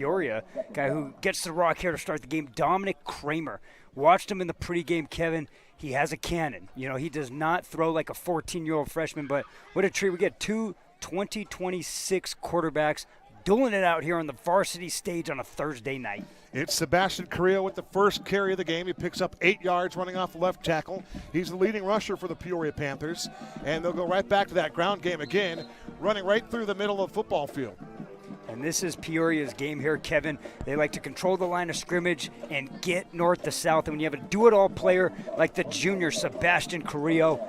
Peoria, guy who gets the rock here to start the game, Dominic Kramer. Watched him in the pregame, Kevin. He has a cannon. He does not throw like a 14-year-old freshman, but what a treat. We get two 2026 quarterbacks dueling it out here on the varsity stage on a Thursday night. It's Sebastian Carrillo with the first carry of the game. He picks up 8 yards running off the left tackle. He's the leading rusher for the Peoria Panthers, and they'll go right back to that ground game again, running right through the middle of the football field. And this is Peoria's game here, Kevin. They like to control the line of scrimmage and get north to south. And when you have a do-it-all player like the junior Sebastian Carrillo,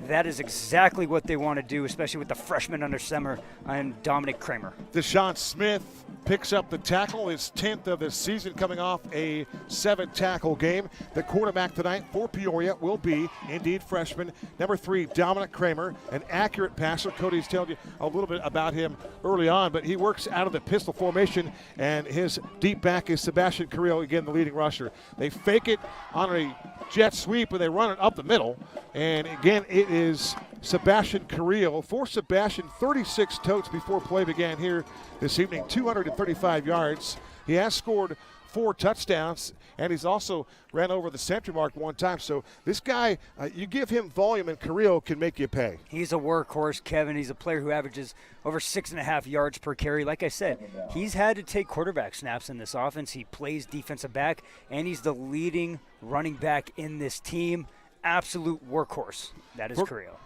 that is exactly what they want to do, especially with the freshman under center and Dominic Kramer. Deshaun Smith picks up the tackle, his 10th of the season, coming off a 7-tackle game. The quarterback tonight for Peoria will be, indeed, freshman number 3, Dominic Kramer, an accurate passer. Cody's told you a little bit about him early on, but he works out of the pistol formation, and his deep back is Sebastian Carrillo, again, the leading rusher. They fake it on a jet sweep, and they run it up the middle. And again, it is Sebastian Carrillo. For Sebastian, 36 totes before play began here this evening, 235 yards. He has scored 4 touchdowns, and he's also ran over the century mark 1 time. So this guy, you give him volume, and Carrillo can make you pay. He's a workhorse, Kevin. He's a player who averages over 6.5 yards per carry. Like I said, he's had to take quarterback snaps in this offense. He plays defensive back, and he's the leading running back in this team. Absolute workhorse. That is Carrillo.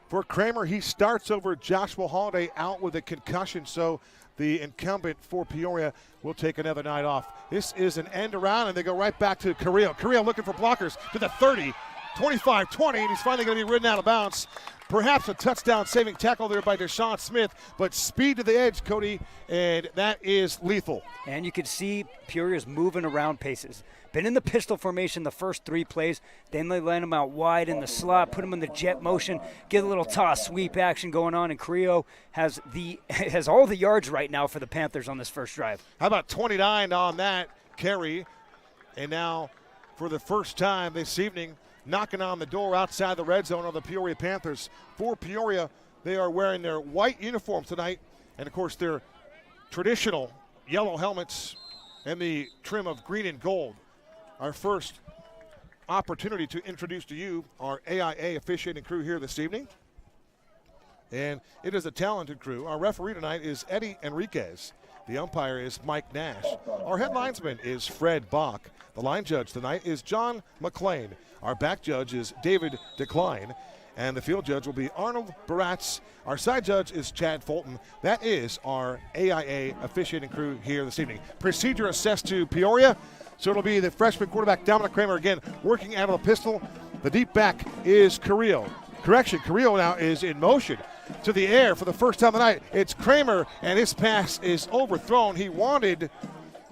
For Kramer, he starts over Joshua Holiday out with a concussion, so the incumbent for Peoria will take another night off. This is an end around, and they go right back to Carrillo. Carrillo looking for blockers to the 30, 25, 20, and he's finally going to be ridden out of bounds. Perhaps a touchdown-saving tackle there by Deshaun Smith, but speed to the edge, Cody, and that is lethal. And you can see Peoria's moving around paces. Been in the pistol formation the first 3 plays. Then they line him out wide in the slot, put him in the jet motion, get a little toss sweep action going on, and Carrillo has all the yards right now for the Panthers on this first drive. How about 29 on that carry? And now, for the first time this evening, knocking on the door outside the red zone of the Peoria Panthers. For Peoria, they are wearing their white uniforms tonight, and of course their traditional yellow helmets and the trim of green and gold. Our first opportunity to introduce to you our AIA officiating crew here this evening. And it is a talented crew. Our referee tonight is Eddie Enriquez. The umpire is Mike Nash. Our head linesman is Fred Bach. The line judge tonight is John McLean. Our back judge is David Decline. And the field judge will be Arnold Baratz. Our side judge is Chad Fulton. That is our AIA officiating crew here this evening. Procedure assessed to Peoria. So it'll be the freshman quarterback, Dominic Kramer, again, working out of the pistol. The deep back is Carrillo. Correction, Carrillo now is in motion to the air for the first time tonight. It's Kramer, and his pass is overthrown. He wanted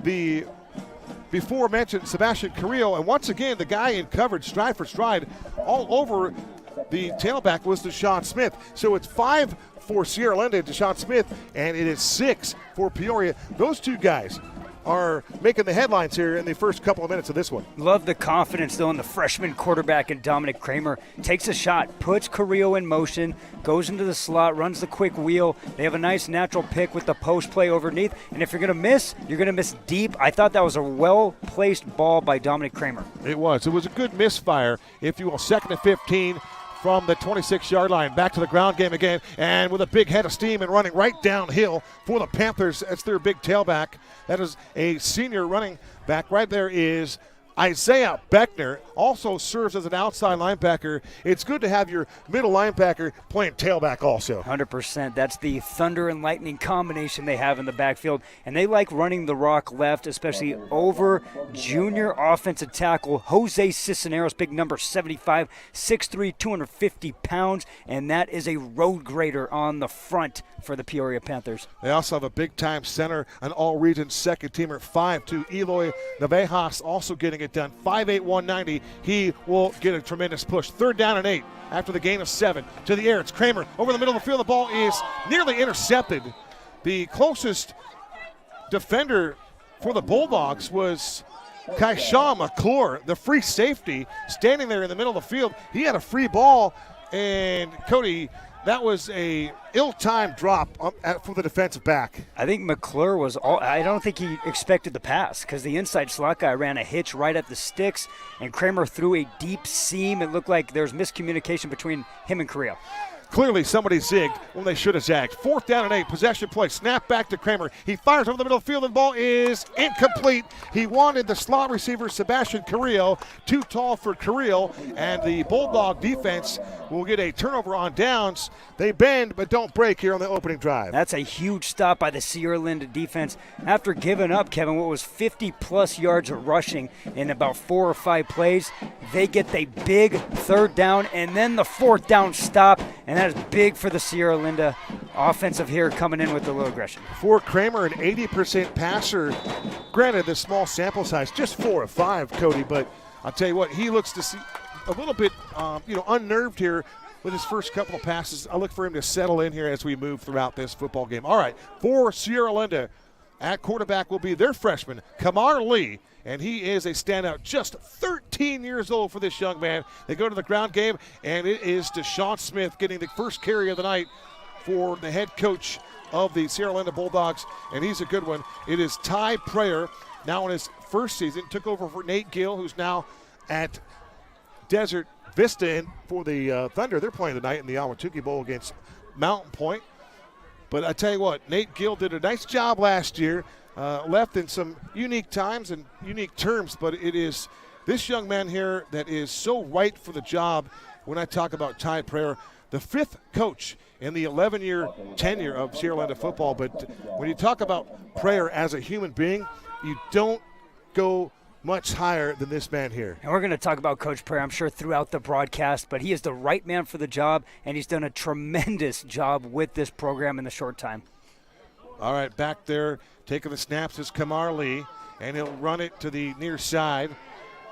the before-mentioned Sebastian Carrillo, and once again, the guy in coverage, stride for stride, all over the tailback was Deshaun Smith. So it's 5 for Sierra Linda, Deshaun Smith, and it is 6 for Peoria. Those two guys are making the headlines here in the first couple of minutes of this one. Love the confidence, though, in the freshman quarterback, and Dominic Kramer takes a shot, puts Carrillo in motion, goes into the slot, runs the quick wheel. They have a nice natural pick with the post play underneath, and if you're going to miss, you're going to miss deep. I thought that was a well-placed ball by Dominic Kramer. It was. It was a good misfire, if you will. 2nd and 15 from the 26-yard line. Back to the ground game again, and with a big head of steam and running right downhill for the Panthers. That's their big tailback. That is a senior running back. Right there is Isaiah Beckner, also serves as an outside linebacker. It's good to have your middle linebacker playing tailback also. 100%. That's the thunder and lightning combination they have in the backfield. And they like running the rock left, especially over junior offensive tackle Jose Cisneros, big number 75, 6'3", 250 pounds. And that is a road grader on the front for the Peoria Panthers. They also have a big-time center, an all-region second-teamer, 5'2", Eloy Navejas, also getting it done. 5'8", 190. He will get a tremendous push. 3rd down and 8 after the gain of 7. To the air, it's Kramer over the middle of the field. The ball is nearly intercepted. The closest defender for the Bulldogs was Kaisha McClure, the free safety, standing there in the middle of the field. He had a free ball, and Cody, that was a ill-timed drop for the defensive back. I think McClure I don't think he expected the pass because the inside slot guy ran a hitch right at the sticks, and Kramer threw a deep seam. It looked like there's miscommunication between him and Carrillo. Clearly somebody zigged when they should have zagged. 4th down and 8, possession play. Snap back to Kramer. He fires over the middle of the field and the ball is incomplete. He wanted the slot receiver, Sebastian Carrillo. Too tall for Carrillo, and the Bulldog defense will get a turnover on downs. They bend but don't break here on the opening drive. That's a huge stop by the Sierra Linda defense. After giving up, Kevin, what was 50-plus yards of rushing in about 4 or 5 plays, they get the big 3rd down and then the 4th down stop, and that is big for the Sierra Linda offensive here coming in with the low aggression. For Kramer, an 80% passer. Granted, the small sample size, just 4 of 5, Cody, but I'll tell you what, he looks to see a little bit unnerved here with his first couple of passes. I look for him to settle in here as we move throughout this football game. All right, for Sierra Linda, at quarterback will be their freshman, Kamar Lee, and he is a standout, just 13 years old for this young man. They go to the ground game, and it is Deshaun Smith getting the first carry of the night for the head coach of the Sierra Linda Bulldogs, and he's a good one. It is Ty Prayer, now in his first season, took over for Nate Gill, who's now at Desert Vista for the Thunder. They're playing tonight in the Awatuki Bowl against Mountain Point. But I tell you what, Nate Gill did a nice job last year, left in some unique times and unique terms, but it is this young man here that is so right for the job. When I talk about Ty Prayer, the 5th coach in the 11-year tenure of Sierra Linda football. But when you talk about Prayer as a human being, you don't go much higher than this man here. And we're going to talk about Coach Prayer, I'm sure, throughout the broadcast, but he is the right man for the job, and he's done a tremendous job with this program in the short time. All right, back there, taking the snaps is Kamar Lee, and he'll run it to the near side.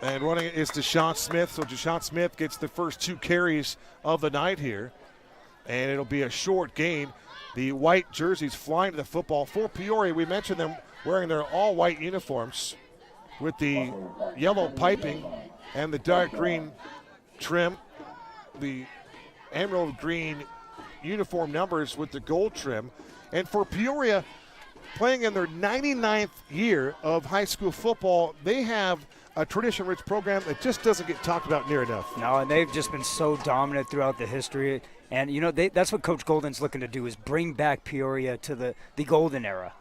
And running it is Deshaun Smith, so Deshaun Smith gets the first 2 carries of the night here. And it'll be a short gain. The white jerseys flying to the football. For Peoria, we mentioned them wearing their all-white uniforms with the yellow piping and the dark green trim. The emerald green uniform numbers with the gold trim. And for Peoria, playing in their 99th year of high school football, they have a tradition-rich program that just doesn't get talked about near enough. No, and they've just been so dominant throughout the history. And, that's what Coach Golden's looking to do, is bring back Peoria to the golden era.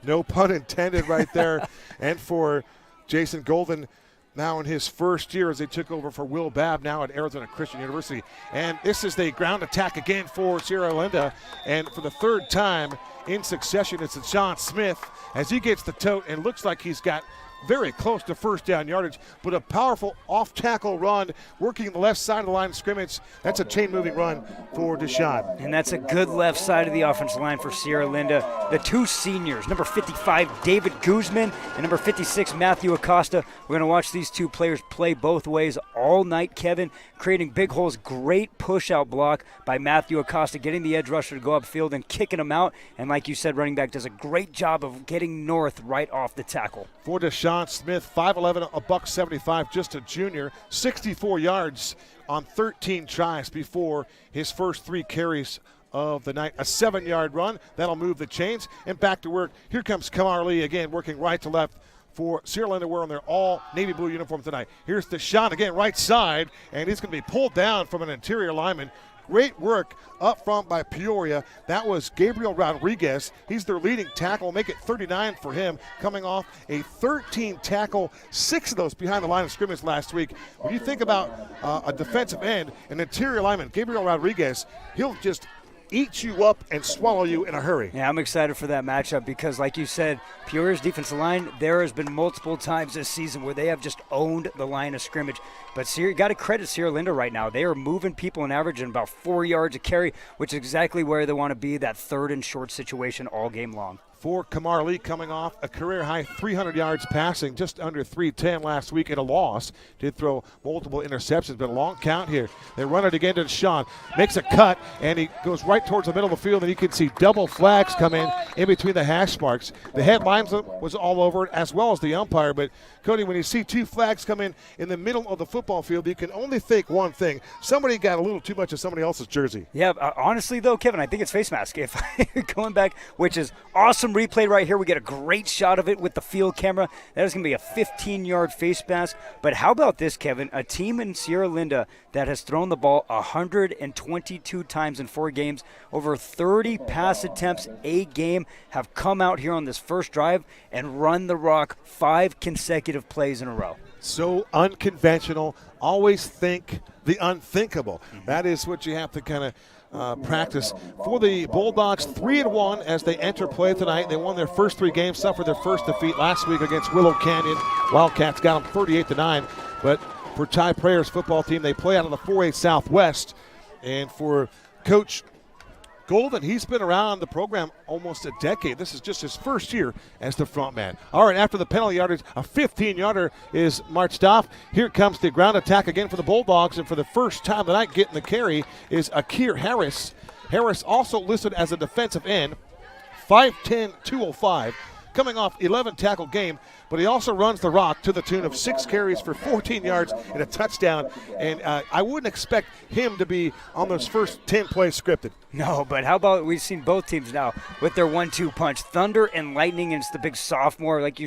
No pun intended right there. And for Jason Golden, now in his first year as they took over for Will Babb, now at Arizona Christian University. And this is the ground attack again for Sierra Linda. And for the 3rd time in succession, it's Deshaun Smith as he gets the tote and looks like he's got very close to first down yardage, but a powerful off-tackle run working the left side of the line of scrimmage. That's a chain-moving run for Deshaun. And that's a good left side of the offensive line for Sierra Linda. The 2 seniors, number 55, David Guzman, and number 56, Matthew Acosta. We're going to watch these 2 players play both ways all night, Kevin, creating big holes. Great push-out block by Matthew Acosta, getting the edge rusher to go upfield and kicking him out. And like you said, running back does a great job of getting north right off the tackle. For Deshaun Smith, 5'11", $175, just a junior, 64 yards on 13 tries before his first 3 carries of the night. A 7-yard run, that'll move the chains, and back to work. Here comes Kamar Lee again, working right to left for Sierra Linda, wearing their all navy blue uniforms tonight. Here's Deshaun again, right side, and he's going to be pulled down from an interior lineman. Great work up front by Peoria. That was Gabriel Rodriguez. He's their leading tackle. Make it 39 for him, coming off a 13 tackle, 6 of those behind the line of scrimmage last week. When you think about a defensive end, an interior lineman, Gabriel Rodriguez, he'll just eat you up and swallow you in a hurry. Yeah, I'm excited for that matchup because, like you said, Peoria's defensive line, there has been multiple times this season where they have just owned the line of scrimmage. But you got to credit Sierra Linda right now. They are moving people and averaging about 4 yards a carry, which is exactly where they want to be, that 3rd and short situation all game long. for Kamar Lee, coming off a career-high 300 yards passing, just under 310 last week in a loss. Did throw multiple interceptions, but a long count here. They run it again to Deshaun. Makes a cut, and he goes right towards the middle of the field, and you can see double flags come in between the hash marks. The headlines was all over it, as well as the umpire. But, Cody, when you see two flags come in the middle of the football field, you can only think one thing. Somebody got a little too much of somebody else's jersey. Yeah, honestly, though, Kevin, I think it's face mask. If going back, which is awesome replay right here. We get a great shot of it with the field camera. That is going to be a 15-yard face mask. But how about this, Kevin? A team in Sierra Linda that has thrown the ball 122 times in 4 games, over 30 pass attempts a game, have come out here on this first drive and run the rock 5 consecutive plays in a row. So unconventional. Always think the unthinkable. That is what you have to kind of practice. For the Bulldogs, 3-1 as they enter play tonight. They won their first 3 games, suffered their first defeat last week against Willow Canyon. Wildcats got them 38-9. But for Ty Prayer's football team, they play out of the 4A Southwest. And for Coach Golden, he's been around the program almost a decade. This is just his first year as the front man. All right, after the penalty yardage, a 15-yarder is marched off. Here comes the ground attack again for the Bulldogs, and for the first time tonight getting the carry is Akir Harris. Harris also listed as a defensive end, 5'10", 205, coming off 11-tackle game, but he also runs the rock to the tune of 6 carries for 14 yards and a touchdown. And I wouldn't expect him to be on those first 10 plays scripted. No, but how about we've seen both teams now with their 1-2 punch. Thunder and Lightning, and it's the big sophomore, like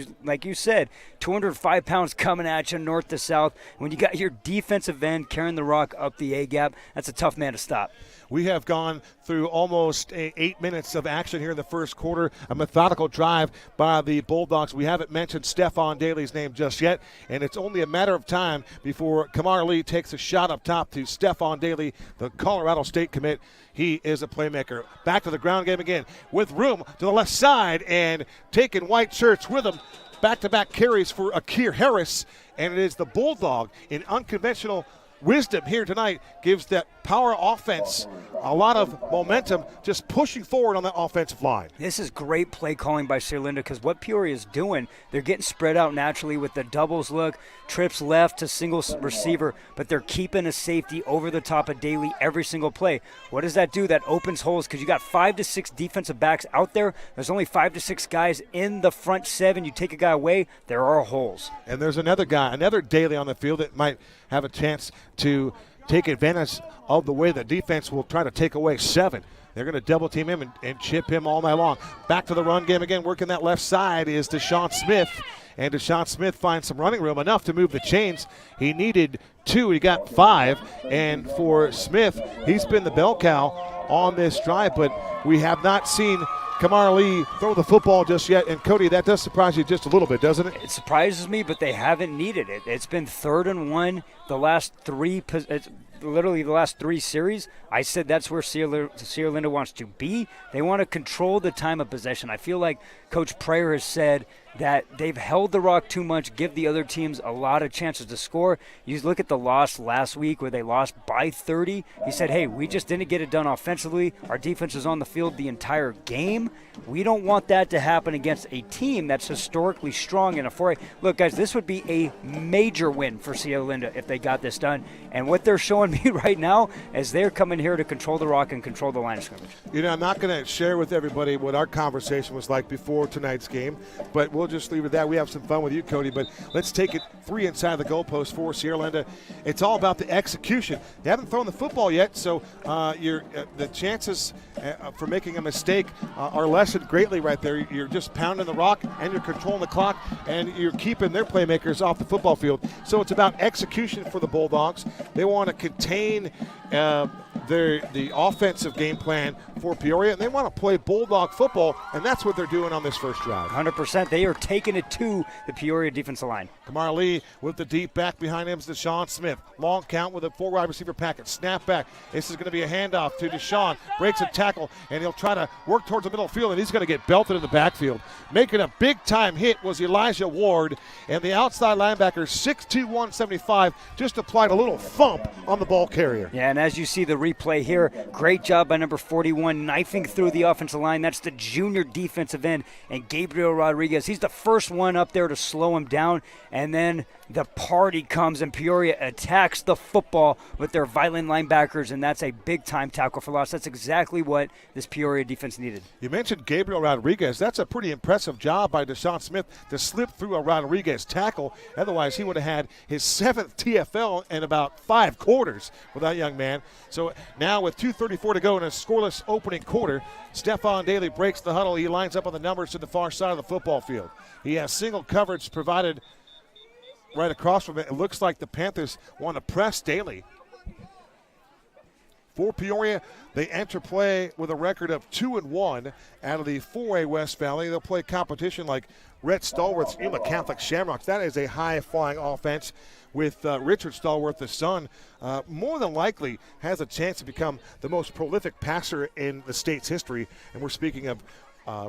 you said, 205 pounds coming at you north to south. When you got your defensive end carrying the rock up the A-gap, that's a tough man to stop. We have gone through almost 8 minutes of action here in the first quarter, a methodical drive by the Bulldogs. We haven't mentioned Stephon Daly's name just yet, and it's only a matter of time before Kamar Lee takes a shot up top to Stephon Daly, the Colorado State commit. He is a playmaker. Back to the ground game again with room to the left side and taking white shirts with him. Back-to-back carries for Akir Harris, and it is the Bulldog in unconventional wisdom here tonight, gives that power offense a lot of momentum, just pushing forward on that offensive line. This is great play calling by Sierra Linda, because what Peoria is doing, they're getting spread out naturally with the doubles look, trips left to single receiver, but they're keeping a safety over the top of Daly every single play. What does that do? That opens holes, because you got 5 to 6 defensive backs out there. There's only 5 to 6 guys in the front 7. You take a guy away, there are holes. And there's another guy, another Daly on the field that might have a chance to take advantage of the way the defense will try to take away 7. They're going to double team him and chip him all night long. Back to the run game again, working that left side is Deshaun Smith. And Deshaun Smith finds some running room, enough to move the chains. He needed 2, he got 5. And for Smith, he's been the bell cow on this drive, but we have not seen Kamar Lee throw the football just yet. And Cody, that does surprise you just a little bit, doesn't it? It surprises me, but they haven't needed it. It's been 3rd and 1 the last 3 literally the last 3 series. I said that's where Sierra Linda wants to be. They want to control the time of possession. I feel like Coach Prayer has said that they've held the rock too much, give the other teams a lot of chances to score. You look at the loss last week where they lost by 30. He said, hey, we just didn't get it done offensively. Our defense is on the field the entire game. We don't want that to happen against a team that's historically strong in a 4A. Look, guys, this would be a major win for Sierra Linda if they got this done. And what they're showing me right now is they're coming here to control the rock and control the line of scrimmage. You know, I'm not going to share with everybody what our conversation was like before tonight's game, but we'll just leave it at that. We have some fun with you, Cody, but let's take it 3 inside the goalpost for Sierra Linda. It's all about the execution. They haven't thrown the football yet, so the chances for making a mistake are lessened greatly right there. You're just pounding the rock, and you're controlling the clock, and you're keeping their playmakers off the football field. So it's about execution for the Bulldogs. They want to contain the offensive game plan for Peoria, and they want to play Bulldog football, and that's what they're doing on this first drive. 100%. They are taking it to the Peoria defensive line. Kamar Lee with the deep back behind him is Deshaun Smith. Long count with a 4 wide receiver packet. Snap back. This is going to be a handoff to Deshaun. Breaks a tackle, and he'll try to work towards the middle field, and he's going to get belted in the backfield. Making a big-time hit was Elijah Ward, and the outside linebacker, 6'2", 175, just applied a little thump on the ball carrier. Yeah, and as you see the replay here, great job by number 41, one knifing through the offensive line. That's the junior defensive end, and Gabriel Rodriguez. He's the first one up there to slow him down, and then the party comes, and Peoria attacks the football with their violent linebackers, and that's a big-time tackle for loss. That's exactly what this Peoria defense needed. You mentioned Gabriel Rodriguez. That's a pretty impressive job by Deshaun Smith to slip through a Rodriguez tackle. Otherwise, he would have had his 7th TFL in about 5 quarters with that young man. So now with 2:34 to go in a scoreless opening quarter, Stephon Daly breaks the huddle. He lines up on the numbers to the far side of the football field. He has single coverage provided right across from it. It looks like the Panthers want to press Daly. For Peoria, they enter play with a record of 2-1 out of the 4A West Valley. They'll play competition like Rhett Stallworth's Yuma Catholic Shamrocks. That is a high-flying offense with Richard Stallworth, the son, more than likely has a chance to become the most prolific passer in the state's history. And we're speaking of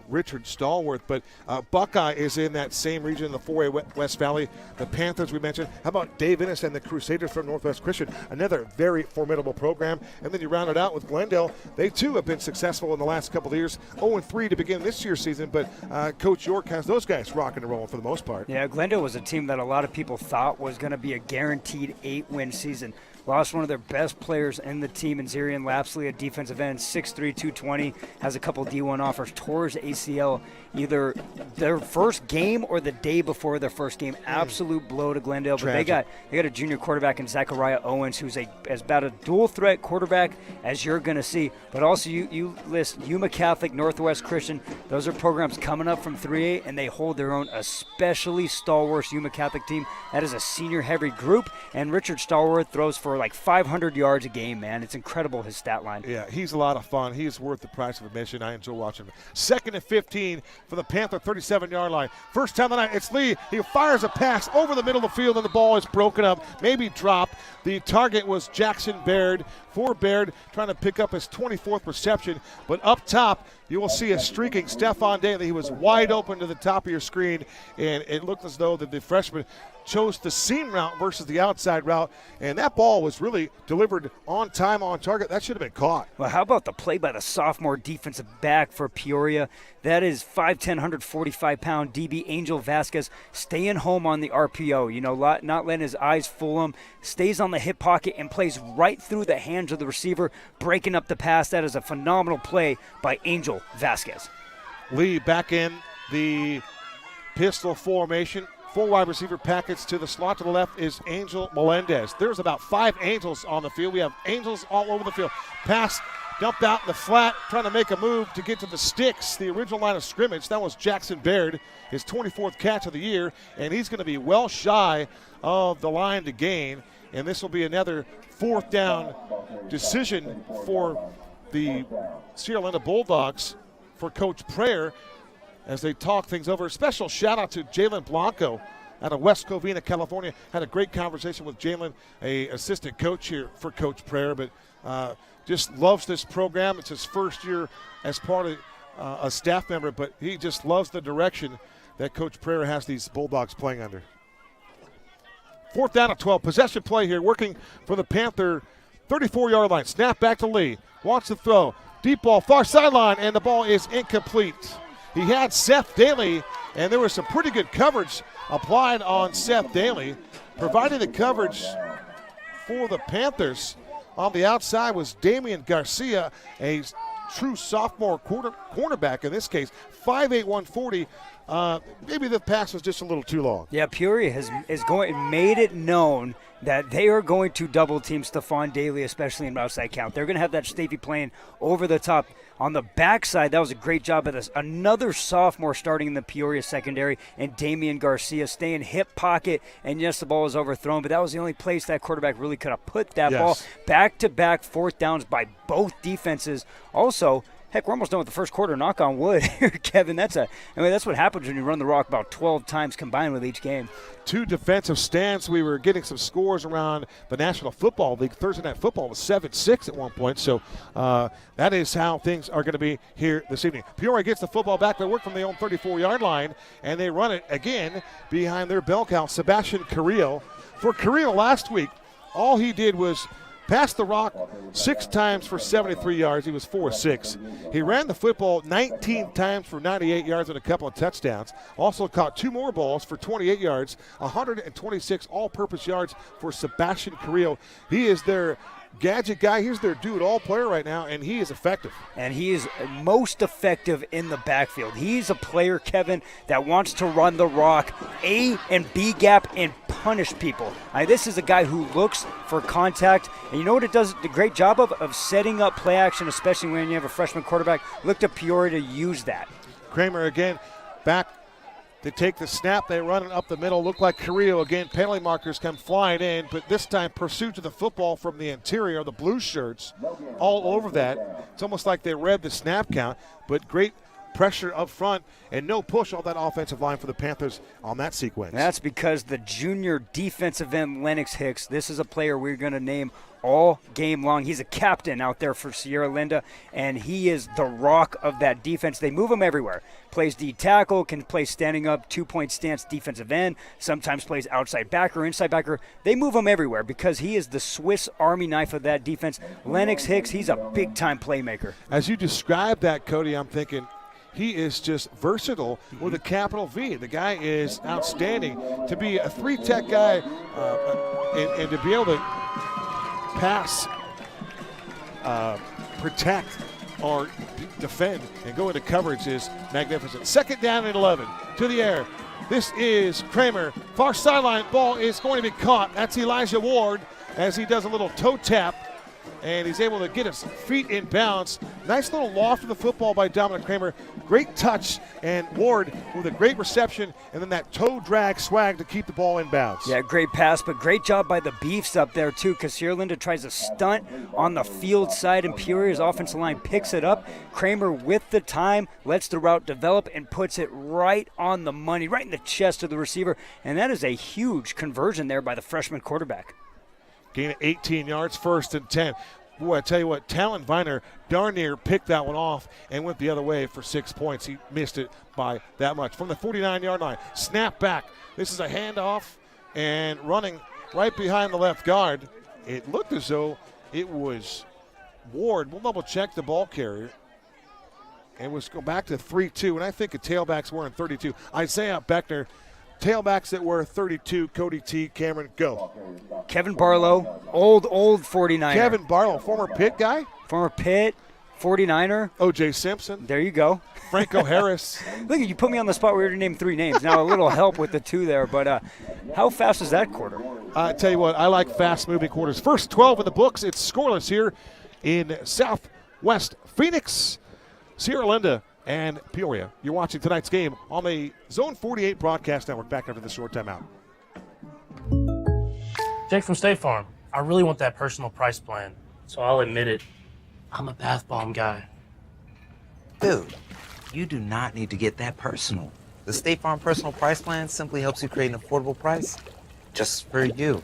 Richard Stallworth, but Buckeye is in that same region in the 4A West Valley. The Panthers we mentioned. How about Dave Innes and the Crusaders from Northwest Christian? Another very formidable program. And then you round it out with Glendale. They too have been successful in the last couple of years. 0-3 to begin this year's season, but Coach York has those guys rocking and rolling for the most part. Yeah, Glendale was a team that a lot of people thought was going to be a guaranteed 8-win season. Lost one of their best players in the team in Zarian Lapsley, a defensive end, 6'3", 220, has a couple D1 offers, tore his ACL either their first game or the day before their first game. Absolute blow to Glendale. Tragic. But they got a junior quarterback in Zachariah Owens, who's as about a dual threat quarterback as you're going to see. But also you list Yuma Catholic, Northwest Christian. Those are programs coming up from 3A, and they hold their own, especially Stallworth's Yuma Catholic team. That is a senior-heavy group, and Richard Stallworth throws for like 500 yards a game, man. It's incredible, his stat line. Yeah, he's a lot of fun. He's worth the price of admission. I enjoy watching him. 2nd and 15 for the Panther 37-yard line. First time of the night, it's Lee. He fires a pass over the middle of the field, and the ball is broken up, maybe dropped. The target was Jackson Baird. For Baird, trying to pick up his 24th reception. But up top, you will see a streaking Stephon Daly. He was wide open to the top of your screen, and it looked as though the freshman chose the seam route versus the outside route, and that ball was really delivered on time, on target. That should have been caught. Well, how about the play by the sophomore defensive back for Peoria? That is 5'10", 145-pound DB Angel Vasquez staying home on the RPO. You know, not letting his eyes fool him. Stays on the hip pocket and plays right through the hands of the receiver, breaking up the pass. That is a phenomenal play by Angel Vasquez. Lee back in the pistol formation. 4 wide receiver packets to the slot. To the left is Angel Melendez. There's about 5 Angels on the field. We have Angels all over the field. Pass dumped out in the flat, trying to make a move to get to the sticks, the original line of scrimmage. That was Jackson Baird, his 24th catch of the year, and he's going to be well shy of the line to gain. And this will be another 4th down decision for the Sierra Linda Bulldogs for Coach Prayer as they talk things over. A special shout out to Jalen Blanco out of West Covina, California. Had a great conversation with Jalen, a assistant coach here for Coach Prayer, but just loves this program. It's his first year as part of a staff member, but he just loves the direction that Coach Prayer has these Bulldogs playing under. 4th down at 12. Possession play here, working for the Panther 34-yard line. Snap back to Lee. Wants to throw. Deep ball, far sideline, and the ball is incomplete. He had Seth Daly, and there was some pretty good coverage applied on Seth Daly. Providing the coverage for the Panthers on the outside was Damian Garcia, a true sophomore cornerback in this case, 5'8", 140. Maybe the pass was just a little too long. Yeah, Peoria made it known that they are going to double team Stephon Daly, especially in outside count. They're going to have that Stafey playing over the top. On the backside, that was a great job of this. Another sophomore starting in the Peoria secondary, and Damian Garcia staying hip pocket, and yes, the ball was overthrown, but that was the only place that quarterback really could have put that ball. Back-to-back 4th downs by both defenses. Also, heck, we're almost done with the first quarter. Knock on wood here, Kevin. That's what happens when you run the rock about 12 times combined with each game. 2 defensive stands. We were getting some scores around the National Football League. Thursday Night Football was 7-6 at one point. So that is how things are going to be here this evening. Peoria gets the football back. They work from their own 34-yard line, and they run it again behind their bell cow, Sebastian Carrillo. For Carrillo last week, all he did was passed the rock 6 times for 73 yards. He was 4-6. He ran the football 19 times for 98 yards and a couple of touchdowns. Also caught 2 more balls for 28 yards, 126 all-purpose yards for Sebastian Carrillo. He is their gadget guy. He's their do-it-all player right now, and he is effective. And he is most effective in the backfield. He's a player, Kevin, that wants to run the rock, A and B gap, and punish people. This is a guy who looks for contact, and you know what it does a great job of? Of setting up play action, especially when you have a freshman quarterback. Look to Peoria to use that. Kramer again back to take the snap. They run it up the middle. Look like Carrillo again. Penalty markers come flying in, but this time pursuit of the football from the interior. The blue shirts all over that. It's almost like they read the snap count, but great pressure up front and no push on that offensive line for the Panthers on that sequence. That's because the junior defensive end Lennox Hicks, this is a player we're going to name all game long. He's a captain out there for Sierra Linda, and he is the rock of that defense. They move him everywhere. Plays D tackle, can play standing up, 2-point stance defensive end, sometimes plays outside backer, inside backer. They move him everywhere because he is the Swiss Army knife of that defense. Lennox Hicks, he's a big-time playmaker. As you describe that, Cody, I'm thinking he is just versatile with a capital V. The guy is outstanding. To be a 3-tech guy and to be able to pass, protect, or defend and go into coverage is magnificent. 2nd down and 11 to the air. This is Kramer. Far sideline ball is going to be caught. That's Elijah Ward as he does a little toe tap, and he's able to get his feet in bounds. Nice little loft of the football by Dominic Kramer. Great touch, and Ward with a great reception, and then that toe drag swag to keep the ball in bounds. Yeah, great pass, but great job by the Beefs up there too, because Sierra Linda tries a stunt on the field side, and Peoria's offensive line picks it up. Kramer with the time lets the route develop and puts it right on the money, right in the chest of the receiver, and that is a huge conversion there by the freshman quarterback. Gain of 18 yards, 1st and 10. Boy, I tell you what, Talon Viner darn near picked that one off and went the other way for 6 points. He missed it by that much. From the 49-yard line, snap back. This is a handoff, and running right behind the left guard. It looked as though it was Ward. We'll double-check the ball carrier. And we'll go back to 3-2, and I think the tailbacks were in 32. Isaiah Beckner. Tailbacks that were 32, Cody T. Cameron, go. Kevin Barlow, old 49er. Kevin Barlow, former Pitt guy. Former Pitt, 49er. O.J. Simpson. There you go. Franco Harris. Look, you put me on the spot where you named 3 names. Now a little help with the 2 there, but how fast is that quarter? I tell you what, I like fast-moving quarters. First 12 in the books. It's scoreless here in Southwest Phoenix. Sierra Linda and Peoria. You're watching tonight's game on the Zone 48 Broadcast Network. Back after this short timeout. Jake from State Farm. I really want that personal price plan, so I'll admit it. I'm a bath bomb guy. Dude, you do not need to get that personal. The State Farm Personal Price Plan simply helps you create an affordable price just for you.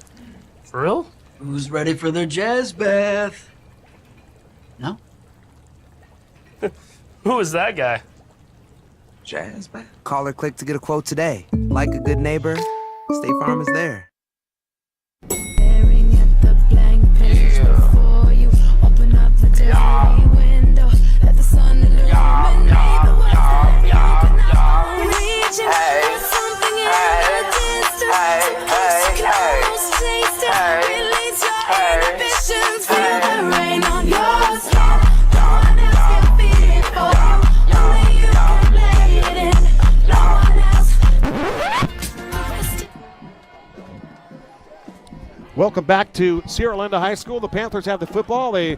For real? Who's ready for their jazz bath? No? Who is that guy? Jazz, man. Call or click to get a quote today. Like a good neighbor, State Farm is there. Staring at the blank page before you open up the dirty window. Let the sun illuminate the words that you can reaching for something in the distance. Close, taste it, release your inhibitions. Feel the rain on your skin. No one else can feel it for you. Only you can play it in. No one else. Welcome back to Sierra Linda High School. The Panthers have the football. They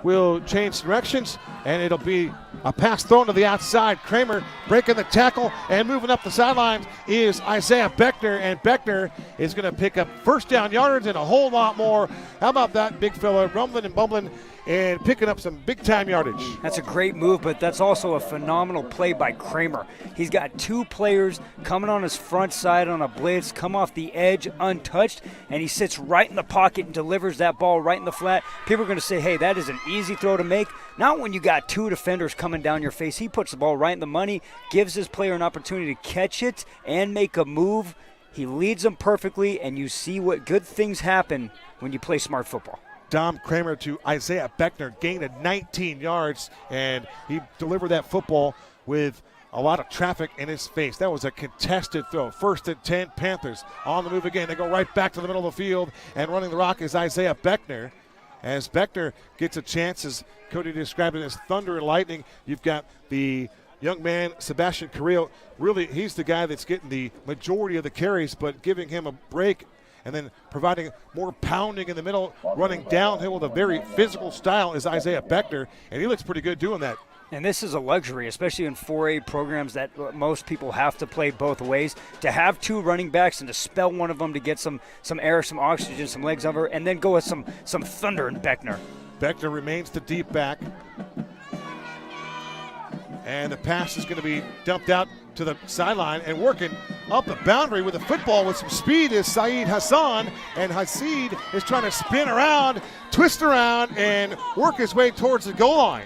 will change directions, and it'll be a pass thrown to the outside. Kramer breaking the tackle and moving up the sidelines is Isaiah Beckner, and Beckner is going to pick up first down yards and a whole lot more. How about that big fella rumbling and bumbling and picking up some big-time yardage? That's a great move, but that's also a phenomenal play by Kramer. He's got 2 players coming on his front side on a blitz, come off the edge untouched, and he sits right in the pocket and delivers that ball right in the flat. People are going to say, hey, that is an easy throw to make. Not when you got 2 defenders coming down your face. He puts the ball right in the money, gives his player an opportunity to catch it and make a move. He leads them perfectly, and you see what good things happen when you play smart football. Dom Kramer to Isaiah Beckner, gained of 19 yards, and he delivered that football with a lot of traffic in his face. That was a contested throw. 1st and 10, Panthers on the move again. They go right back to the middle of the field, and running the rock is Isaiah Beckner. As Beckner gets a chance, as Cody described it as thunder and lightning, you've got the young man, Sebastian Carrillo. Really, he's the guy that's getting the majority of the carries, but giving him a break and then providing more pounding in the middle, running downhill with a very physical style is Isaiah Beckner, and he looks pretty good doing that. And this is a luxury, especially in 4A programs that most people have to play both ways. To have 2 running backs and to spell one of them to get some air, some oxygen, some legs over, and then go with some thunder in Beckner. Beckner remains the deep back. And the pass is going to be dumped out to the sideline, and working up the boundary with the football with some speed is Saeed Hassan. And Hasid is trying to spin around, twist around, and work his way towards the goal line.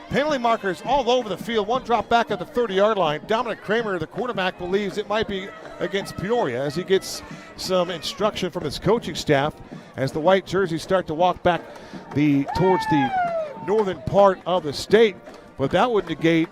Penalty markers all over the field. One drop back at the 30-yard line. Dominic Kramer, the quarterback, believes it might be against Peoria as he gets some instruction from his coaching staff as the white jerseys start to walk back towards the northern part of the state. But that would negate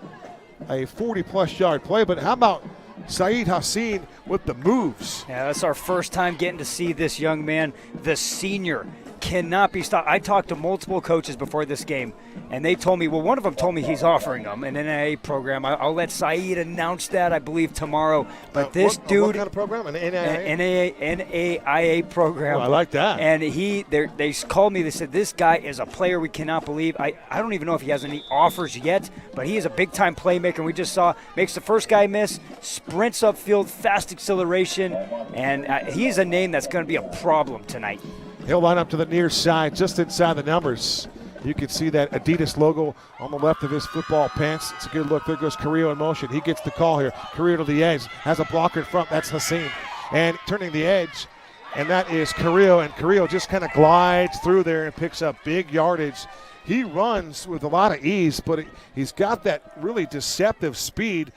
a 40-plus yard play. But how about Saeed Hassan with the moves? Yeah, that's our first time getting to see this young man, the senior. Cannot be stopped. I talked to multiple coaches before this game, and they told me, well, one of them told me he's offering them an NAIA program. I'll let Saeed announce that, I believe, tomorrow. But this dude. What kind of program? An NAIA? NAIA program. Oh, I like that. And they called me. They said, this guy is a player we cannot believe. I don't even know if he has any offers yet, but he is a big-time playmaker. We just saw, makes the first guy miss, sprints upfield, fast acceleration, and he's a name that's going to be a problem tonight. He'll line up to the near side, just inside the numbers. You can see that Adidas logo on the left of his football pants. It's a good look. There goes Carrillo in motion. He gets the call here. Carrillo to the edge. Has a blocker in front. That's Hassan. And turning the edge, and that is Carrillo. And Carrillo just kind of glides through there and picks up big yardage. He runs with a lot of ease, but he's got that really deceptive speed.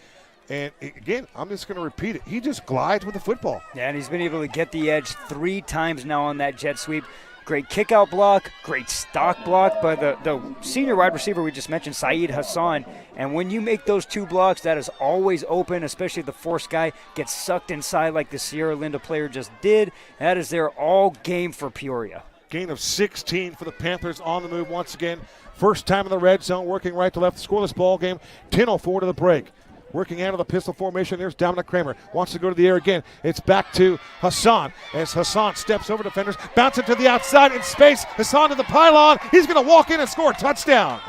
And again, I'm just going to repeat it. He just glides with the football. Yeah, and he's been able to get the edge 3 times now on that jet sweep. Great kick-out block, great stock block by the senior wide receiver we just mentioned, Saeed Hassan. And when you make those 2 blocks, that is always open, especially if the force guy gets sucked inside like the Sierra Linda player just did. That is their all game for Peoria. Gain of 16 for the Panthers on the move once again. First time in the red zone, working right to left. Scoreless ball game, 10:04 to the break. Working out of the pistol formation, there's Dominic Kramer. Wants to go to the air again. It's back to Hassan as Hassan steps over defenders, bouncing to the outside in space. Hassan to the pylon. He's going to walk in and score a touchdown.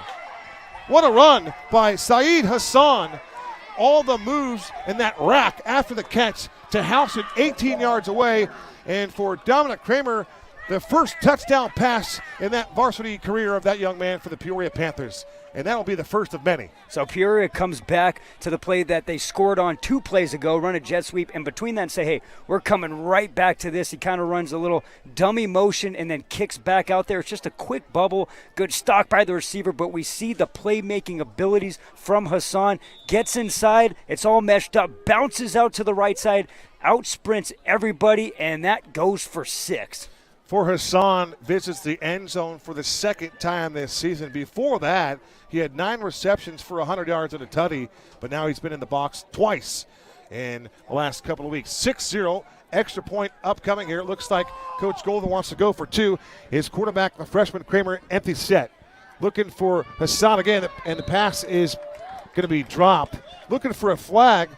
What a run by Saeed Hassan. All the moves in that rack after the catch to house it 18 yards away. And for Dominic Kramer, the first touchdown pass in that varsity career of that young man for the Peoria Panthers. And that'll be the first of many. So Peoria comes back to the play that they scored on 2 plays ago, run a jet sweep, and between that and say, hey, we're coming right back to this. He kind of runs a little dummy motion and then kicks back out there. It's just a quick bubble, good stock by the receiver, but we see the playmaking abilities from Hassan. Gets inside, it's all meshed up, bounces out to the right side, out sprints everybody, and that goes for 6. For Hassan, visits the end zone for the second time this season. Before that, he had 9 receptions for 100 yards and a tutty, but now he's been in the box twice in the last couple of weeks. 6-0, extra point upcoming here. It looks like Coach Golden wants to go for 2. His quarterback, the freshman Kramer, empty set. Looking for Hassan again, and the pass is going to be dropped. Looking for a flag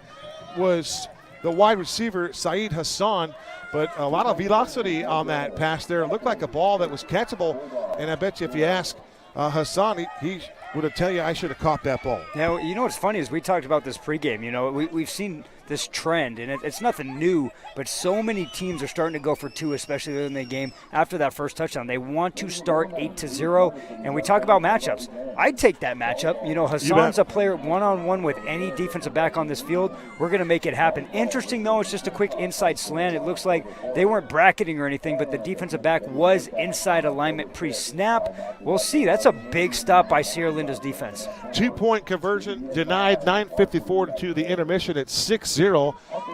was the wide receiver, Saeed Hassan. But a lot of velocity on that pass there. It looked like a ball that was catchable. And I bet you if you ask Hassan, he would have tell you I should have caught that ball. Now, you know what's funny is we talked about this pregame. You know, we've seen this trend, and it's nothing new, but so many teams are starting to go for 2, especially in the game after that first touchdown. They want to start 8-0, and we talk about matchups. I'd take that matchup. You know, Hassan's a player one-on-one with any defensive back on this field. We're going to make it happen. Interesting, though, it's just a quick inside slant. It looks like they weren't bracketing or anything, but the defensive back was inside alignment pre-snap. We'll see. That's a big stop by Sierra Linda's defense. 2-point conversion denied, 9:54 to the intermission at 6-0,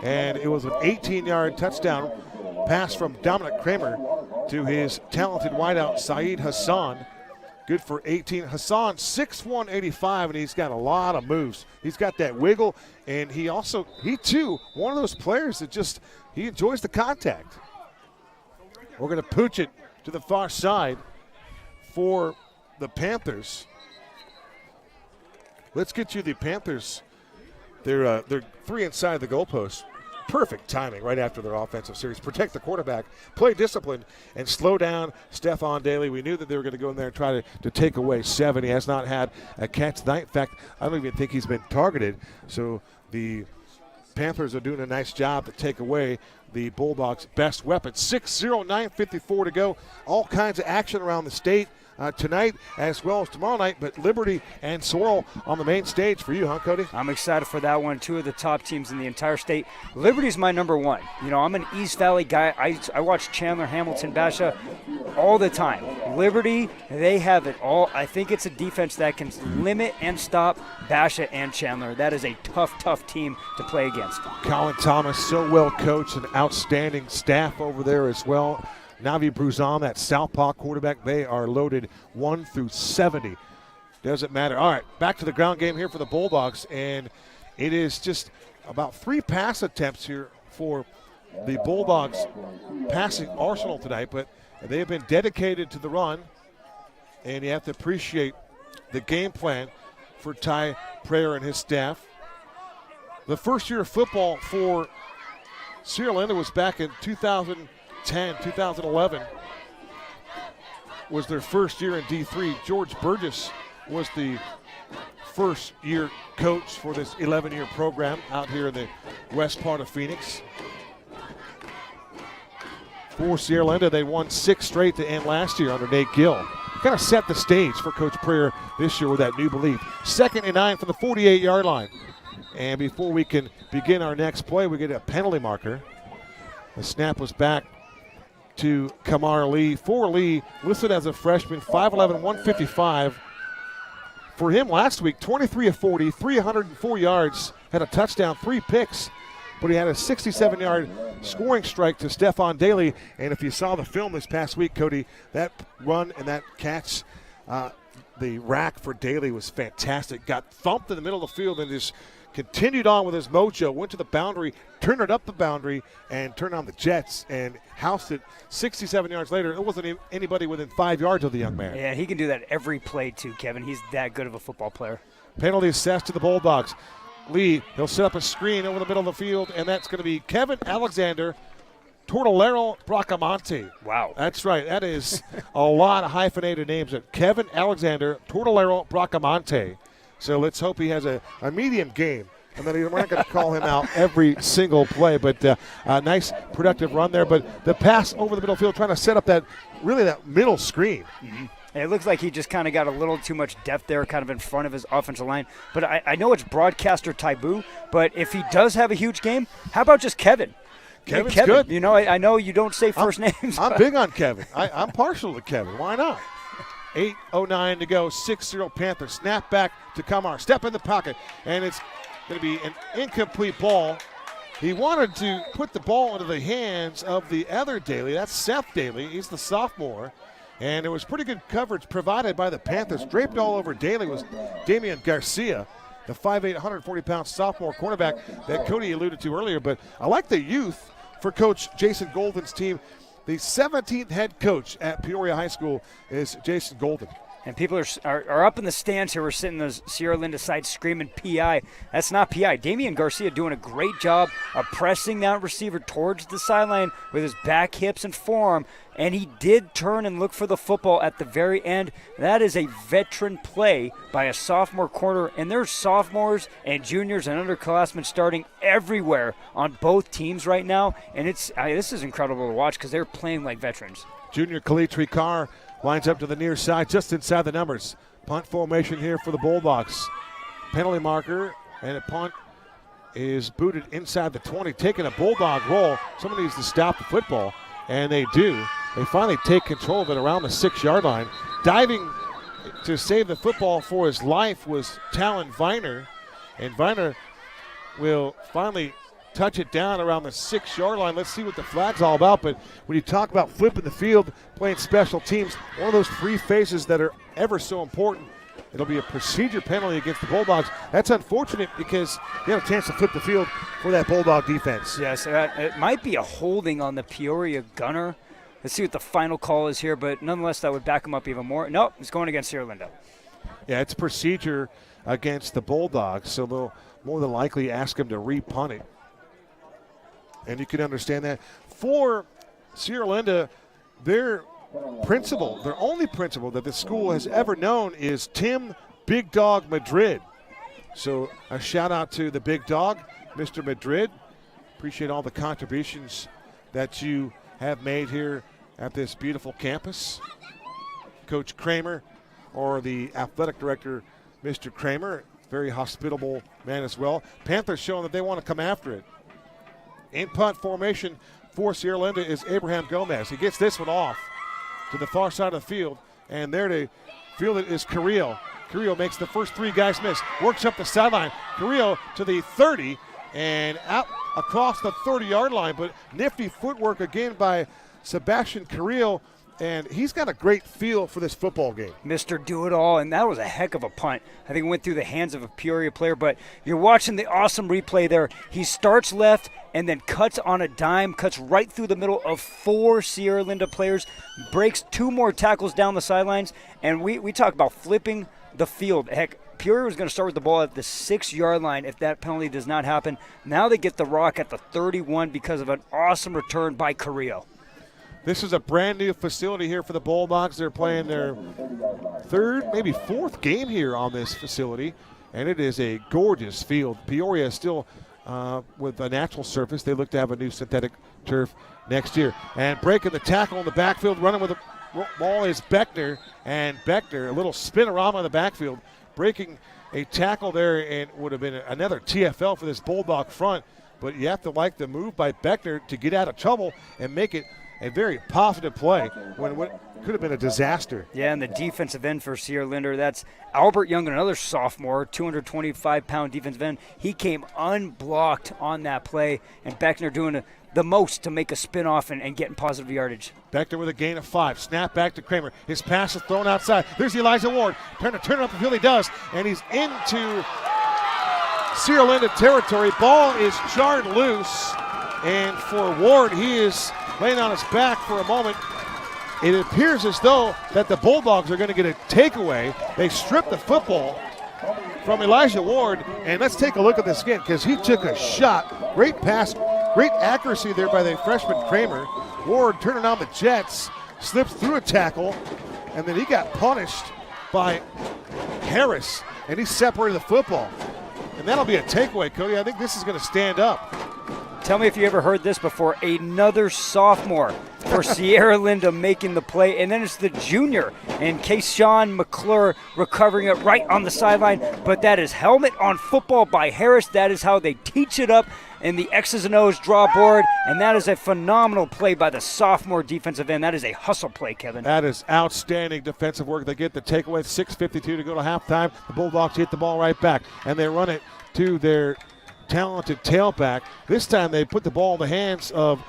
and it was an 18-yard touchdown pass from Dominic Kramer. to his talented wideout, Saeed Hassan. Good for 18. Hassan, 6'1", 85, and he's got a lot of moves. He's got that wiggle, and he too, one of those players that he enjoys the contact. We're going to pooch it to the far side for the Panthers. Let's get you the Panthers. They're 3 inside the goalpost. Perfect timing right after their offensive series. Protect the quarterback, play disciplined, and slow down Stephon Daly. We knew that they were going to go in there and try to take away 7. He has not had a catch tonight. In fact, I don't even think he's been targeted. So the Panthers are doing a nice job to take away the Bulldogs' best weapon. 6-0, 9:54 to go. All kinds of action around the state tonight as well as tomorrow night, but Liberty and Sorrel on the main stage for you, huh, Cody? I'm excited for that one. 2 of the top teams in the entire state. Liberty's my number 1. You know, I'm an East Valley guy. I watch Chandler, Hamilton, Basha all the time. Liberty, they have it all. I think it's a defense that can limit and stop Basha and Chandler. That is a tough team to play against. Colin Thomas, so well coached, and outstanding staff over there as well. Navi Bruzan, that southpaw quarterback, they are loaded 1 through 70. Doesn't matter. All right, back to the ground game here for the Bulldogs, and it is just about 3 pass attempts here for the Bulldogs passing arsenal tonight, but they have been dedicated to the run, and you have to appreciate the game plan for Ty Prayer and his staff. The first year of football for Sierra Linda was back in 2010, 2011 was their first year in D3. George Burgess was the first year coach for this 11-year program out here in the west part of Phoenix. For Sierra Linda, they won 6 straight to end last year under Nate Gill. Kind of set the stage for Coach Prayer this year with that new belief. 2nd and 9 from the 48-yard line. And before we can begin our next play, we get a penalty marker. The snap was back to Kamar Lee. For Lee, listed as a freshman, 5'11", 155. For him last week, 23 of 40, 304 yards, had a touchdown, 3 picks, but he had a 67-yard scoring strike to Stephon Daly. And if you saw the film this past week, Cody, that run and that catch, the rack for Daly was fantastic. Got thumped in the middle of the field and just continued on with his mojo, went to the boundary, turned it up the boundary, and turned on the Jets and housed it 67 yards later. It wasn't anybody within 5 yards of the young man. Yeah, he can do that every play too, Kevin. He's that good of a football player. Penalty assessed to the Bulldogs. Lee, he'll set up a screen over the middle of the field, and that's going to be Kevin Alexander, Tortolero Bracamonte. Wow. That's right. That is a lot of hyphenated names. Kevin Alexander, Tortolero Bracamonte. So let's hope he has a medium game. And then we're not going to call him out every single play, but a nice productive run there. But the pass over the middle field, trying to set up that middle screen. Mm-hmm. It looks like he just kind of got a little too much depth there, kind of in front of his offensive line. But I know it's broadcaster taboo, but if he does have a huge game, how about just Kevin? Kevin's Kevin, good. You know, I know you don't say first names. I'm big on Kevin. I'm partial to Kevin. Why not? 8:09 to go. 6-0 Panthers. Snap back to Kamar. Step in the pocket, and it's going to be an incomplete ball. He wanted to put the ball into the hands of the other Daly. That's Seth Daly. He's the sophomore. And it was pretty good coverage provided by the Panthers. Draped all over Daly was Damian Garcia, the 5'8", 140-pound sophomore cornerback that Cody alluded to earlier. But I like the youth for Coach Jason Golden's team. The 17th head coach at Peoria High School is Jason Golden. And people are up in the stands here. We're sitting in the Sierra Linda side screaming PI. That's not PI. Damian Garcia doing a great job of pressing that receiver towards the sideline with his back, hips, and forearm. And he did turn and look for the football at the very end. that is a veteran play by a sophomore corner. And there's sophomores and juniors and underclassmen starting everywhere on both teams right now. And this is incredible to watch because they're playing like veterans. Junior Kalitri Carr lines up to the near side, just inside the numbers. Punt formation here for the Bulldogs. Penalty marker, and a punt is booted inside the 20, taking a Bulldog roll. Someone needs to stop the football, and they do. They finally take control of it around the 6-yard line. Diving to save the football for his life was Talon Viner, and Viner will finally touch it down around the 6-yard line. Let's see what the flag's all about. But when you talk about flipping the field, playing special teams, one of those three phases that are ever so important, it'll be a procedure penalty against the Bulldogs. That's unfortunate because you have a chance to flip the field for that Bulldog defense. Yes, it might be a holding on the Peoria gunner. Let's see what the final call is here, but nonetheless, that would back him up even more. Nope, it's going against Sierra Linda. Yeah, it's procedure against the Bulldogs, so they'll more than likely ask him to re-punt it. And you can understand that. For Sierra Linda, their only principal that the school has ever known is Tim Big Dog Madrid. So a shout out to the Big Dog, Mr. Madrid. Appreciate all the contributions that you have made here at this beautiful campus. Coach Kramer, or the athletic director, Mr. Kramer, very hospitable man as well. Panthers showing that they want to come after it. In punt formation for Sierra Linda is Abraham Gomez. He gets this one off to the far side of the field, and there to field it is Carrillo. Carrillo makes the first three guys miss, works up the sideline. Carrillo to the 30 and out across the 30-yard line, but nifty footwork again by Sebastian Carrillo, and he's got a great feel for this football game. Mr. Do-It-All, and that was a heck of a punt. I think it went through the hands of a Peoria player, but you're watching the awesome replay there. He starts left and then cuts on a dime, cuts right through the middle of 4 Sierra Linda players, breaks 2 more tackles down the sidelines, and we talk about flipping the field. Heck, Peoria was going to start with the ball at the 6-yard line if that penalty does not happen. Now they get the rock at the 31 because of an awesome return by Carrillo. This is a brand new facility here for the Bulldogs. They're playing their 3rd, maybe 4th game here on this facility, and it is a gorgeous field. Peoria is still with a natural surface. They look to have a new synthetic turf next year. And breaking the tackle in the backfield, running with the ball is Beckner, and Beckner, a little spinorama in the backfield, breaking a tackle there, and would have been another TFL for this Bulldog front. But you have to like the move by Beckner to get out of trouble and make it a very positive play when what could have been a disaster. Yeah, and the defensive end for Sierra Linda, that's Albert Young, another sophomore, 225-pound defensive end. He came unblocked on that play, and Beckner doing the most to make a spin-off and getting positive yardage. Beckner with a gain of 5. Snap back to Kramer. His pass is thrown outside. There's Elijah Ward. Trying to turn it up the field. He does, and he's into Sierra Linda territory. Ball is jarred loose, and for Ward, he is laying on his back for a moment. It appears as though that the Bulldogs are going to get a takeaway. They stripped the football from Elijah Ward, and let's take a look at this again because he took a shot. Great pass, great accuracy there by the freshman Kramer. Ward turning on the Jets, slips through a tackle, and then he got punished by Harris, and he separated the football. And that'll be a takeaway, Cody. I think this is going to stand up. Tell me if you ever heard this before. Another sophomore for Sierra Linda making the play, and then it's the junior, and Kayshawn McClure recovering it right on the sideline. But that is helmet on football by Harris. That is how they teach it up in the X's and O's draw board, and that is a phenomenal play by the sophomore defensive end. That is a hustle play, Kevin. That is outstanding defensive work. They get the takeaway, 6:52 to go to halftime. The Bulldogs hit the ball right back, and they run it to their talented tailback. This time they put the ball in the hands of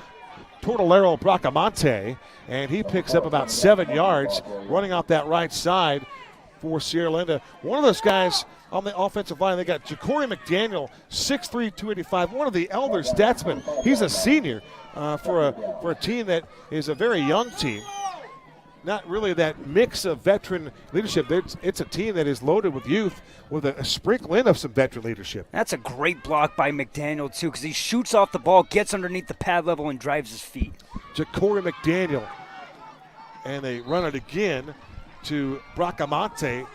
Tortolero Bracamonte, and he picks up about 7 yards running off that right side for Sierra Linda. One of those guys on the offensive line, they got Ja'Cory McDaniel, 6'3", 285, one of the elder statsmen. He's a senior for a team that is a very young team. Not really that mix of veteran leadership. It's a team that is loaded with youth with a sprinkling of some veteran leadership. That's a great block by McDaniel, too, because he shoots off the ball, gets underneath the pad level, and drives his feet. Ja'Cory McDaniel. And they run it again to Bracamonte.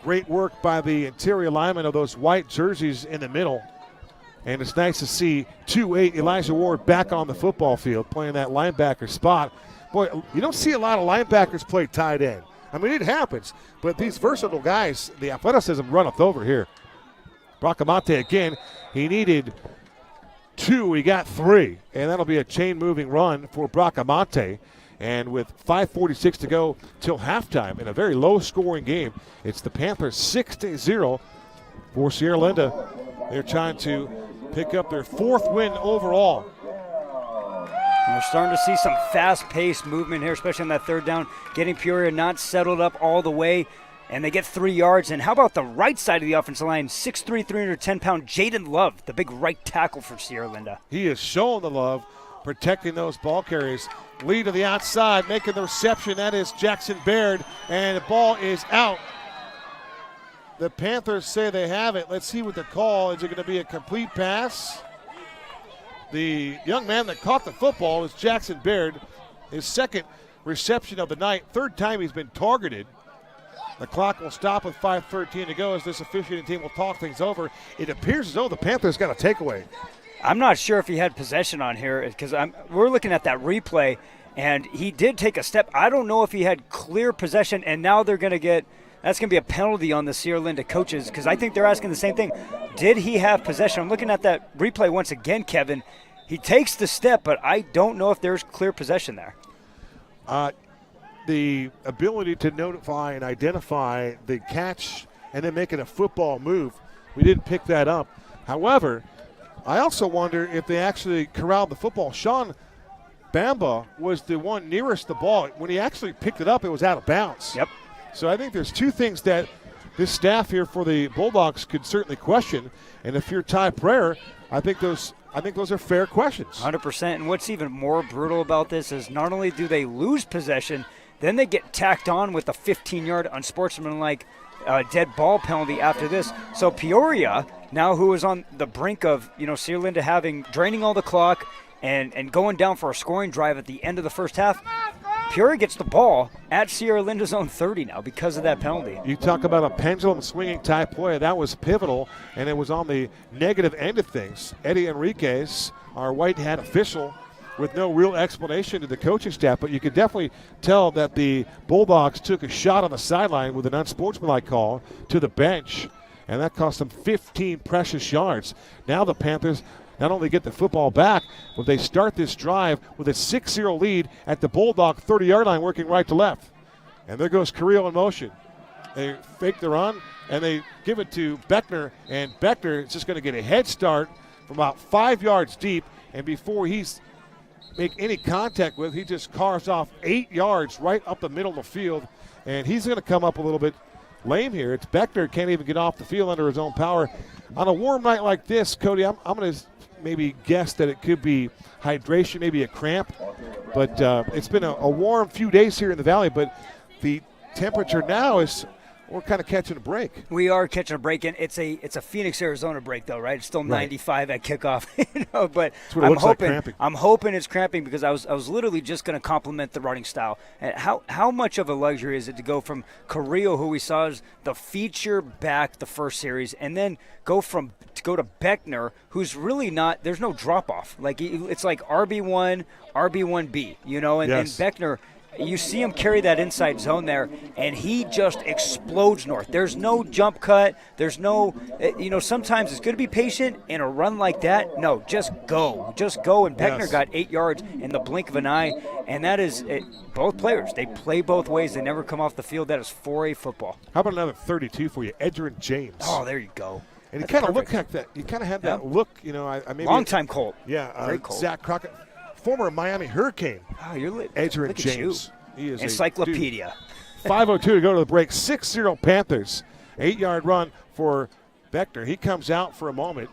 Great work by the interior lineman of those white jerseys in the middle. And it's nice to see 2'8" Elijah Ward back on the football field playing that linebacker spot. Boy, you don't see a lot of linebackers play tight end. I mean, it happens, but these versatile guys, the athleticism runneth over here. Bracamonte again, he needed 2, he got 3, and that'll be a chain-moving run for Bracamonte. And with 5:46 to go till halftime in a very low-scoring game, it's the Panthers 6-0 for Sierra Linda. They're trying to pick up their 4th win overall. And we're starting to see some fast-paced movement here, especially on that 3rd down, getting Peoria not settled up all the way, and they get 3 yards. And how about the right side of the offensive line, 6'3", 310-pound Jaden Love, the big right tackle for Sierra Linda. He is showing the love, protecting those ball carriers. Lead to the outside, making the reception. That is Jackson Baird, and the ball is out. The Panthers say they have it. Let's see what the call is. It going to be a complete pass? The young man that caught the football is Jackson Baird, his 2nd reception of the night, 3rd time he's been targeted. The clock will stop with 5:13 to go as this officiating team will talk things over. It appears as though the Panthers got a takeaway. I'm not sure if he had possession on here because we're looking at that replay, and he did take a step. I don't know if he had clear possession, and now they're going to get – that's going to be a penalty on the Sierra Linda coaches because I think they're asking the same thing. Did he have possession? I'm looking at that replay once again, Kevin. He takes the step, but I don't know if there's clear possession there. The ability to notify and identify the catch and then make it a football move, we didn't pick that up. However, I also wonder if they actually corralled the football. Sean Bamba was the one nearest the ball. When he actually picked it up, it was out of bounds. Yep. So I think there's 2 things that this staff here for the Bulldogs could certainly question. And if you're Ty Prayer, I think those are fair questions. 100%. And what's even more brutal about this is not only do they lose possession, then they get tacked on with a 15-yard unsportsmanlike dead ball penalty after this. So Peoria, now who is on the brink of, Sierra Linda draining all the clock and going down for a scoring drive at the end of the first half, Peoria gets the ball at Sierra Linda's own 30 now because of that penalty. You talk about a pendulum swinging type play. That was pivotal, and it was on the negative end of things. Eddie Enriquez, our white hat official, with no real explanation to the coaching staff, but you could definitely tell that the Bulldogs took a shot on the sideline with an unsportsmanlike call to the bench, and that cost them 15 precious yards. Now the Panthers not only get the football back, but they start this drive with a 6-0 lead at the Bulldog 30-yard line, working right to left. And there goes Carrillo in motion. They fake the run, and they give it to Beckner, and Beckner is just going to get a head start from about 5 yards deep, and before he's make any contact with, he just carves off 8 yards right up the middle of the field, and he's going to come up a little bit lame here. It's Beckner can't even get off the field under his own power. On a warm night like this, Cody, I'm going to maybe guess that it could be hydration, maybe a cramp, but it's been a warm few days here in the Valley, but the temperature now is we're kind of catching a break. We are catching a break, and it's a Phoenix, Arizona break, though, right? It's still 95 at kickoff, but I'm hoping it's cramping because I was literally just going to compliment the running style. And how much of a luxury is it to go from Carrillo, who we saw as the feature back the first series, and then go to Beckner, who's really not. There's no drop off. Like it's like RB1, RB1B, and Beckner. You see him carry that inside zone there, and he just explodes north. There's no jump cut. There's no, sometimes it's good to be patient in a run like that. No, just go. Just go. And Beckner got 8 yards in the blink of an eye, and that is both players. They play both ways. They never come off the field. That is 4A football. How about another 32 for you, Edgerrin James? Oh, there you go. And he kind of looked like that. He kind of had that look, I maybe long-time Colt. Yeah, Very Colt. Zach Crockett. Former Miami Hurricane. Oh, you're lit. Edgerrin James. He is encyclopedia. 5:02 to go to the break. 6-0 Panthers. 8-yard run for Beckner. He comes out for a moment.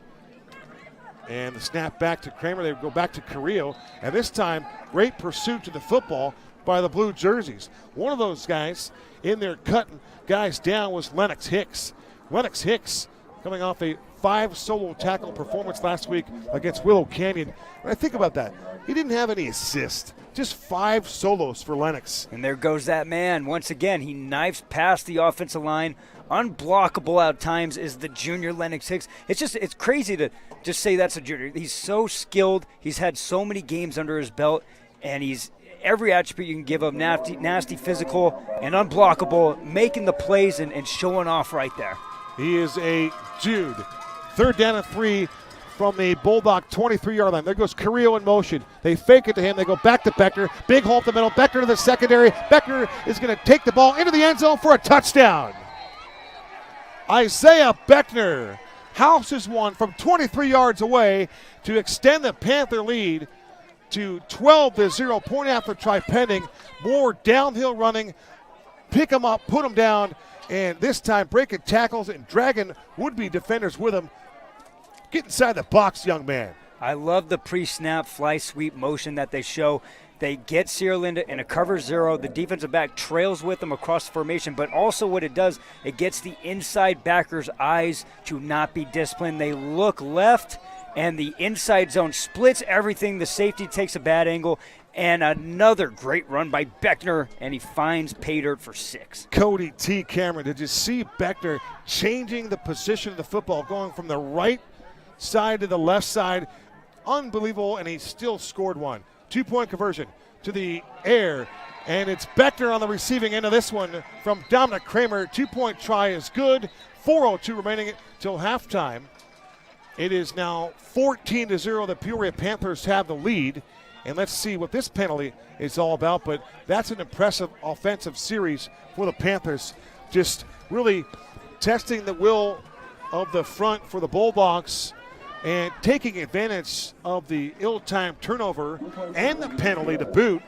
And the snap back to Kramer. They go back to Carrillo. And this time, great pursuit to the football by the blue jerseys. One of those guys in there cutting guys down was Lennox Hicks. Lennox Hicks coming off a 5 solo tackle performance last week against Willow Canyon. When I think about that, he didn't have any assists. Just 5 solos for Lennox. And there goes that man. Once again, he knifes past the offensive line. Unblockable at times is the junior Lennox Hicks. It's crazy to just say that's a junior. He's so skilled. He's had so many games under his belt, and he's every attribute you can give him, nasty physical, and unblockable, making the plays and showing off right there. He is a dude. 3rd down and 3 from the Bulldog 23-yard line. There goes Carrillo in motion. They fake it to him. They go back to Beckner. Big hole up the middle. Beckner to the secondary. Beckner is going to take the ball into the end zone for a touchdown. Isaiah Beckner houses one from 23 yards away to extend the Panther lead to 12-0. Point after try pending. More downhill running. Pick them up, put them down, and this time breaking tackles and dragging would-be defenders with him. Get inside the box, young man. I love the pre-snap fly sweep motion that they show. They get Sierra Linda in a cover zero. The defensive back trails with them across the formation, but also what it does, it gets the inside backers' eyes to not be disciplined. They look left, and the inside zone splits everything. The safety takes a bad angle, and another great run by Beckner, and he finds pay dirt for 6. Cody T. Cameron, did you see Beckner changing the position of the football, going from the right side to the left side? Unbelievable, and he still scored one. 2-point conversion to the air, and it's Beckner on the receiving end of this one from Dominic Kramer. 2-point try is good. 4:02 remaining till halftime. It is now 14-0. The Peoria Panthers have the lead, and let's see what this penalty is all about. But that's an impressive offensive series for the Panthers, just really testing the will of the front for the Bulldogs, and taking advantage of the ill-timed turnover and the penalty to boot,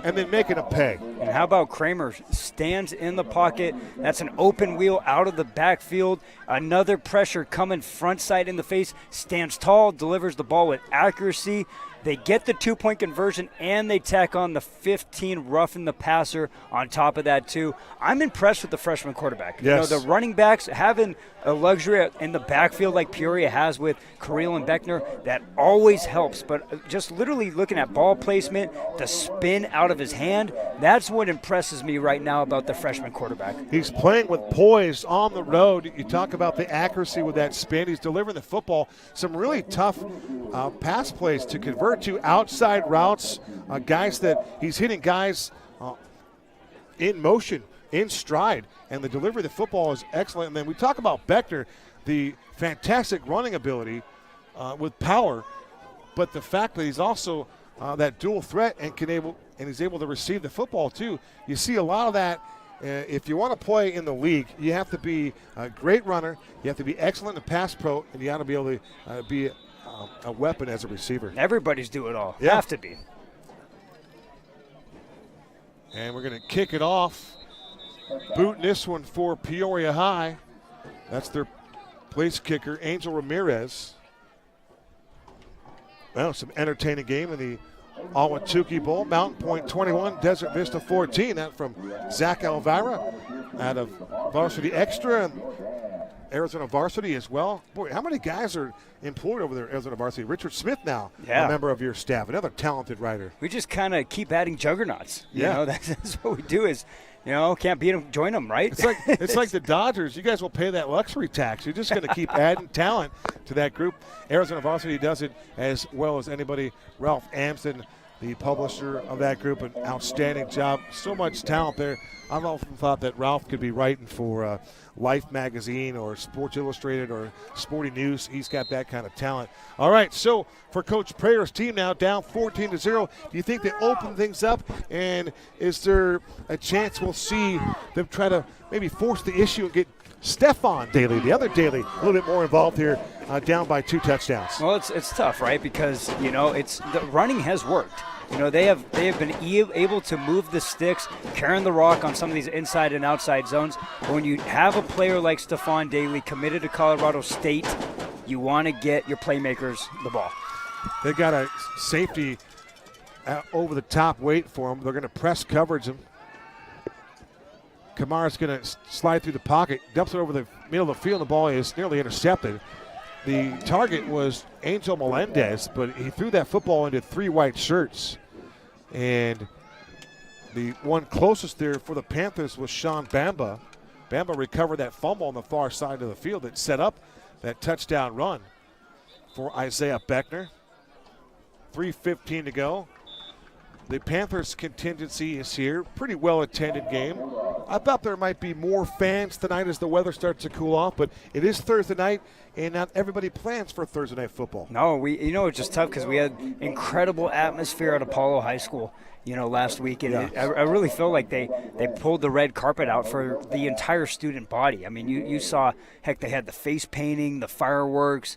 and then making a pay. And how about Kramer stands in the pocket? That's an open wheel out of the backfield. Another pressure coming front side in the face. Stands tall, delivers the ball with accuracy. They get the 2-point conversion, and they tack on the 15 roughing the passer on top of that, too. I'm impressed with the freshman quarterback. Yes. You know, the running backs having a luxury in the backfield like Peoria has with Carril and Beckner, that always helps. But just literally looking at ball placement, the spin out of his hand, that's what impresses me right now about the freshman quarterback. He's playing with poise on the road. You talk about the accuracy with that spin. He's delivering the football. Some really tough pass plays to convert to outside routes, guys that he's hitting guys in motion, in stride, and the delivery of the football is excellent. And then we talk about Beckner, the fantastic running ability with power, but the fact that he's also that dual threat and he's able to receive the football too. You see a lot of that. If you want to play in the league, you have to be a great runner, you have to be excellent in pass pro, and you got to be able to be a weapon as a receiver. Everybody's do it all. Yeah. Have to be. And we're going to kick it off. Booting this one for Peoria High. That's their place kicker, Angel Ramirez. Well, some entertaining game in the Awatuki Bowl. Mountain Point 21, Desert Vista 14. That from Zach Elvira out of Varsity Extra and Arizona Varsity as well. Boy, how many guys are employed over there at Arizona Varsity? Richard Smith now, a member of your staff, another talented writer. We just kind of keep adding juggernauts. You Yeah. know, that's what we do is, you know, can't beat them, join them, right? It's like the Dodgers. You guys will pay that luxury tax. You're just going to keep adding talent to that group. Arizona Varsity does it as well as anybody. Ralph Amsden, the publisher of that group, an outstanding job. So much talent there. I've often thought that Ralph could be writing for Life Magazine or Sports Illustrated or Sporting News. He's got that kind of talent. All right, so for Coach Prayer's team now down 14-0, do you think they open things up? And is there a chance we'll see them try to maybe force the issue and get Stephon Daly, the other Daly, a little bit more involved here, down by 2 touchdowns? Well, it's tough, right? Because, you know, the running has worked. You know, they have been able to move the sticks, carrying the rock on some of these inside and outside zones. But when you have a player like Stephon Daly committed to Colorado State, you want to get your playmakers the ball. They got a safety over the top wait for him. They're going to press coverage him. Kamara's going to slide through the pocket, dumps it over the middle of the field. The ball is nearly intercepted. The target was Angel Melendez, but he threw that football into 3 white shirts. And the one closest there for the Panthers was Sean Bamba. Bamba recovered that fumble on the far side of the field that set up that touchdown run for Isaiah Beckner. 3:15 to go. The Panthers contingency is here. Pretty well-attended game. I thought there might be more fans tonight as the weather starts to cool off, but it is Thursday night, and not everybody plans for Thursday night football. No, it's just tough because we had incredible atmosphere at Apollo High School. last week. And Yeah. I really felt like they pulled the red carpet out for the entire student body. I mean, you saw, heck, they had the face painting, the fireworks.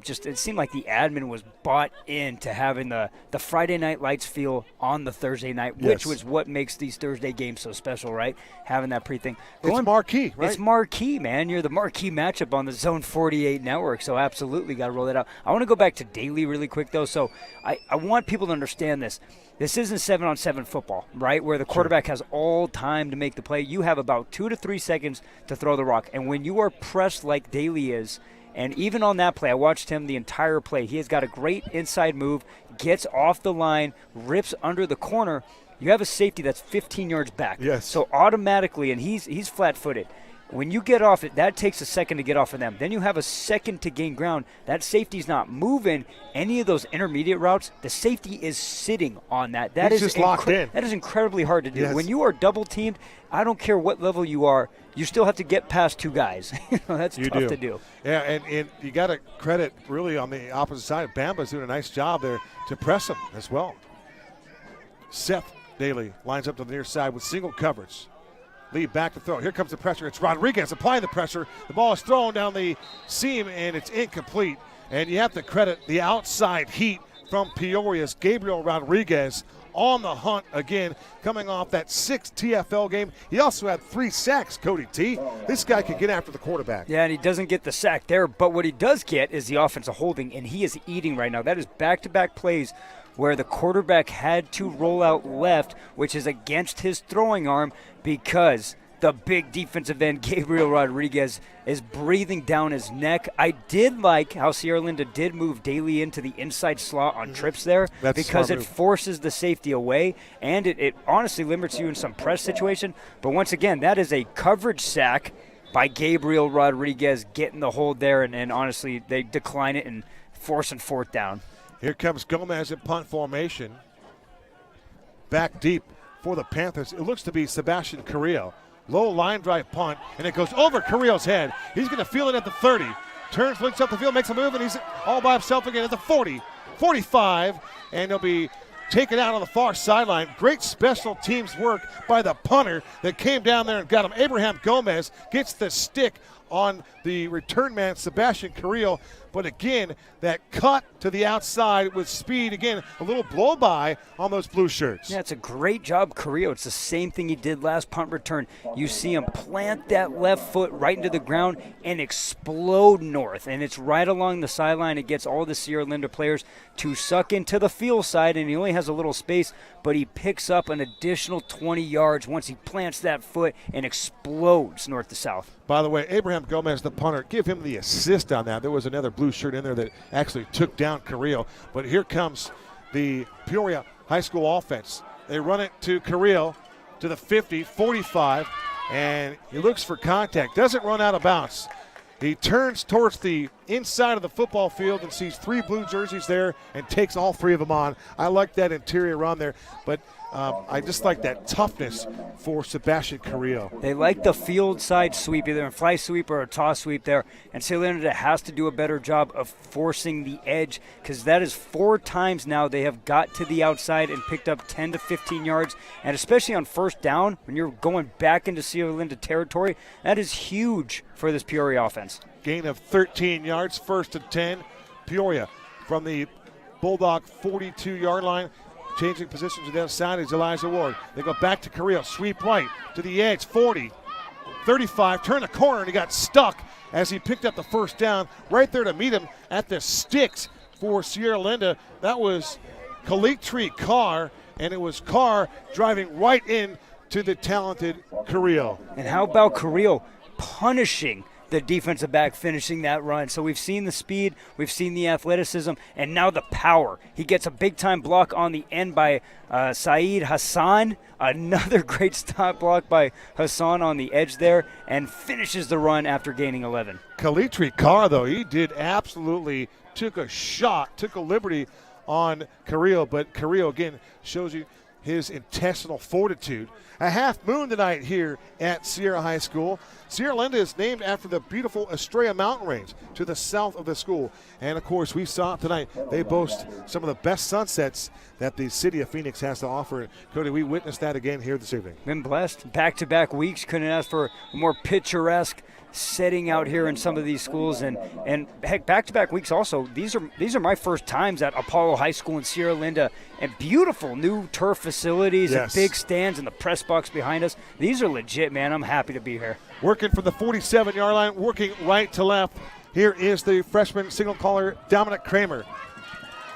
Just it seemed like the admin was bought into having the Friday night lights feel on the Thursday night, which Yes. was what makes these Thursday games so special, right? Having that pre-thing. It's marquee, right? It's marquee, man. You're the marquee matchup on the Zone 48 network, so absolutely got to roll that out. I want to go back to Daly really quick, though. So I want people to understand this. This isn't 7-on-7 football, right, where the quarterback has all time to make the play. You have about 2 to 3 seconds to throw the rock. And when you are pressed like Daly is, and even on that play, I watched him the entire play. He has got a great inside move, gets off the line, rips under the corner. You have a safety that's 15 yards back. Yes. So automatically, and he's flat-footed. When you get off it, that takes a second to get off of them. Then you have a second to gain ground. That safety's not moving any of those intermediate routes. The safety is sitting on that. That He's is just locked in. That is incredibly hard to do. Yes. When you are double-teamed, I don't care what level you are, you still have to get past 2 guys. That's tough to do. Yeah, and you got to credit really on the opposite side. Bamba's doing a nice job there to press him as well. Seth Daly lines up to the near side with single coverage. Lead back to throw. Here comes the pressure. It's Rodriguez applying the pressure. The ball is thrown down the seam, and it's incomplete. And you have to credit the outside heat from Peoria's Gabriel Rodriguez on the hunt again, coming off that 6th TFL game. He also had 3 sacks, Cody T. This guy can get after the quarterback. Yeah, and he doesn't get the sack there, but what he does get is the offensive holding, and he is eating right now. That is back-to-back plays where the quarterback had to roll out left, which is against his throwing arm because the big defensive end, Gabriel Rodriguez, is breathing down his neck. I did like how Sierra Linda did move Daly into the inside slot on trips there That's a because smart it move. forces the safety away, and it honestly limits you in some press situation. But once again, that is a coverage sack by Gabriel Rodriguez getting the hold there, and honestly, they decline it and forcing 4th down. Here comes Gomez in punt formation. Back deep for the Panthers. It looks to be Sebastian Carrillo. Low line drive punt, and it goes over Carrillo's head. He's going to feel it at the 30. Turns, looks up the field, makes a move, and he's all by himself again at the 40, 45, and he'll be taken out on the far sideline. Great special teams work by the punter that came down there and got him. Abraham Gomez gets the stick on the return man, Sebastian Carrillo. But again, that cut to the outside with speed. Again, a little blow by on those blue shirts. Yeah, it's a great job, Carrillo. It's the same thing he did last punt return. You see him plant that left foot right into the ground and explode north. And it's right along the sideline. It gets all the Sierra Linda players to suck into the field side, and he only has a little space, but he picks up an additional 20 yards once he plants that foot and explodes north to south. By the way, Abraham Gomez, the punter, give him the assist on that. There was another blue shirt in there that actually took down Carrillo. But here comes the Peoria High School offense. They run it to Carrillo to the 50, 45, and he looks for contact. Doesn't run out of bounds. He turns towards the inside of the football field and sees 3 blue jerseys there and takes all 3 of them on. I like that interior run there, but I just like that toughness for Sebastian Carrillo. They like the field side sweep, either a fly sweep or a toss sweep there. And Sierra Linda has to do a better job of forcing the edge, because that is 4 times now they have got to the outside and picked up 10 to 15 yards. And especially on 1st down, when you're going back into Sierra Linda territory, that is huge for this Peoria offense. Gain of 13 yards, 1st and 10. Peoria from the Bulldog 42-yard line. Changing positions to the outside is Elijah Ward. They go back to Carrillo, sweep right to the edge, 40, 35, turn the corner, and he got stuck as he picked up the 1st down. Right there to meet him at the sticks for Sierra Linda. That was Kalitri Carr, and it was Carr driving right in to the talented Carrillo. And how about Carrillo punishing the defensive back finishing that run? So we've seen the speed, we've seen the athleticism, and now the power. He gets a big-time block on the end by Saeed Hassan. Another great stop block by Hassan on the edge there, and finishes the run after gaining 11. Kalitri Carr, though, he did absolutely took a shot, took a liberty on Carrillo, but Carrillo, again, shows you his intestinal fortitude. A half moon tonight here at Sierra High School. Sierra Linda is named after the beautiful Estrella Mountain Range to the south of the school. And of course, we saw it tonight. They boast some of the best sunsets that the city of Phoenix has to offer. Cody, we witnessed that again here this evening. Been blessed. Back-to-back weeks. Couldn't ask for a more picturesque setting out here in some of these schools, and heck, back-to-back weeks also. These are my first times at Apollo High School in Sierra Linda, and beautiful new turf facilities and big stands and the press box behind us. These are legit, man. I'm happy to be here. Working from the 47-yard line, working right to left. Here is the freshman signal caller, Dominic Kramer.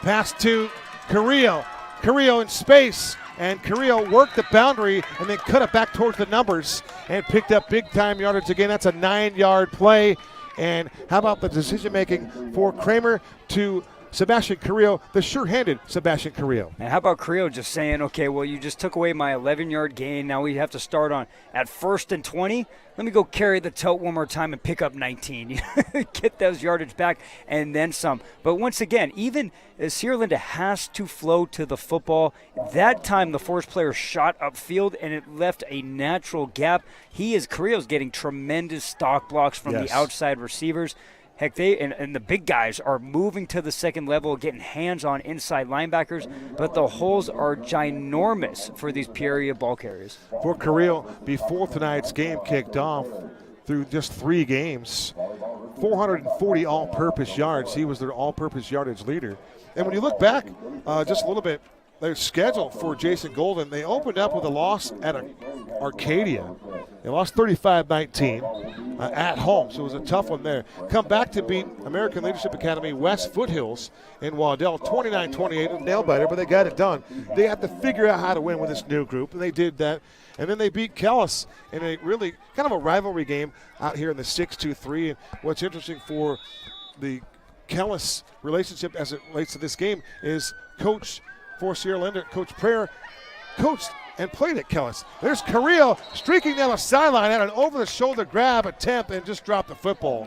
Pass to Carrillo. Carrillo in space. And Carrillo worked the boundary and then cut it back towards the numbers and picked up big-time yardage again. That's a 9-yard play. And how about the decision-making for Kramer to Sebastian Carrillo, the sure-handed Sebastian Carrillo. And how about Carrillo just saying, okay, well, you just took away my 11-yard gain. Now we have to start on at 1st and 20. Let me go carry the tote one more time and pick up 19. Get those yardage back and then some. But once again, even Sierra Linda has to flow to the football. That time the force player shot upfield and it left a natural gap. Carrillo's getting tremendous stock blocks from the outside receivers. Heck, they and the big guys are moving to the second level, getting hands on inside linebackers, but the holes are ginormous for these Peoria ball carriers. For Carrillo, before tonight's game kicked off, through just 3 games, 440 all-purpose yards. He was their all-purpose yardage leader. And when you look back just a little bit, their schedule for Jason Golden, they opened up with a loss at Arcadia. They lost 35-19 at home, so it was a tough one there. Come back to beat American Leadership Academy West Foothills in Waddell, 29-28, a nail-biter, but they got it done. They had to figure out how to win with this new group, and they did that. And then they beat Kellis in a really kind of a rivalry game out here in the 6-2-3. And what's interesting for the Kellis relationship as it relates to this game is Coach for Sierra Linda, Coach Prayer, coached and played at Kellis. There's Carrillo streaking down the sideline at an over-the-shoulder grab attempt and just dropped the football.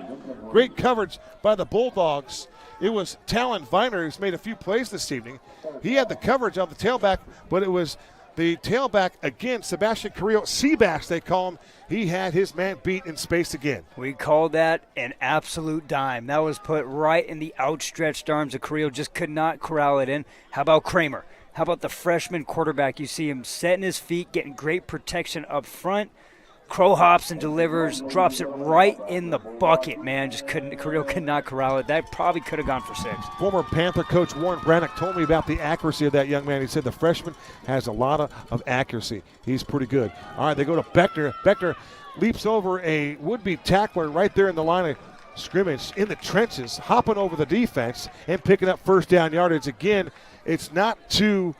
Great coverage by the Bulldogs. It was Talon Viner who's made a few plays this evening. He had the coverage on the tailback, but it was the tailback again, Sebastian Carrillo, Seabass they call him. He had his man beat in space again. We call that an absolute dime. That was put right in the outstretched arms of Carrillo, just could not corral it in. How about Kramer? How about the freshman quarterback? You see him setting his feet, getting great protection up front. Crow hops and delivers, drops it right in the bucket, man. Carrillo could not corral it. That probably could have gone for 6. Former Panther coach Warren Brannock told me about the accuracy of that young man. He said the freshman has a lot of accuracy. He's pretty good. All right, they go to Beckner. Beckner leaps over a would-be tackler right there in the line of scrimmage in the trenches, hopping over the defense and picking up first down yardage. Again, it's not too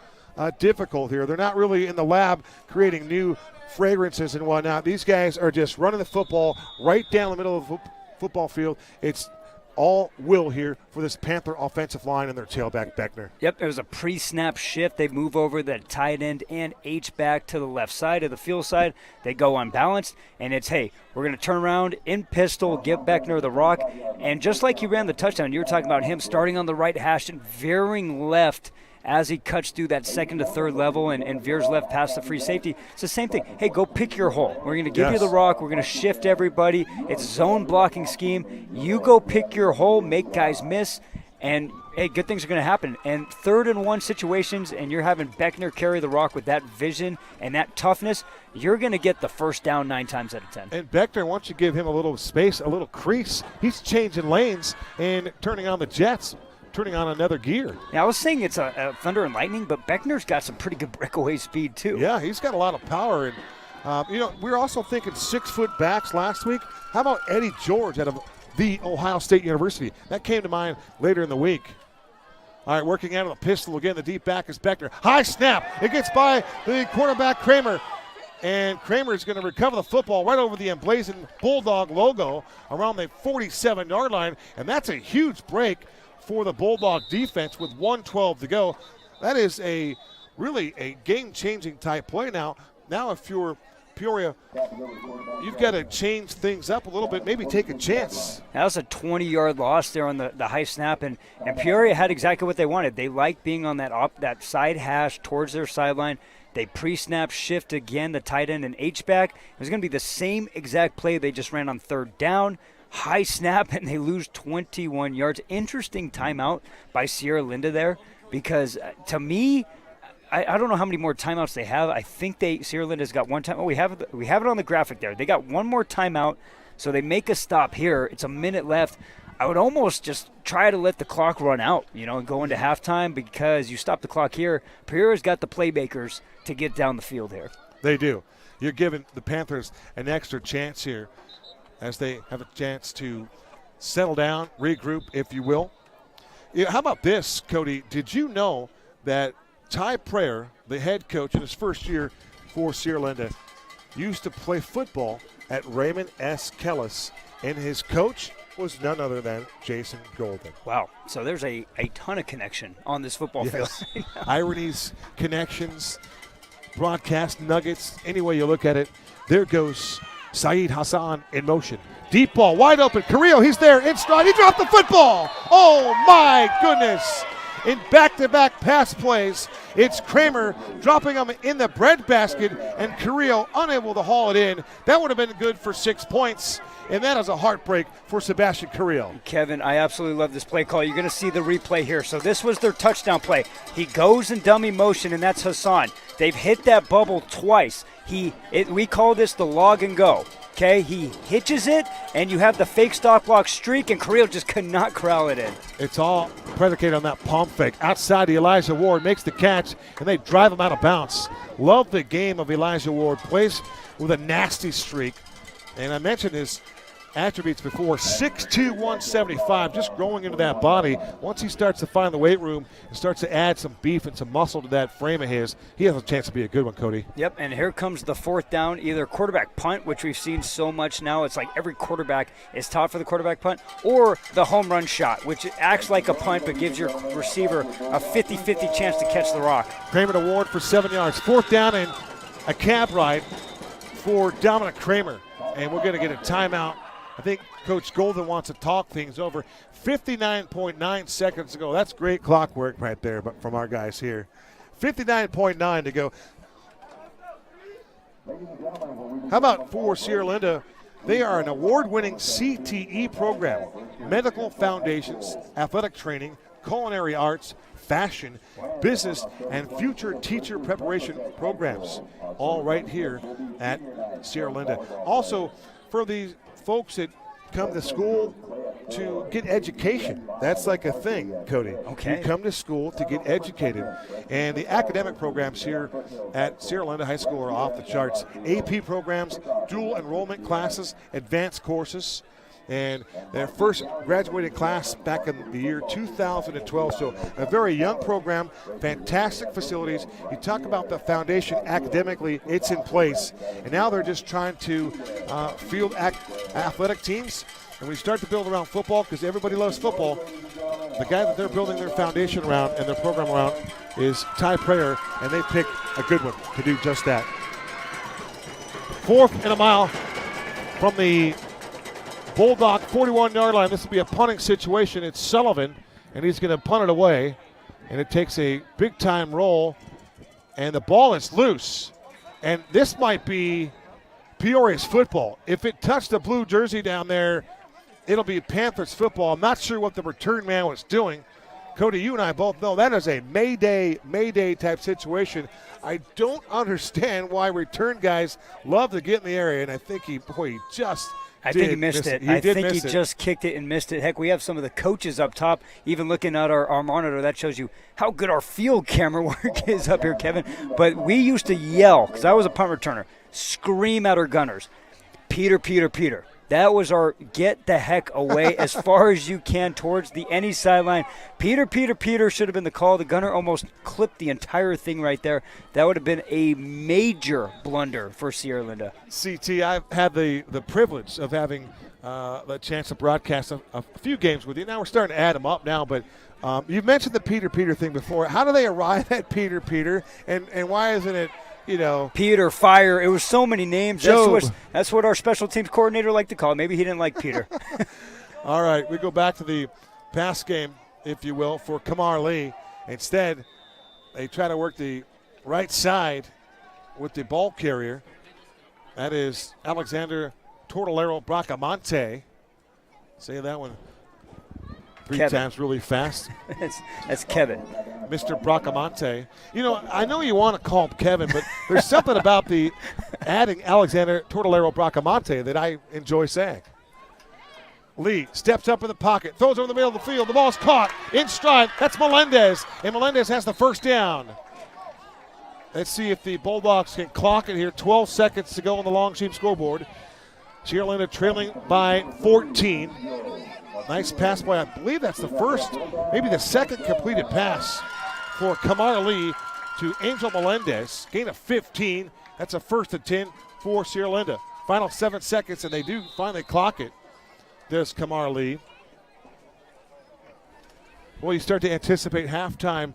difficult here. They're not really in the lab creating new fragrances and whatnot. These guys are just running the football right down the middle of the football field. It's all will here for this Panther offensive line and their tailback Beckner. Yep, it was a pre-snap shift. They move over the tight end and H-back to the left side of the field side. They go unbalanced, and it's, hey, we're going to turn around in pistol, give Beckner the rock. And just like he ran the touchdown, you were talking about him starting on the right hash and veering left as he cuts through that second to third level and veers left past the free safety. It's the same thing. Hey, go pick your hole. We're going to give you the rock. We're going to shift everybody. It's zone blocking scheme. You go pick your hole, make guys miss, and, hey, good things are going to happen. And 3rd and 1 situations, and you're having Beckner carry the rock with that vision and that toughness, you're going to get the first down 9 times out of 10. And Beckner, once you give him a little space, a little crease, he's changing lanes and turning on the jets, turning on another gear. Yeah, I was saying it's a thunder and lightning, but Beckner's got some pretty good breakaway speed too. Yeah, he's got a lot of power. And, we were also thinking 6-foot backs last week. How about Eddie George out of the Ohio State University? That came to mind later in the week. All right, working out of the pistol again. The deep back is Beckner. High snap. It gets by the quarterback Kramer. And Kramer is going to recover the football right over the emblazoned Bulldog logo around the 47-yard line. And that's a huge break for the Bulldog defense with 1:12 to go. That is really a game-changing type play now. Now if you're Peoria, you've got to change things up a little bit, maybe take a chance. That was a 20-yard loss there on the high snap, and Peoria had exactly what they wanted. They liked being on that side hash towards their sideline. They pre-snap shift again, the tight end and H-back. It was going to be the same exact play they just ran on third down. High snap, and they lose 21 yards. Interesting timeout by Sierra Linda there, because to me, I don't know how many more timeouts they have. I think Sierra Linda's got one time. Oh, we have it on the graphic there. They got one more timeout, so they make a stop here. It's a minute left. I would almost just try to let the clock run out, and go into halftime, because you stop the clock here. Peoria's got the playmakers to get down the field here. They do. You're giving the Panthers an extra chance here as they have a chance to settle down, regroup, if you will. How about this, Cody? Did you know that Ty Prayer, the head coach in his first year for Sierra Linda, used to play football at Raymond S. Kellis, and his coach was none other than Jason Golden. Wow. So there's a ton of connection on this football field. Ironies, connections, broadcast nuggets, any way you look at it. There goes Saeed Hassan in motion. Deep ball, wide open. Carrillo, he's there in stride. He dropped the football. Oh, my goodness. In back-to-back pass plays, it's Kramer dropping them in the breadbasket, and Carrillo unable to haul it in. That would have been good for 6 points, and that is a heartbreak for Sebastian Carrillo. Kevin, I absolutely love this play call. You're going to see the replay here. So this was their touchdown play. He goes in dummy motion, and that's Hassan. They've hit that bubble twice. We call this the log and go. Okay, he hitches it, and you have the fake stop block streak, and Carrillo just could not corral it in. It's all predicated on that pump fake. Outside to Elijah Ward, makes the catch, and they drive him out of bounds. Love the game of Elijah Ward. Plays with a nasty streak, and I mentioned his attributes before. 6'2", 175, just growing into that body. Once he starts to find the weight room and starts to add some beef and some muscle to that frame of his, he has a chance to be a good one, Cody. Yep, and here comes the fourth down, either quarterback punt, which we've seen so much now. It's like every quarterback is taught for the quarterback punt, or the home run shot, which acts like a punt but gives your receiver a 50-50 chance to catch the rock. Kramer to Ward for 7 yards. Fourth down and a cab ride for Dominic Kramer. And we're going to get a timeout. I think Coach Golden wants to talk things over. 59.9 seconds to go. That's great clock work right there but from our guys here. 59.9 to go. How about for Sierra Linda? They are an award-winning CTE program. Medical foundations, athletic training, culinary arts, fashion, business, and future teacher preparation programs. All right here at Sierra Linda. Also, for these folks that come to school to get education. That's like a thing, Cody. Okay. You come to school to get educated. And the academic programs here at Sierra Linda High School are off the charts. AP programs, dual enrollment classes, advanced courses, and their first graduating class back in the year 2012. So a very young program, fantastic facilities. You talk about the foundation academically, it's in place. And now they're just trying to field athletic teams. And we start to build around football because everybody loves football. The guy that they're building their foundation around and their program around is Ty Prayer, and they picked a good one to do just that. 4th and a mile from the Bulldog 41-yard line. This will be a punting situation. It's Sullivan, and he's going to punt it away. And it takes a big-time roll, and the ball is loose. And this might be Peoria's football. If it touched the blue jersey down there, it'll be Panthers football. I'm not sure what the return man was doing. Cody, you and I both know that is a Mayday type situation. I don't understand why return guys love to get in the area, and I think he just I think he missed it. I think he just kicked it and missed it. Heck, we have some of the coaches up top. Even looking at our monitor, that shows you how good our field camera work is up here, Kevin. But we used to yell, because I was a punt returner, scream at our gunners, Peter, Peter, Peter. That was our get the heck away as far as you can towards the any sideline. Peter, Peter, Peter should have been the call. The gunner almost clipped the entire thing right there. That would have been a major blunder for Sierra Linda. CT, I've had the privilege of having the chance to broadcast a few games with you. Now we're starting to add them up now, but you've mentioned the Peter, Peter thing before. How do they arrive at Peter, Peter, and why isn't it, Peter, Fire. It was so many names. Job. That's what our special teams coordinator liked to call it. Maybe he didn't like Peter. All right, we go back to the pass game, if you will, for Kamar Lee. Instead, they try to work the right side, with the ball carrier. That is Alexander Tortolero Bracamonte. Say that one three Kevin. times really fast. That's Kevin. Mr. Bracamonte. You know, I know you want to call him Kevin, but there's something about the adding Alexander Tortolero Bracamonte that I enjoy saying. Lee steps up in the pocket, throws over the middle of the field. The ball's caught in stride. That's Melendez, and Melendez has the first down. Let's see if the Bulldogs can clock it here. 12 seconds to go on the long team scoreboard. Sierra Linda trailing by 14. Nice pass by, I believe that's the first, maybe the second completed pass for Kamar Lee to Angel Melendez. Gain of 15. That's a 1st and 10 for Sierra Linda. Final 7 seconds, and they do finally clock it. There's Kamar Lee. Well, you start to anticipate halftime,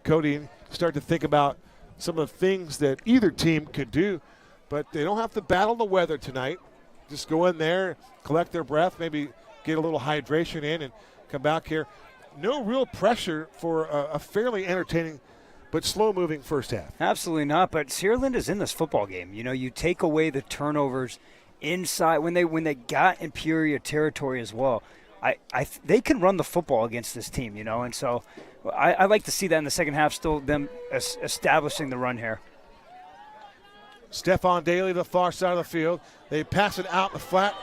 Cody, and start to think about some of the things that either team could do, but they don't have to battle the weather tonight. Just go in there, collect their breath, maybe get a little hydration in and come back here. No real pressure for a fairly entertaining but slow-moving first half. Absolutely not, but Sierra Linda's in this football game. You know, you take away the turnovers inside when they got in Peoria territory as well. They can run the football against this team, you know, and so I like to see that in the second half, still them establishing the run here. Stephon Daly, the far side of the field. They pass it out the flat,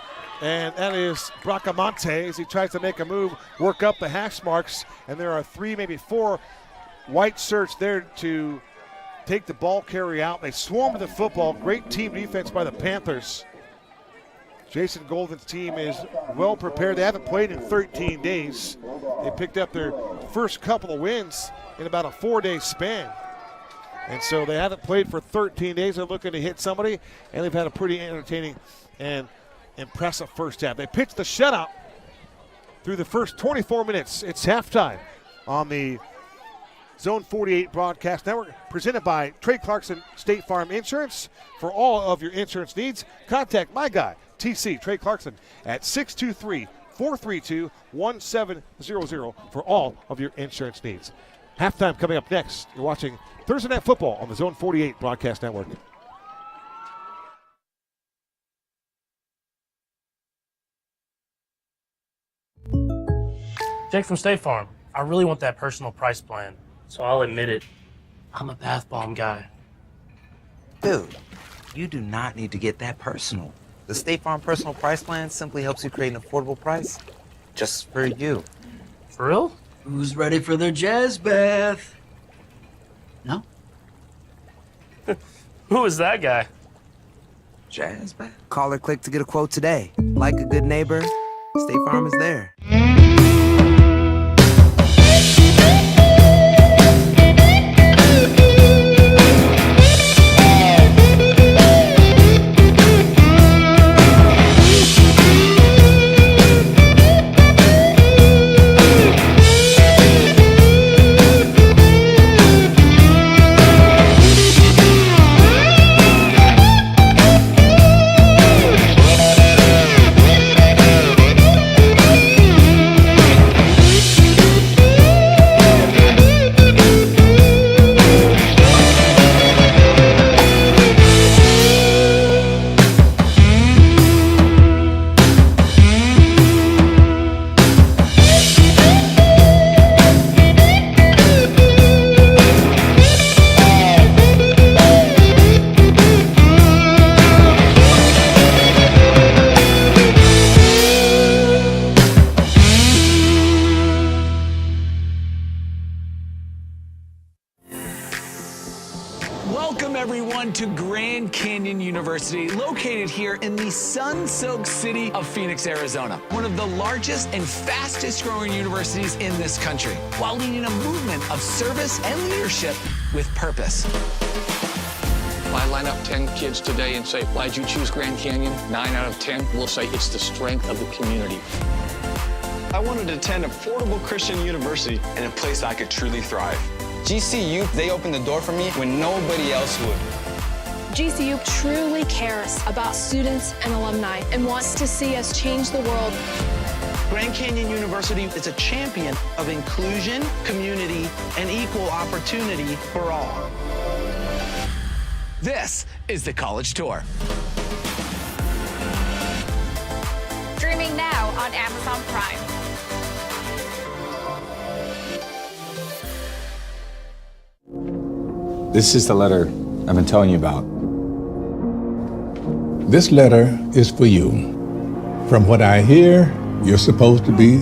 and that is Bracamonte as he tries to make a move, work up the hash marks, and there are 3, maybe 4 white shirts there to take the ball carry out. They swarm with the football. Great team defense by the Panthers. Jason Golden's team is well prepared. They haven't played in 13 days. They picked up their first couple of wins in about a 4-day span. And so they haven't played for 13 days. They're looking to hit somebody, and they've had a pretty entertaining and impressive first half. They pitched the shutout through the first 24 minutes. It's halftime on the Zone 48 Broadcast Network, presented by Trey Clarkson State Farm Insurance. For all of your insurance needs, contact my guy, TC, Trey Clarkson, at 623-432-1700 for all of your insurance needs. Halftime coming up next. You're watching Thursday Night Football on the Zone 48 Broadcast Network. Jake from State Farm. I really want that personal price plan, so I'll admit it. I'm a bath bomb guy. Dude, you do not need to get that personal. The State Farm Personal Price Plan simply helps you create an affordable price just for you. For real? Who's ready for their jazz bath? No? Who is that guy? Jazz back. Call or click to get a quote today. Like a good neighbor, State Farm is there. Welcome everyone to Grand Canyon University, located here in the sun-soaked city of Phoenix, Arizona. One of the largest and fastest growing universities in this country, while leading a movement of service and leadership with purpose. If I line up 10 kids today and say, why'd you choose Grand Canyon? 9 out of 10 will say it's the strength of the community. I wanted to attend an affordable Christian university and a place I could truly thrive. GCU, they opened the door for me when nobody else would. GCU truly cares about students and alumni and wants to see us change the world. Grand Canyon University is a champion of inclusion, community, and equal opportunity for all. This is the College Tour. Streaming now on Amazon Prime. This is the letter I've been telling you about. This letter is for you. From what I hear, you're supposed to be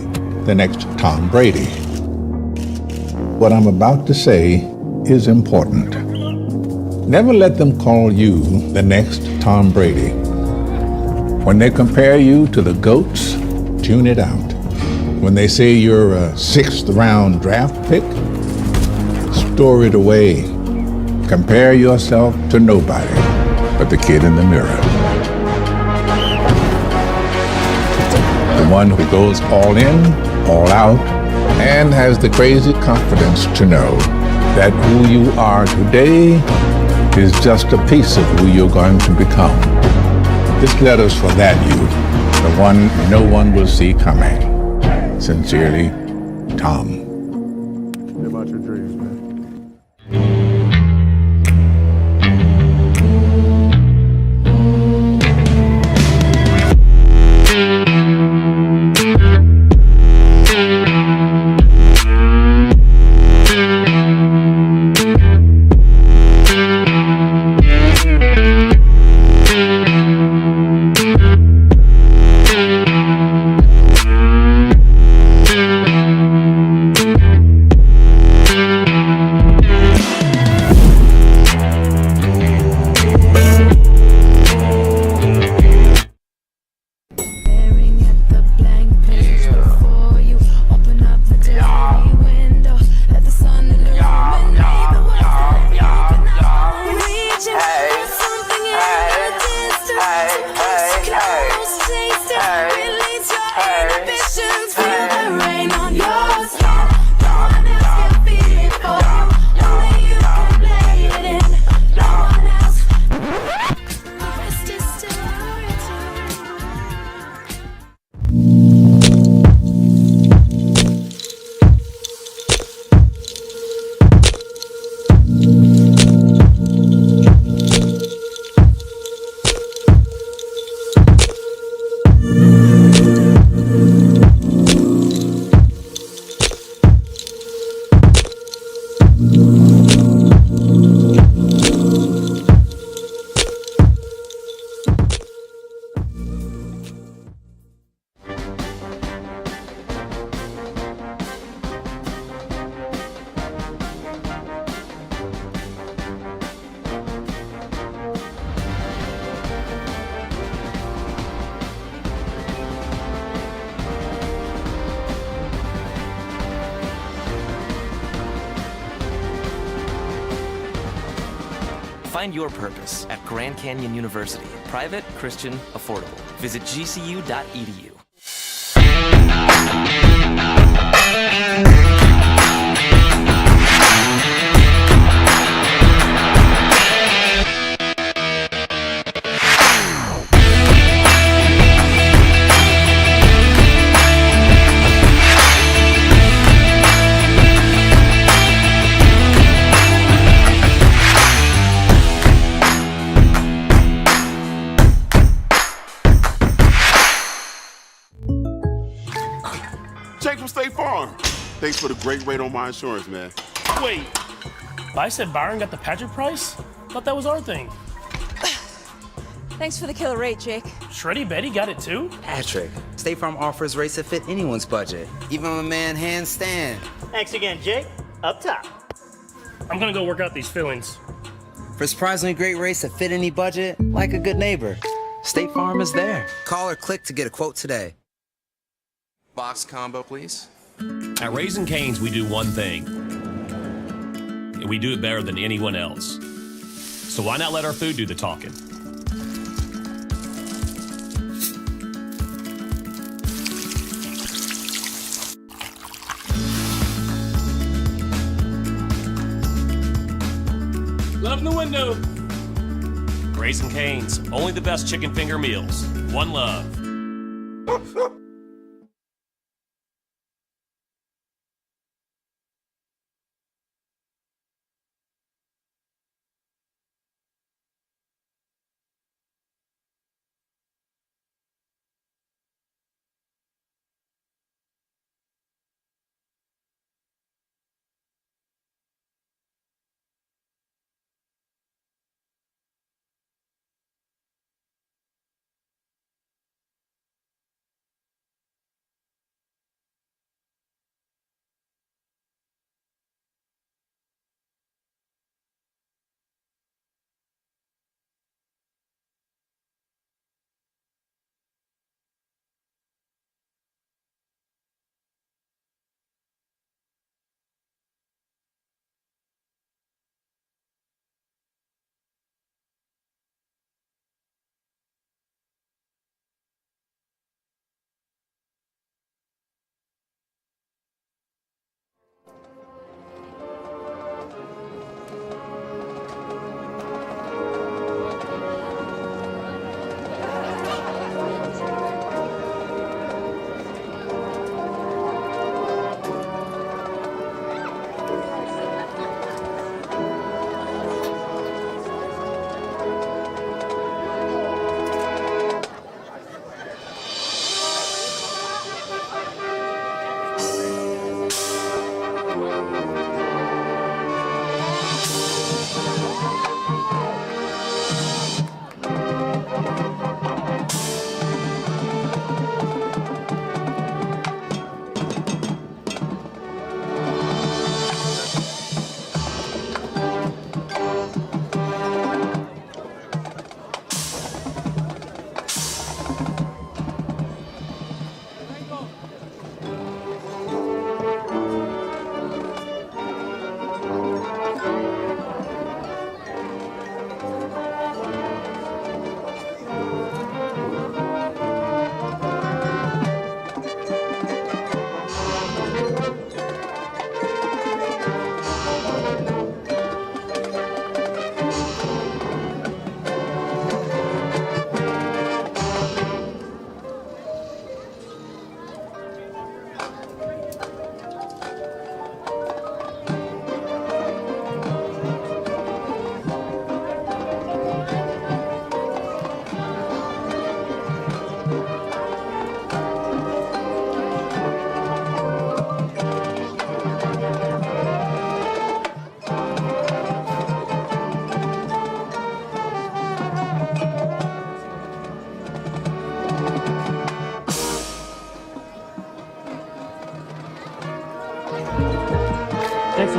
the next Tom Brady. What I'm about to say is important. Never let them call you the next Tom Brady. When they compare you to the GOATs, tune it out. When they say you're a sixth-round draft pick, store it away. Compare yourself to nobody but the kid in the mirror. The one who goes all in, all out, and has the crazy confidence to know that who you are today is just a piece of who you're going to become. This letter's for that you, the one no one will see coming. Sincerely, Tom. Live out your dreams, man. Find your purpose at Grand Canyon University. Private, Christian, affordable. Visit gcu.edu. Jake from State Farm. Thanks for the great rate on my insurance, man. Wait, I said Byron got the Patrick price? Thought that was our thing. Thanks for the killer rate, Jake. Shreddy Betty got it too? Patrick, State Farm offers rates that fit anyone's budget, even a man handstand. Thanks again, Jake. Up top. I'm gonna go work out these fillings. For surprisingly great rates that fit any budget, like a good neighbor, State Farm is there. Call or click to get a quote today. Box combo, please. At Raising Cane's, we do one thing, and we do it better than anyone else. So why not let our food do the talking? Love in the window. Raising Cane's, only the best chicken finger meals. One love.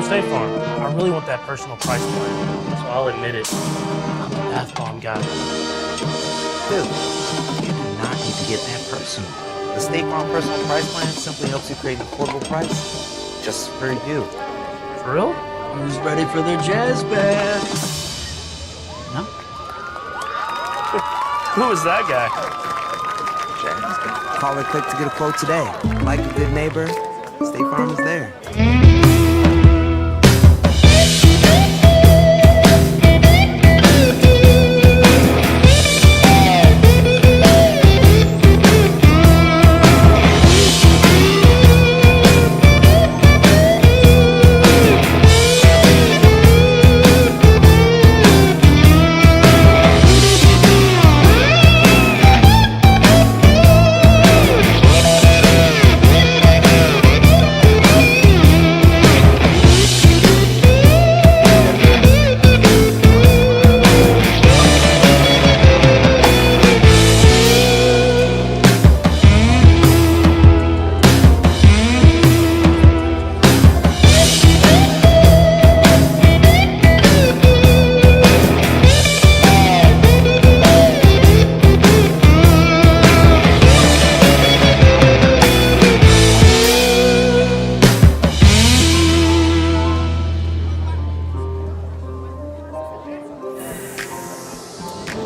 State Farm. I really want that personal price plan, so I'll admit it. I'm a bath bomb guy. Dude, you do not need to get that personal. The State Farm personal price plan simply helps you create an affordable price just for you. For real? Who's ready for their jazz bath? No? Who is that guy? Call or click to get a quote today. Like a good neighbor, State Farm is there.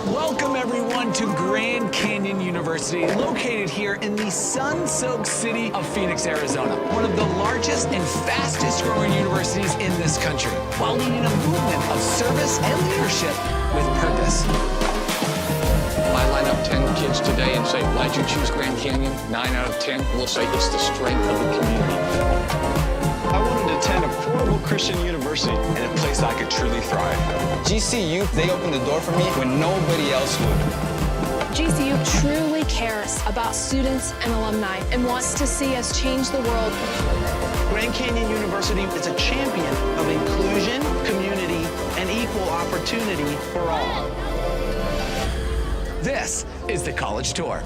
Welcome everyone to Grand Canyon University, located here in the sun-soaked city of Phoenix, Arizona, one of the largest and fastest growing universities in this country, while leading a movement of service and leadership with purpose. If I line up 10 kids today and say, why'd you choose Grand Canyon? 9 out of 10 will say it's the strength of the community. I wanted to attend affordable Christian university and a place I could truly thrive. GCU, they opened the door for me when nobody else would. GCU truly cares about students and alumni and wants to see us change the world. Grand Canyon University is a champion of inclusion, community, and equal opportunity for all. This is the College Tour.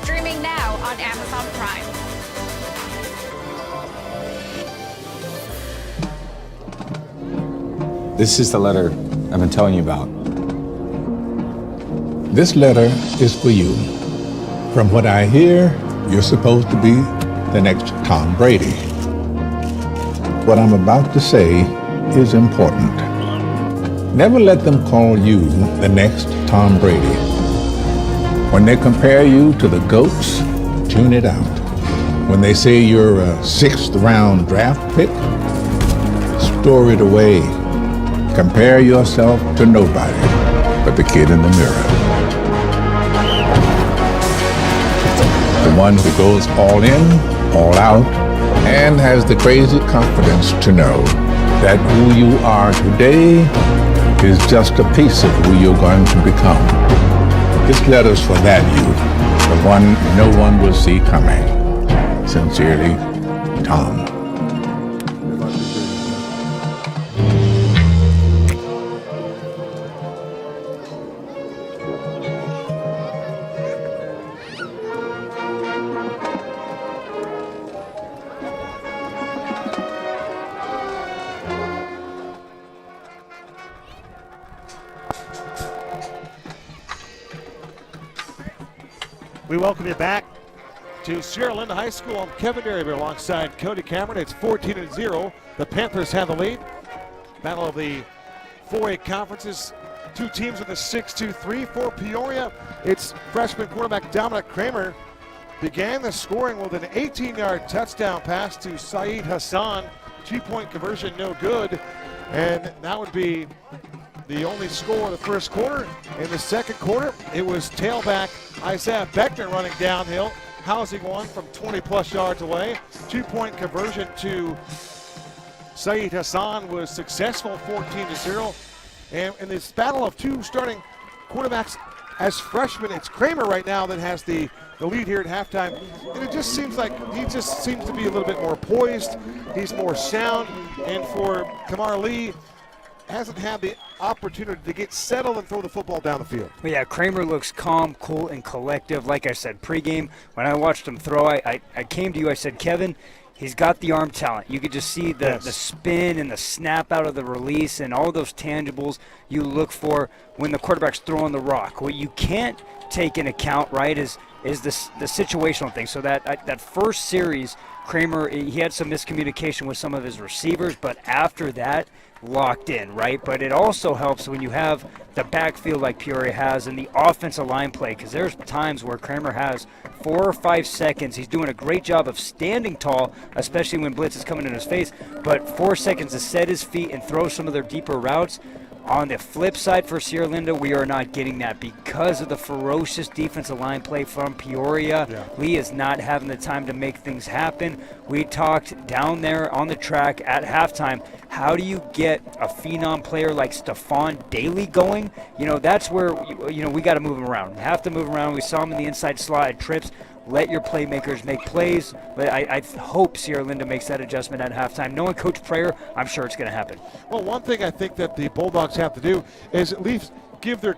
Streaming now on Amazon Prime. This is the letter I've been telling you about. This letter is for you. From what I hear, you're supposed to be the next Tom Brady. What I'm about to say is important. Never let them call you the next Tom Brady. When they compare you to the GOATs, tune it out. When they say you're a 6th round draft pick, store it away. Compare yourself to nobody but the kid in the mirror. The one who goes all in, all out, and has the crazy confidence to know that who you are today is just a piece of who you're going to become. This letter's for that you, the one no one will see coming. Sincerely, Tom. We welcome you back to Sierra Linda High School. I'm Kevin Derryberry alongside Cody Cameron. It's 14-0. The Panthers have the lead. Battle of the 4A conferences. Two teams with a 6-2-3 for Peoria. It's freshman quarterback Dominic Kramer began the scoring with an 18-yard touchdown pass to Saeed Hassan. 2-point conversion, no good. And that would be the only score of the first quarter. In the second quarter, it was tailback Isaiah Beckner running downhill, housing one from 20-plus yards away. 2-point conversion to Saeed Hassan was successful, 14-0. And in this battle of two starting quarterbacks as freshmen, it's Kramer right now that has the lead here at halftime. And it just seems like he just seems to be a little bit more poised. He's more sound. And for Kamar Lee, hasn't had the opportunity to get settled and throw the football down the field. Well, yeah, Kramer looks calm, cool, and collective. Like I said pregame, when I watched him throw, I came to you, I said, Kevin, He's got the arm talent. You could just see the spin and the snap out of the release and all those tangibles you look for when the quarterback's throwing the rock. What you can't take into account, right, is the situational thing. So that first series, Kramer, he had some miscommunication with some of his receivers, but after that, locked in, right? But it also helps when you have the backfield like Peoria has and the offensive line play, because there's times where Kramer has 4 or 5 seconds. He's doing a great job of standing tall, especially when blitz is coming in his face, but 4 seconds to set his feet and throw some of their deeper routes. On the flip side for Sierra Linda, we are not getting that because of the ferocious defensive line play from Peoria. Yeah. Lee is not having the time to make things happen. We talked down there on the track at halftime, how do you get a phenom player like Stephon Daly going? That's where, we got to move him around. We have to move around. We saw him in the inside slot at trips. Let your playmakers make plays. But I hope Sierra Linda makes that adjustment at halftime. Knowing Coach Prayer, I'm sure it's going to happen. Well, one thing I think that the Bulldogs have to do is at least give their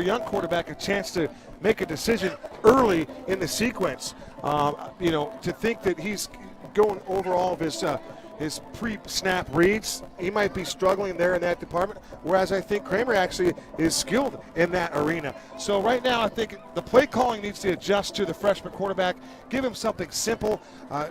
young quarterback, a chance to make a decision early in the sequence. To think that he's going over all of his pre-snap reads, he might be struggling there in that department, whereas I think Kramer actually is skilled in that arena. So right now I think the play calling needs to adjust to the freshman quarterback, give him something simple,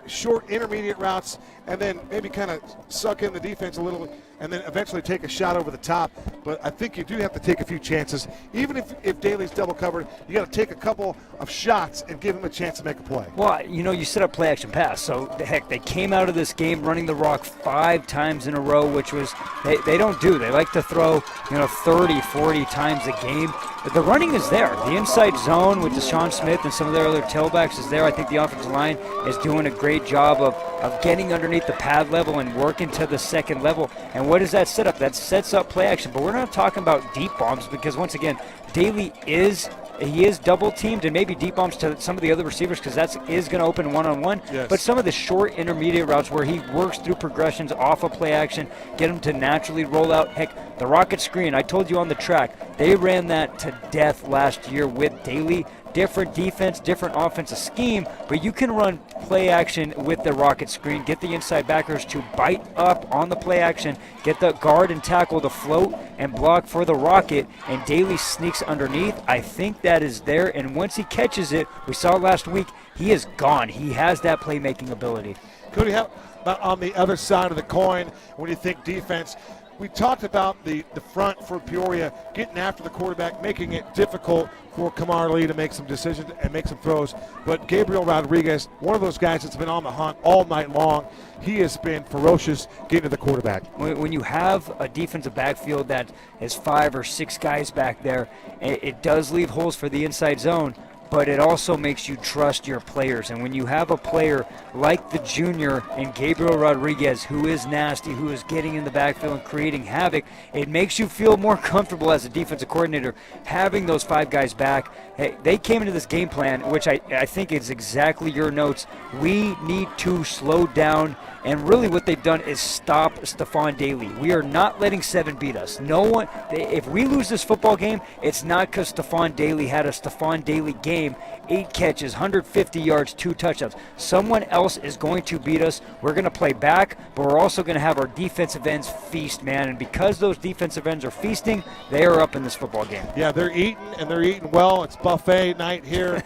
short intermediate routes, and then maybe kind of suck in the defense a little, and then eventually take a shot over the top. But I think you do have to take a few chances. Even if Daly's double covered, you got to take a couple of shots and give him a chance to make a play. Well, you set up play action pass. So heck, they came out of this game running the rock 5 times in a row, which was they don't do. They like to throw 30, 40 times a game. But the running is there. The inside zone with Deshaun Smith and some of their other tailbacks is there. I think the offensive line is doing a great job of getting underneath the pad level and working to the second level. And what does that set up? That sets up play action. But we're not talking about deep bombs because, once again, Daly is double teamed and maybe deep bombs to some of the other receivers because that is going to open one-on-one. Yes. But some of the short intermediate routes where he works through progressions off of play action, get him to naturally roll out. Heck, the rocket screen, I told you on the track, they ran that to death last year with Daly. Different defense, different offensive scheme, but you can run play action with the rocket screen, get the inside backers to bite up on the play action, get the guard and tackle to float and block for the rocket, and Daly sneaks underneath. I think that is there, and once he catches it, we saw last week, he is gone. He has that playmaking ability. Cody, how about on the other side of the coin when you think defense? We talked about the front for Peoria getting after the quarterback, making it difficult for Kamar Lee to make some decisions and make some throws. But Gabriel Rodriguez, one of those guys that's been on the hunt all night long, he has been ferocious getting to the quarterback. When you have a defensive backfield that is 5 or 6 guys back there, it does leave holes for the inside zone, but it also makes you trust your players. And when you have a player like the junior and Gabriel Rodriguez, who is nasty, who is getting in the backfield and creating havoc, it makes you feel more comfortable as a defensive coordinator having those 5 guys back. Hey, they came into this game plan, which I think is exactly your notes. We need to slow down, and really what they've done is stop Stephon Daly. We are not letting 7 beat us. No one. If we lose this football game, it's not because Stephon Daly had a Stephon Daly game. 8 catches, 150 yards, 2 touchdowns. Someone else is going to beat us. We're going to play back, but we're also going to have our defensive ends feast, man. And because those defensive ends are feasting, they are up in this football game. Yeah, they're eating, and they're eating well. It's buffet night here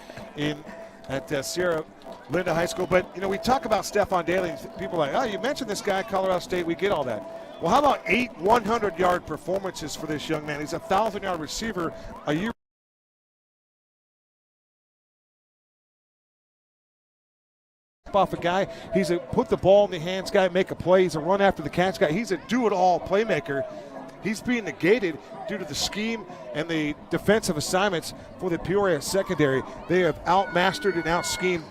at Sierra Linda High School. But, we talk about Stephon Daly. People are like, oh, you mentioned this guy, Colorado State. We get all that. Well, how about 8 100-yard performances for this young man? He's a 1,000-yard receiver a year. Off a guy, he's a put the ball in the hands guy, make a play. He's a run after the catch guy. He's a do-it-all playmaker. He's being negated due to the scheme and the defensive assignments for the Peoria secondary. They have outmastered and out-schemed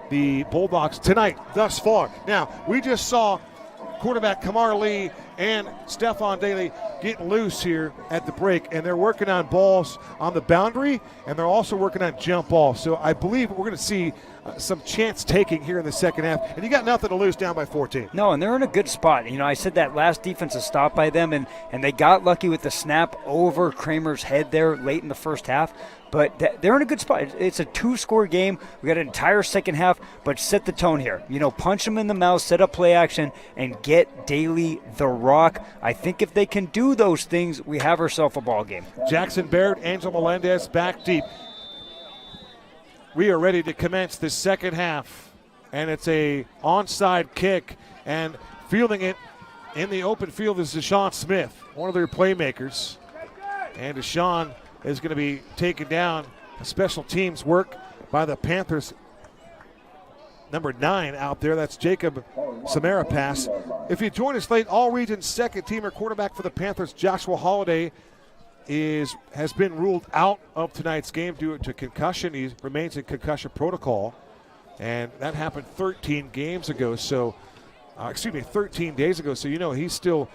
the Bulldogs tonight thus far. Now, we just saw quarterback Kamar Lee and Stephon Daly getting loose here at the break, and they're working on balls on the boundary, and they're also working on jump balls. So I believe we're going to see some chance taking here in the second half, and you got nothing to lose down by 14. No, and they're in a good spot. You know, I said that last defensive stop by them, and they got lucky with the snap over Kramer's head there late in the first half. But they're in a good spot. It's a 2-score game. We got an entire second half, but set the tone here. You know, punch them in the mouth, set up play action, and get Daly the rock. I think if they can do those things, we have ourselves a ball game. Jackson Baird, Angel Melendez back deep. We are ready to commence the second half, and it's a onside kick, and fielding it in the open field is Deshaun Smith, one of their playmakers. And Deshaun is going to be taken down. A special teams work by the Panthers. Number 9 out there, that's Jacob Samarapass. If you join us late, all-region second-teamer quarterback for the Panthers, Joshua Holiday, has been ruled out of tonight's game due to concussion. He remains in concussion protocol, and that happened 13 days ago. So, you know he's still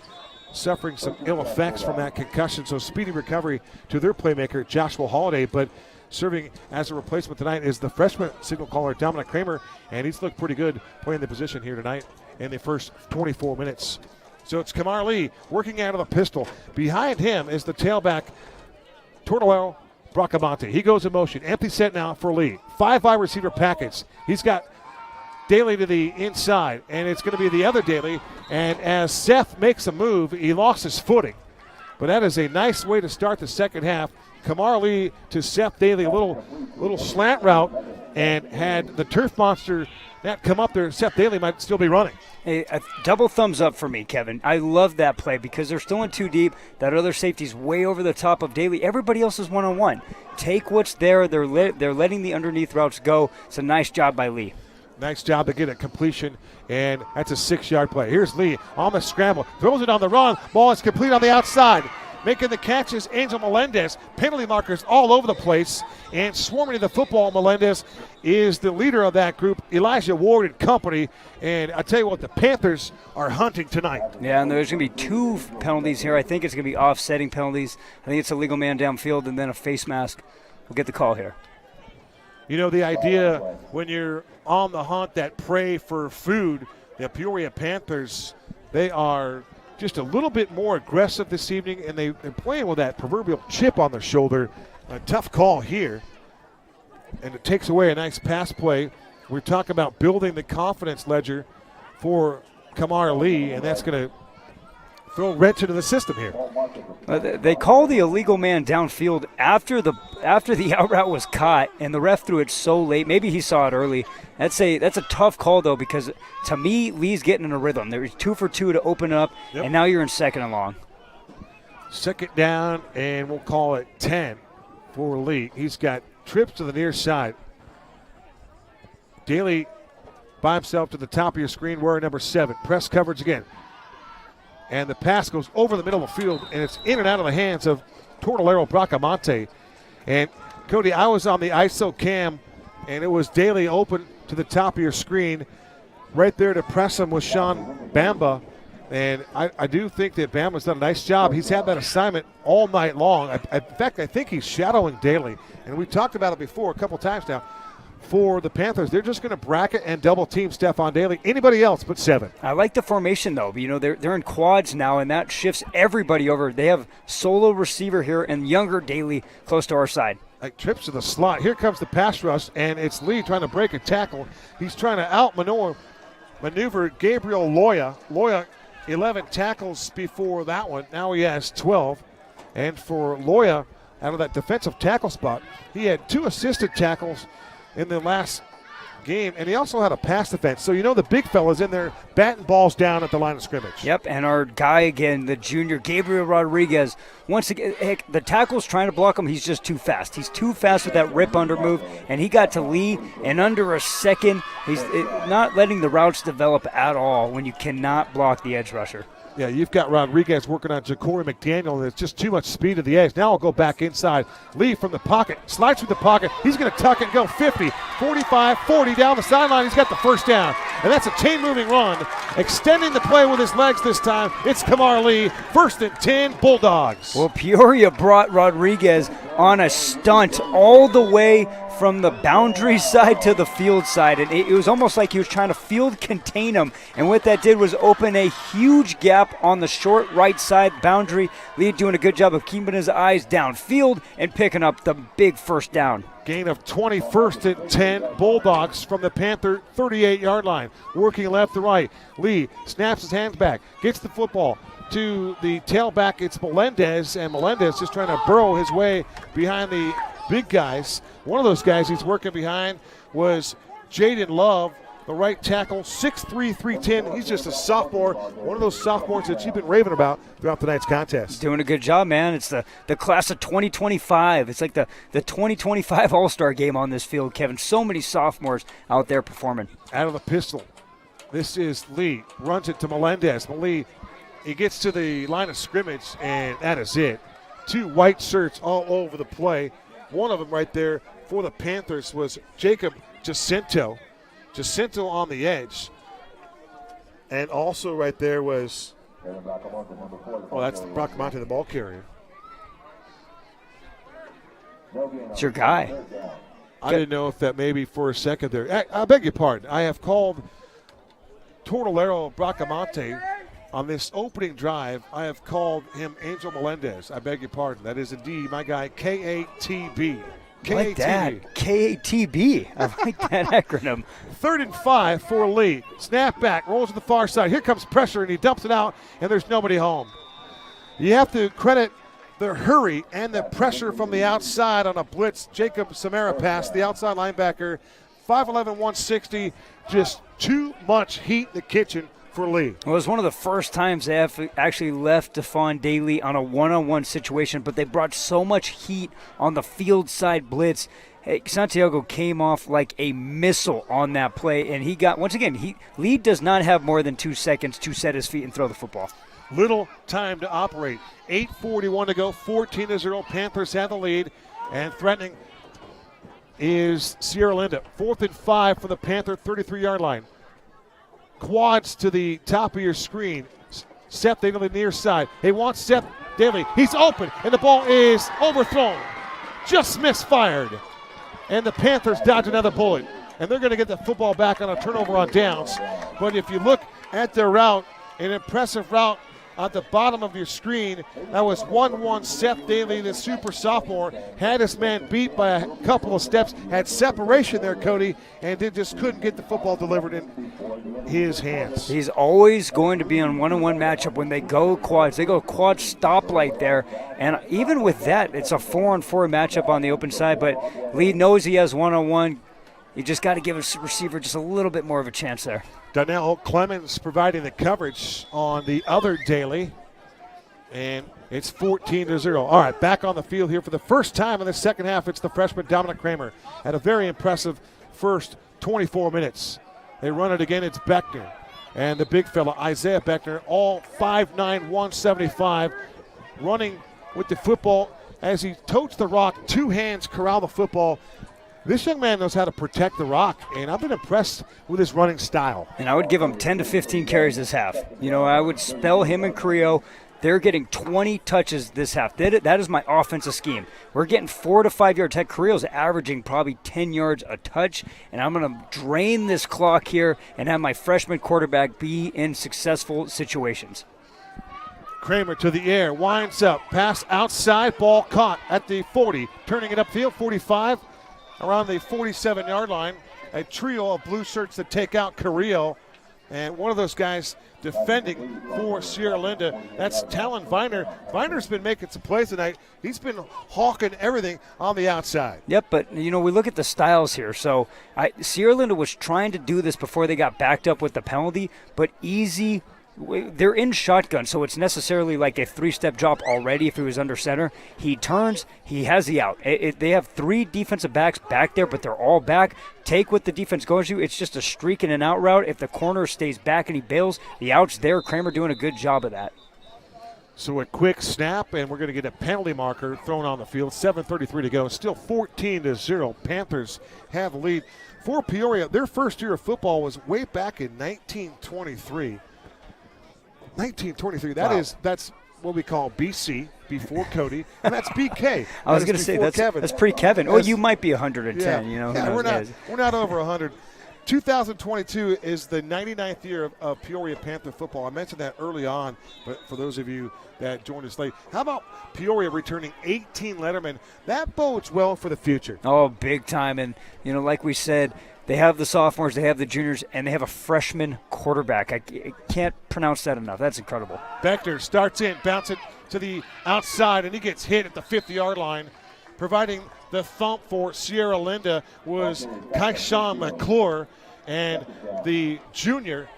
suffering some ill effects from that concussion. So speedy recovery to their playmaker, Joshua Holiday. But serving as a replacement tonight is the freshman signal caller, Dominic Kramer, and he's looked pretty good playing the position here tonight in the first 24 minutes. So it's Kamar Lee working out of the pistol. Behind him is the tailback, Tortolero Bracamonte. He goes in motion. Empty set now for Lee. 5 wide receiver package. He's got Daly to the inside, and it's going to be the other Daly. And as Seth makes a move, he lost his footing. But that is a nice way to start the second half. Kamar Lee to Seth Daly, a little slant route, and had the turf monster that come up there, Seth Daly might still be running. A double thumbs up for me, Kevin. I love that play because they're still in too deep. That other safety's way over the top of Daly. Everybody else is one-on-one. Take what's there. They're letting the underneath routes go. It's a nice job by Lee. Nice job to get a completion, and that's a 6-yard play. Here's Lee on the scramble. Throws it on the run. Ball is complete on the outside. Making the catches, Angel Melendez. Penalty markers all over the place. And swarming to the football, Melendez is the leader of that group, Elijah Ward and company. And I tell you what, the Panthers are hunting tonight. Yeah, and there's going to be 2 penalties here. I think it's going to be offsetting penalties. I think it's a legal man downfield and then a face mask. We'll get the call here. You know, the idea when you're on the hunt, that prey for food, the Peoria Panthers, they are just a little bit more aggressive this evening, and they're playing with that proverbial chip on their shoulder. A tough call here, and it takes away a nice pass play. We're talking about building the confidence ledger for Kamar Lee, and that's going to throw a wrench into the system here. They call the illegal man downfield after the out route was caught, and the ref threw it so late. Maybe he saw it early. That's a tough call, though, because to me, Lee's getting in a rhythm. There's 2 for 2 to open up, and now you're in second and long. Second down, and we'll call it 10 for Lee. He's got trips to the near side. Daly by himself to the top of your screen, wearing number 7. Press coverage again. And the pass goes over the middle of the field, and it's in and out of the hands of Tortolero Bracamonte. And, Cody, I was on the ISO cam, and it was Daly open to the top of your screen. Right there to press him was Sean Bamba. And I do think that Bama's done a nice job. He's had that assignment all night long. In fact, I think he's shadowing Daly. And we talked about it before a couple times now. For the Panthers, they're just going to bracket and double team Stephon Daly. Anybody else but 7. I like the formation, though. You know, they're in quads now, and that shifts everybody over. They have solo receiver here and younger Daly close to our side. Like trips to the slot. Here comes the pass rush, and it's Lee trying to break a tackle. He's trying to outmaneuver Gabriel Loya. Loya, 11 tackles before that one. Now he has 12. And for Loya, out of that defensive tackle spot, he had 2 assisted tackles in the last game, and he also had a pass defense. So you know the big fella's in there batting balls down at the line of scrimmage. Yep, and our guy again, the junior, Gabriel Rodriguez. Once again, heck, the tackle's trying to block him. He's just too fast. He's too fast with that rip under move, and he got to Lee in under a second. He's not letting the routes develop at all when you cannot block the edge rusher. Yeah, you've got Rodriguez working on Ja'Cory McDaniel, and it's just too much speed to the edge. Now I'll go back inside. Lee from the pocket, slides through the pocket. He's going to tuck and go 50, 45, 40 down the sideline. He's got the first down, and that's a chain-moving run. Extending the play with his legs this time. It's Kamar Lee, 1st and 10, Bulldogs. Well, Peoria brought Rodriguez on a stunt all the way from the boundary side to the field side, and it was almost like he was trying to field contain him, and what that did was open a huge gap on the short right side boundary. Lee doing a good job of keeping his eyes downfield and picking up the big first down. Gain of 20, 1st and 10, Bulldogs from the Panther 38-yard line. Working left to right. Lee snaps his hands back, gets the football to the tailback. It's Melendez, and Melendez just trying to burrow his way behind the big guys. One of those guys he's working behind was Jaden Love, the right tackle, 6'3", 310. He's just a sophomore, one of those sophomores that you've been raving about throughout tonight's contest. Doing a good job, man. It's the class of 2025. It's like the 2025 All-Star game on this field, Kevin. So many sophomores out there performing. Out of the pistol. This is Lee. Runs it to Melendez. Lee, he gets to the line of scrimmage, and that is it. 2 white shirts all over the play. One of them right there for the Panthers was Jacob Jacinto. Jacinto on the edge. And also right there was, that's Bracamonte, the ball carrier. It's your guy. I didn't know if that maybe for a second there. I beg your pardon. I have called Tortolero Bracamonte on this opening drive. I have called him Angel Melendez. I beg your pardon. That is indeed my guy, K-A-T-B. I like that. K-A-T-B. I like that acronym. 3rd and 5 for Lee. Snap back, rolls to the far side. Here comes pressure, and he dumps it out, and there's nobody home. You have to credit the hurry and the pressure from the outside on a blitz. Jacob Samara pass, the outside linebacker, 5'11", 160. Just too much heat in the kitchen for Lee. Well, it was one of the first times they have actually left Stephon Daly on a one-on-one situation, but they brought so much heat on the field side blitz. Hey, Santiago came off like a missile on that play, and he got, once again, Lee does not have more than 2 seconds to set his feet and throw the football. Little time to operate. 8:41 to go, 14-0. Panthers have the lead, and threatening is Sierra Linda. 4th and 5 for the Panther 33-yard line. Quads to the top of your screen. Seth Daly to the near side. They want Seth Daly. He's open, and the ball is overthrown. Just misfired. And the Panthers dodge another bullet. And they're going to get the football back on a turnover on downs. But if you look at their route, an impressive route at the bottom of your screen. That was 1-1 Seth Daly, the super sophomore. Had his man beat by a couple of steps. Had separation there, Cody, and just couldn't get the football delivered in his hands. He's always going to be on one-on-one matchup when they go quads. They go quad stoplight there, and even with that, it's a 4-on-4 matchup on the open side, but Lee knows he has one-on-one. You just got to give a receiver just a little bit more of a chance there. Donnell Clemens providing the coverage on the other Daly. And it's 14-0. All right, back on the field here for the first time in the second half. It's the freshman Dominic Kramer. Had a very impressive first 24 minutes. They run it again. It's Beckner. And the big fella, Isaiah Beckner, all 5'9", 175, running with the football as he totes the rock. 2 hands corral the football. This young man knows how to protect the rock, and I've been impressed with his running style. And I would give him 10 to 15 carries this half. You know, I would spell him and Creo. They're getting 20 touches this half. That is my offensive scheme. We're getting 4 to 5 yards. Heck, Creo's averaging probably 10 yards a touch, and I'm going to drain this clock here and have my freshman quarterback be in successful situations. Kramer to the air, winds up, pass outside, ball caught at the 40, turning it upfield, 45. Around the 47-yard line, a trio of blue shirts that take out Carrillo. And one of those guys defending for Sierra Linda, that's Talon Viner. Viner's been making some plays tonight. He's been hawking everything on the outside. Yep, but, you know, we look at the styles here. So Sierra Linda was trying to do this before they got backed up with the penalty, but easy they're in shotgun, so it's necessarily like a three-step drop already if he was under center. He turns, he has the out. They have 3 defensive backs back there, but they're all back. Take what the defense goes to. It's just a streak and an out route. If the corner stays back and he bails, the out's there. Kramer doing a good job of that. So a quick snap, and we're going to get a penalty marker thrown on the field. 7:33 to go. Still 14-0. Panthers have the lead. For Peoria, their first year of football was way back in 1923. 1923. That's what we call BC, before Cody, and that's BK. I was going to say that's pre-Kevin. Oh, you might be 110. We're not over 100. 2022 is the 99th year of Peoria Panther football. I mentioned that early on, but for those of you that joined us late, how about Peoria returning 18 lettermen? That bodes well for the future. Oh, big time. And, like we said, they have the sophomores, they have the juniors, and they have a freshman quarterback. I can't pronounce that enough. That's incredible. Beckner starts in, bounce it to the outside, and he gets hit at the 50-yard line. Providing the thump for Sierra Linda was Kaishan McClure, and the junior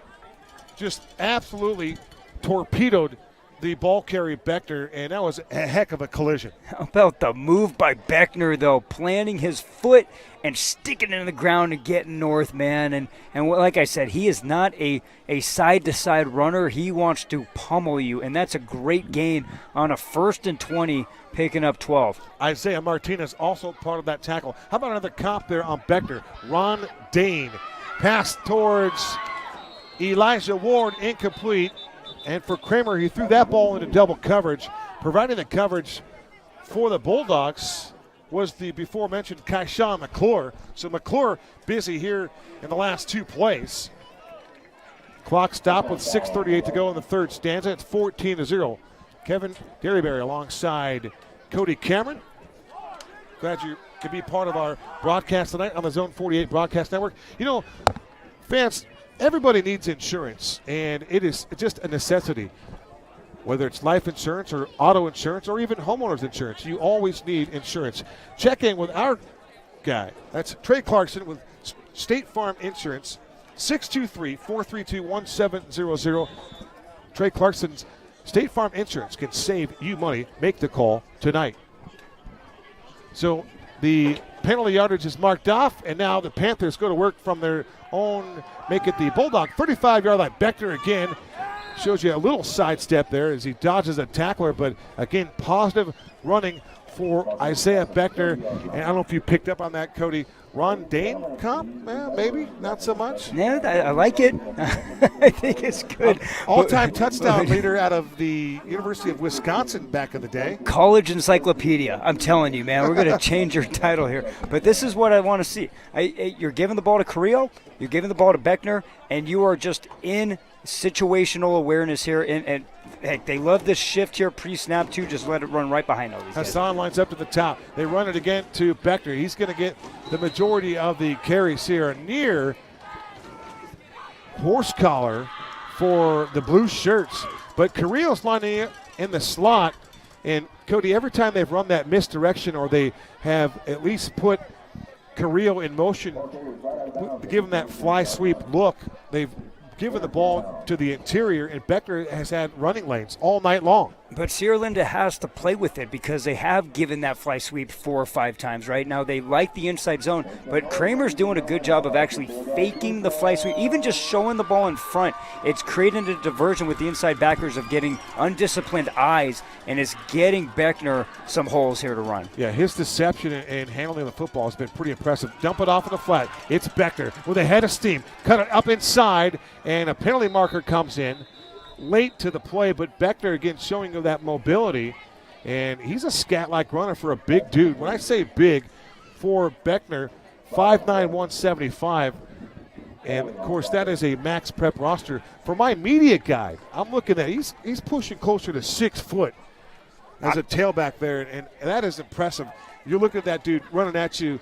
just absolutely torpedoed the ball carrier Beckner, and that was a heck of a collision. How about the move by Beckner, though, planting his foot and sticking it in the ground and getting north, man. And like I said, he is not a side-to-side runner. He wants to pummel you, and that's a great gain on a 1st and 20, picking up 12. Isaiah Martinez also part of that tackle. How about another comp there on Beckner? Ron Dane. Pass towards Elijah Ward, incomplete. And for Kramer, he threw that ball into double coverage. Providing the coverage for the Bulldogs was the before-mentioned Kaishan McClure. So McClure busy here in the last 2 plays. Clock stopped with 6:38 to go in the third stanza. It's 14-0. Kevin Derryberry alongside Cody Cameron. Glad you could be part of our broadcast tonight on the Zone 48 Broadcast Network. Fans, everybody needs insurance, and it's just a necessity. Whether it's life insurance or auto insurance or even homeowners insurance, you always need insurance. Check in with our guy. That's Trey Clarkson with State Farm Insurance, 623-432-1700. Trey Clarkson's State Farm Insurance can save you money. Make the call tonight. So the penalty yardage is marked off, and now the Panthers go to work from their own, make it the Bulldog 35-yard line. Beckner again shows you a little sidestep there as he dodges a tackler, but again, positive running for Isaiah Beckner. And I don't know if you picked up on that, Cody. Ron Dane comp? Maybe, not so much. Yeah, I like it. I think it's good. All-time touchdown leader out of the University of Wisconsin back in the day. College encyclopedia. I'm telling you, man, we're going to change your title here. But this is what I want to see. You're giving the ball to Carrillo, you're giving the ball to Beckner, and you are just in situational awareness here. And heck, they love this shift here pre-snap too. Just let it run right behind all these guys. Hassan lines up to the top. They run it again to Beckner. He's going to get the majority of the carries here. Near horse collar for the blue shirts. But Carrillo's lining up in the slot. And Cody, every time they've run that misdirection or they have at least put Carrillo in motion, give him that fly sweep look, they've given the ball to the interior, and Beckner has had running lanes all night long. But Sierra Linda has to play with it because they have given that fly sweep 4 or 5 times right now. They like the inside zone, but Kramer's doing a good job of actually faking the fly sweep, even just showing the ball in front. It's creating a diversion with the inside backers of getting undisciplined eyes, and it's getting Beckner some holes here to run. Yeah, his deception and handling the football has been pretty impressive. Dump it off in the flat. It's Beckner with a head of steam. Cut it up inside, and a penalty marker comes in. Late to the play, but Beckner again showing that mobility, and he's a scat-like runner for a big dude. When I say big, for Beckner, 5'9", 175, and of course that is a max prep roster. For my media guy, I'm looking at he's pushing closer to 6 foot as a tailback there, and that is impressive. You're looking at that dude running at you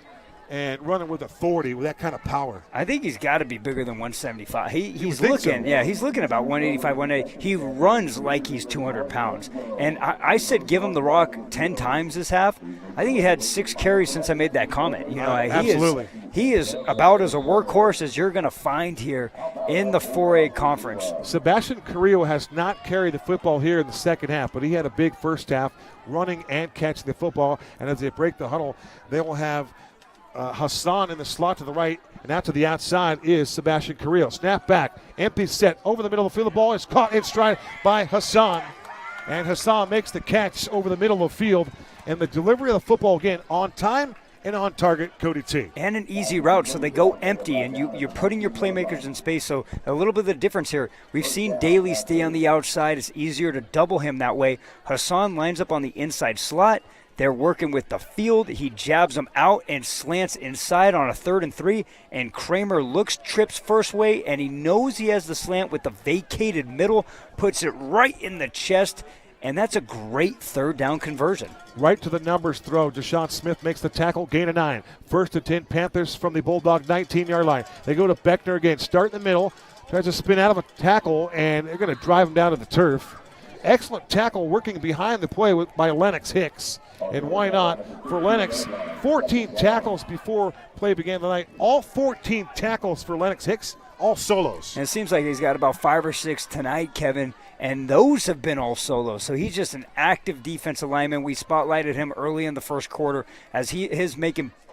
and running with authority, with that kind of power. I think he's got to be bigger than 175. He's looking, he's looking about 185, 180. He runs like he's 200 pounds. And I said give him the rock 10 times this half. I think he had 6 carries since I made that comment. Absolutely. he is about as a workhorse as you're going to find here in the 4A conference. Sebastian Carrillo has not carried the football here in the second half, but he had a big first half running and catching the football. And as they break the huddle, they will have Hassan in the slot to the right, and out to the outside is Sebastian Carrillo. Snap back, empty set, over the middle of the field. The ball is caught in stride by Hassan. And Hassan makes the catch over the middle of the field. And the delivery of the football, again, on time and on target, Cody T. And an easy route, so they go empty, and you're putting your playmakers in space. So a little bit of the difference here. We've seen Daly stay on the outside. It's easier to double him that way. Hassan lines up on the inside slot. They're working with the field. He jabs them out and slants inside on a 3rd and 3. And Kramer looks, trips first way, and he knows he has the slant with the vacated middle, puts it right in the chest, and that's a great 3rd down conversion. Right to the numbers throw. Deshaun Smith makes the tackle, gain of 9. 1st and 10, Panthers from the Bulldog 19-yard line. They go to Beckner again, start in the middle, tries to spin out of a tackle, and they're going to drive him down to the turf. Excellent tackle working behind the play by Lennox Hicks. And why not for Lennox? 14 tackles before play began tonight. All 14 tackles for Lennox Hicks, all solos. And it seems like he's got about 5 or 6 tonight, Kevin, and those have been all solos. So he's just an active defensive lineman. We spotlighted him early in the first quarter as his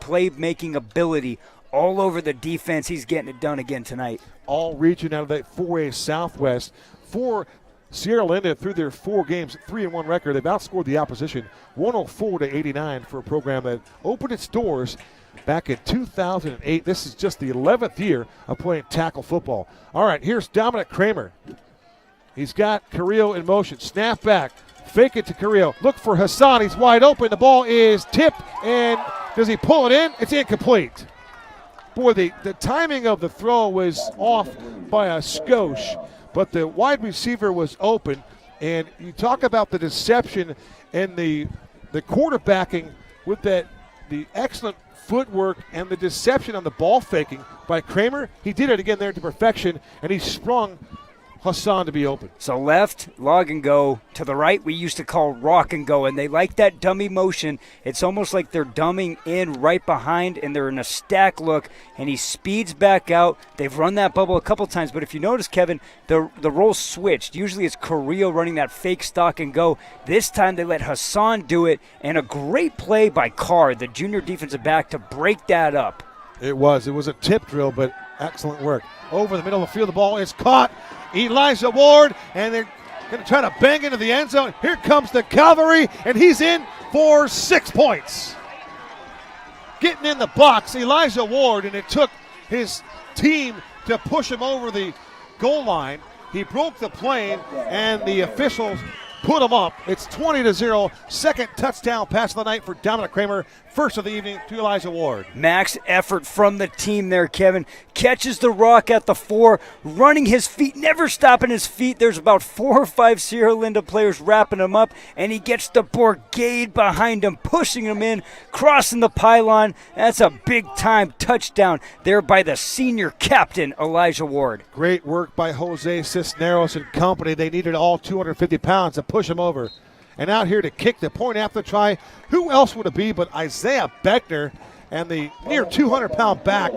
play-making ability all over the defense. He's getting it done again tonight. All region out of that 4A Southwest. For Sierra Linda, through their 4 games, 3-1 record, they've outscored the opposition 104-89 for a program that opened its doors back in 2008. This is just the 11th year of playing tackle football. All right, here's Dominic Kramer. He's got Carrillo in motion. Snap back, fake it to Carrillo. Look for Hassan. He's wide open. The ball is tipped, and does he pull it in? It's incomplete. Boy, the timing of the throw was off by a skosh, but the wide receiver was open. And you talk about the deception and the quarterbacking with the excellent footwork and the deception on the ball faking by Kramer. He did it again there to perfection, and he sprung Hassan to be open. So left, log and go. To the right, we used to call rock and go, and they like that dummy motion. It's almost like they're dumbing in right behind, and they're in a stack look, and he speeds back out. They've run that bubble a couple times, but if you notice, Kevin, the role switched. Usually it's Carrillo running that fake stock and go. This time they let Hassan do it, and a great play by Carr, the junior defensive back, to break that up. It was a tip drill, but excellent work. Over the middle of the field, the ball is caught. Elijah Ward, and they're going to try to bang into the end zone. Here comes the cavalry, and he's in for 6 points. Getting in the box, Elijah Ward, and it took his team to push him over the goal line. He broke the plane, and the officials put him up. It's 20-0. Second touchdown pass of the night for Dominic Kramer. First of the evening to Elijah Ward. Max effort from the team there, Kevin. Catches the rock at the 4, running his feet, never stopping his feet. There's about 4 or 5 Sierra Linda players wrapping him up, and he gets the Bourgade behind him, pushing him in, crossing the pylon. That's a big-time touchdown there by the senior captain, Elijah Ward. Great work by Jose Cisneros and company. They needed all 250 pounds to push him over. And out here to kick the point after try, who else would it be but Isaiah Beckner? And the near 200-pound back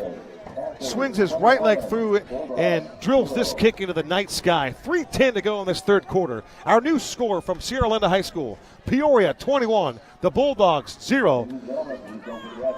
swings his right leg through it and drills this kick into the night sky. 3:10 to go in this third quarter. Our new score from Sierra Linda High School: Peoria 21, the Bulldogs 0.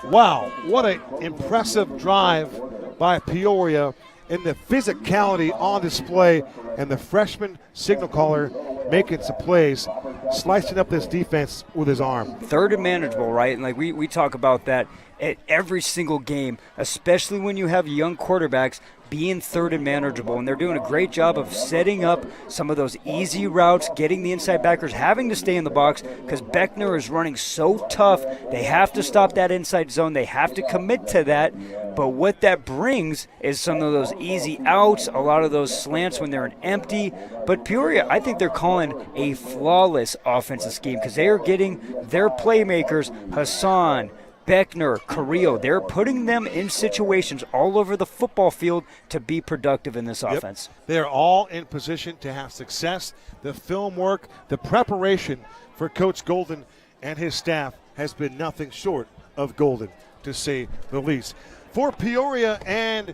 Wow, what an impressive drive by Peoria, and the physicality on display, and the freshman signal caller making some plays, slicing up this defense with his arm. 3rd and manageable, right? And like we talk about that at every single game, especially when you have young quarterbacks being 3rd and manageable. And they're doing a great job of setting up some of those easy routes, getting the inside backers having to stay in the box because Beckner is running so tough. They have to stop that inside zone. They have to commit to that. But what that brings is some of those easy outs, a lot of those slants when they're in empty. But Peoria, I think they're calling a flawless offensive scheme because they are getting their playmakers, Hassan, Beckner, Carrillo, they're putting them in situations all over the football field to be productive in this offense. They're all in position to have success. The film work, the preparation for Coach Golden and his staff has been nothing short of golden, to say the least. For Peoria and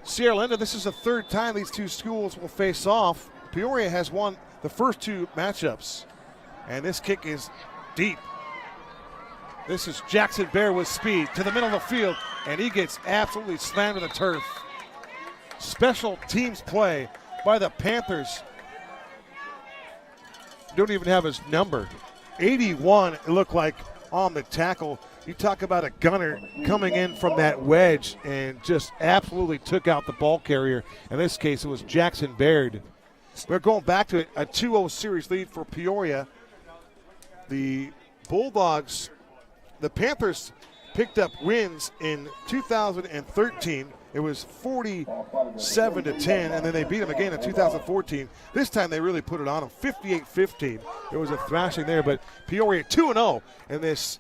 Sierra Linda, this is the third time these two schools will face off. Peoria has won the first two matchups, and this kick is deep. This is Jackson Baird with speed to the middle of the field, and he gets absolutely slammed to the turf. Special teams play by the Panthers. Don't even have his number. 81, it looked like, on the tackle. You talk about a gunner coming in from that wedge and just absolutely took out the ball carrier. In this case, it was Jackson Baird. We're going back to a 2-0 series lead for Peoria. The Bulldogs, the Panthers picked up wins in 2013. It was 47-10, and then they beat them again in 2014. This time they really put it on them, 58-15. There was a thrashing there, but Peoria 2-0 in this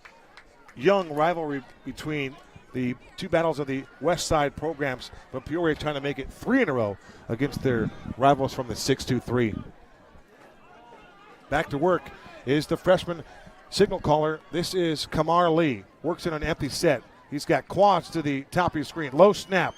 young rivalry between the two battles of the West Side programs, but Peoria trying to make it 3 in a row against their rivals from the 6-2-3. Back to work is the freshman signal caller. This is Kamar Lee. Works in an empty set. He's got quads to the top of your screen. Low snap.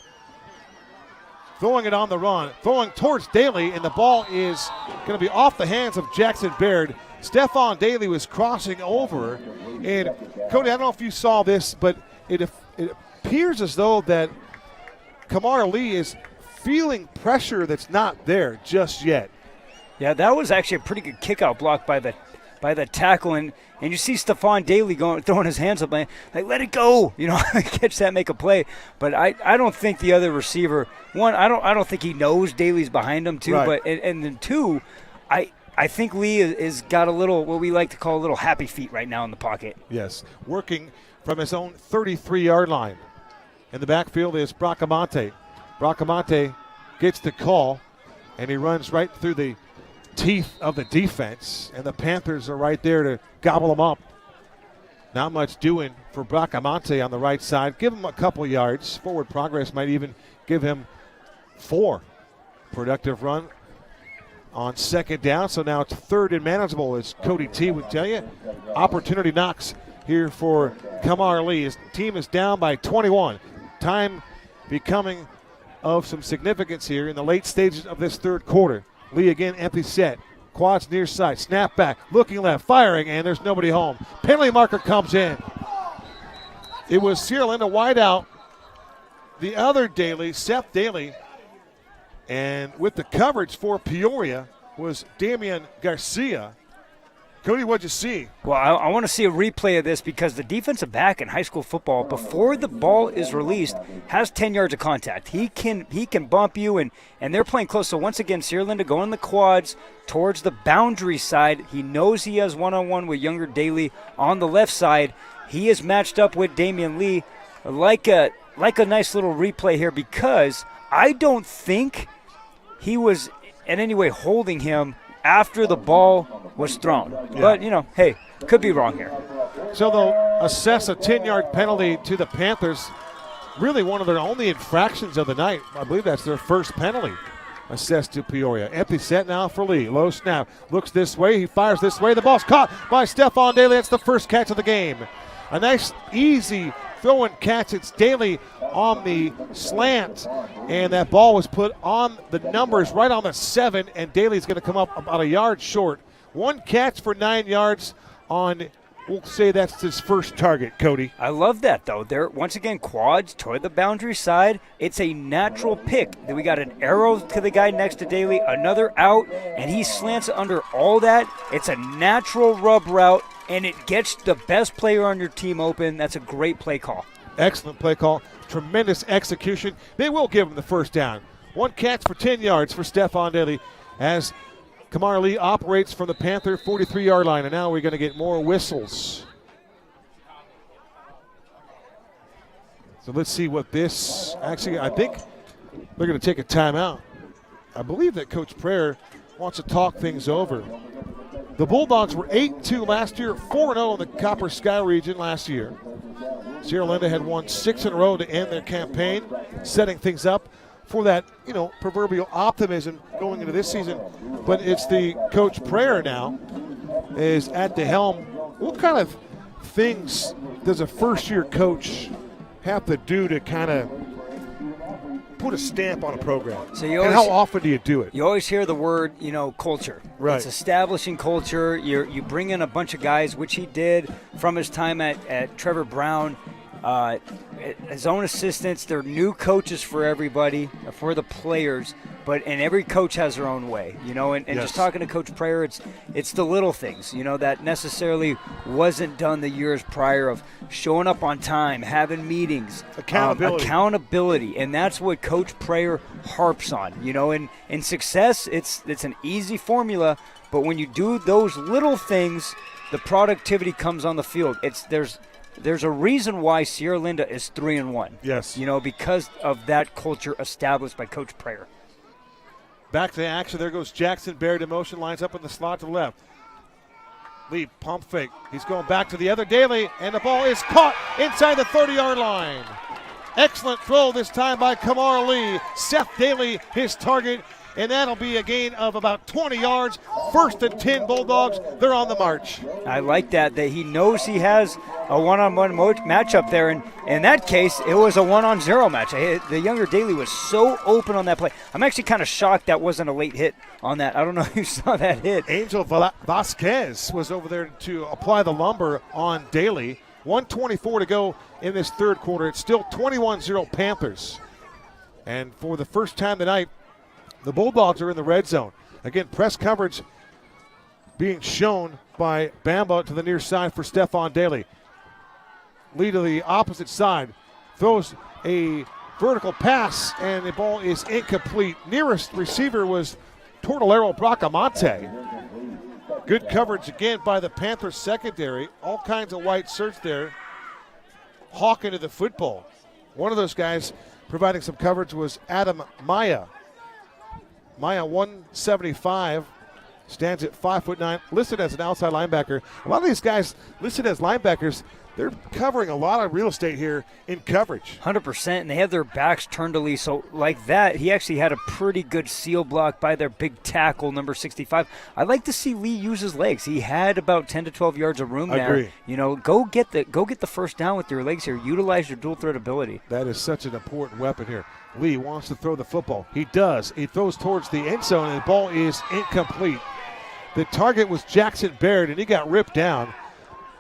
Throwing it on the run. Throwing towards Daly, and the ball is going to be off the hands of Jackson Baird. Stephon Daly was crossing over. And, Cody, I don't know if you saw this, but it appears as though that Kamar Lee is feeling pressure that's not there just yet. Yeah, that was actually a pretty good kick-out block by the tackle, and you see Stephon Daly throwing his hands up, like let it go, catch that, make a play. But I don't think the other receiver, one, I don't think he knows Daly's behind him too. Right. But and then two, I think Lee is got a little, what we like to call a little happy feet right now in the pocket. Yes, working from his own 33-yard line. In the backfield is Bracamonte. Bracamonte gets the call, and he runs right through the teeth of the defense, and the Panthers are right there to gobble them up. Not much doing for Bracamonte on the right side. Give him a couple yards. Forward progress might even give him 4. Productive run on second down, so now it's third and manageable, as Cody T would tell you. Opportunity knocks here for Kamar Lee. His team is down by 21. Time becoming of some significance here in the late stages of this third quarter. Lee again, empty set. Quads near side. Snap back. Looking left. Firing, and there's nobody home. Penalty marker comes in. It was Sierra Linda wide out. The other Daly, Seth Daly. And with the coverage for Peoria was Damian Garcia. Cody, what'd you see? Well, I want to see a replay of this because the defensive back in high school football, before the ball is released, has 10 yards of contact. He can bump you, and they're playing close. So once again, Sierra Linda going the quads towards the boundary side. He knows he has one-on-one with younger Daly on the left side. He is matched up with Damian Lee. Like a nice little replay here, because I don't think he was in any way holding him after the ball was thrown. Yeah. But, hey, could be wrong here. So they'll assess a 10-yard penalty to the Panthers. Really one of their only infractions of the night. I believe that's their first penalty assessed to Peoria. Empty set now for Lee. Low snap. Looks this way. He fires this way. The ball's caught by Stephon Daly. That's the first catch of the game. A nice, easy throw and catch. It's Daly on the slant, and that ball was put on the numbers right on the 7, and Daly's going to come up about a yard short. One catch for 9 yards on, we'll say that's his first target, Cody. I love that, though. They're, once again, quads toward the boundary side. It's a natural pick. Then we got an arrow to the guy next to Daly, another out, and he slants under all that. It's a natural rub route, and it gets the best player on your team open. That's a great play call. Excellent play call. Tremendous execution. They will give him the first down. One catch for 10 yards for Stephon Daly as Kamar Lee operates from the Panther 43-yard line. And now we're going to get more whistles. So let's see what this, actually, I think they're going to take a timeout. I believe that Coach Prayer wants to talk things over. The Bulldogs were 8-2 last year, 4-0 in the Copper Sky region last year. Sierra Linda had won 6 in a row to end their campaign, setting things up for that, proverbial optimism going into this season. But it's the Coach Prayer now is at the helm. We'll kind of things does a first-year coach have to do to kind of put a stamp on a program? So and how often do you do it? You always hear the word, culture. Right. It's establishing culture. You bring in a bunch of guys, which he did from his time at Trevor Brown. His own assistants, they're new coaches for everybody, for the players, and every coach has their own way, and Yes. just talking to Coach Prayer, it's the little things, that necessarily wasn't done the years prior of showing up on time, having meetings, accountability, and that's what Coach Prayer harps on, and in success, it's an easy formula, but when you do those little things, the productivity comes on the field. There's a reason why Sierra Linda is 3-1. Yes. Because of that culture established by Coach Prayer. Back to action. There goes Jackson. Baird in motion. Lines up in the slot to the left. Lee pump fake. He's going back to the other Daly, and the ball is caught inside the 30-yard line. Excellent throw this time by Kamar Lee. Seth Daly, his target, and that'll be a gain of about 20 yards. 1st and 10 Bulldogs. They're on the march. I like that he knows he has a one-on-one matchup there. And in that case, it was a 1-on-0 match. The younger Daly was so open on that play. I'm actually kind of shocked that wasn't a late hit on that. I don't know if you saw that hit. Angel Vasquez was over there to apply the lumber on Daly. 1:24 to go in this third quarter. It's still 21-0 Panthers. And for the first time tonight, the Bulldogs are in the red zone. Again, press coverage being shown by Bamba to the near side for Stephon Daly. Lee to the opposite side. Throws a vertical pass, and the ball is incomplete. Nearest receiver was Tortolero Bracamonte. Good coverage again by the Panthers secondary. All kinds of white shirts there. Hawk into the football. One of those guys providing some coverage was Adam Maya. Maya, 175, stands at 5'9", listed as an outside linebacker. A lot of these guys listed as linebackers, they're covering a lot of real estate here in coverage. 100%, and they have their backs turned to Lee. So like that, he actually had a pretty good seal block by their big tackle, number 65. I like to see Lee use his legs. He had about 10 to 12 yards of room there. Agree. Go get the first down with your legs here. Utilize your dual threat ability. That is such an important weapon here. Lee wants to throw the football. He does. He throws towards the end zone, and the ball is incomplete. The target was Jackson Baird, and he got ripped down.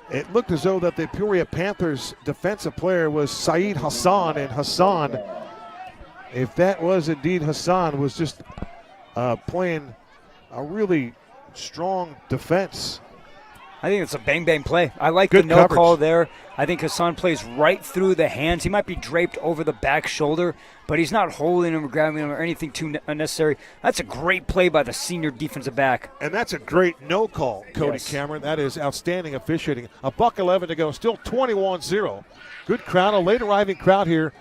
It looked as though that the Peoria Panthers defensive player was Saeed Hassan, and Hassan, if that was indeed Hassan, was just playing a really strong defense. I think it's a bang-bang play. I like Good the no coverage. call there. I think Hassan plays right through the hands. He might be draped over the back shoulder, but he's not holding him or grabbing him or anything too unnecessary. That's a great play by the senior defensive back. And that's a great no call, Cody Cameron. That is outstanding officiating. $1:11 to go, still 21-0. Good crowd, a late arriving crowd here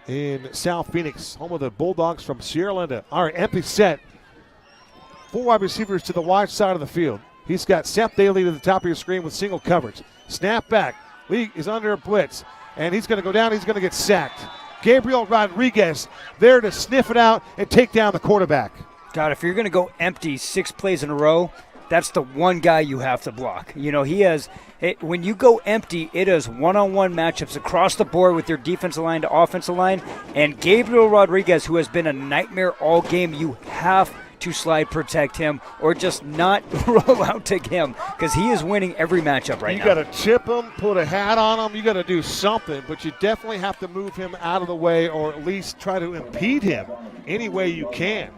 in South Phoenix, home of the Bulldogs from Sierra Linda. All right, empty set. 4 wide receivers to the wide side of the field. He's got Seth Daly to the top of your screen with single coverage. Snap back. Lee is under a blitz, and he's going to go down. He's going to get sacked. Gabriel Rodriguez there to sniff it out and take down the quarterback. God, if you're going to go empty 6 plays in a row, that's the one guy you have to block. He has when you go empty, it is one-on-one matchups across the board with your defensive line to offensive line. And Gabriel Rodriguez, who has been a nightmare all game, you have to slide protect him or just not roll out to him because he is winning every matchup right now. You got to chip him, put a hat on him. You got to do something, but you definitely have to move him out of the way or at least try to impede him any way you can.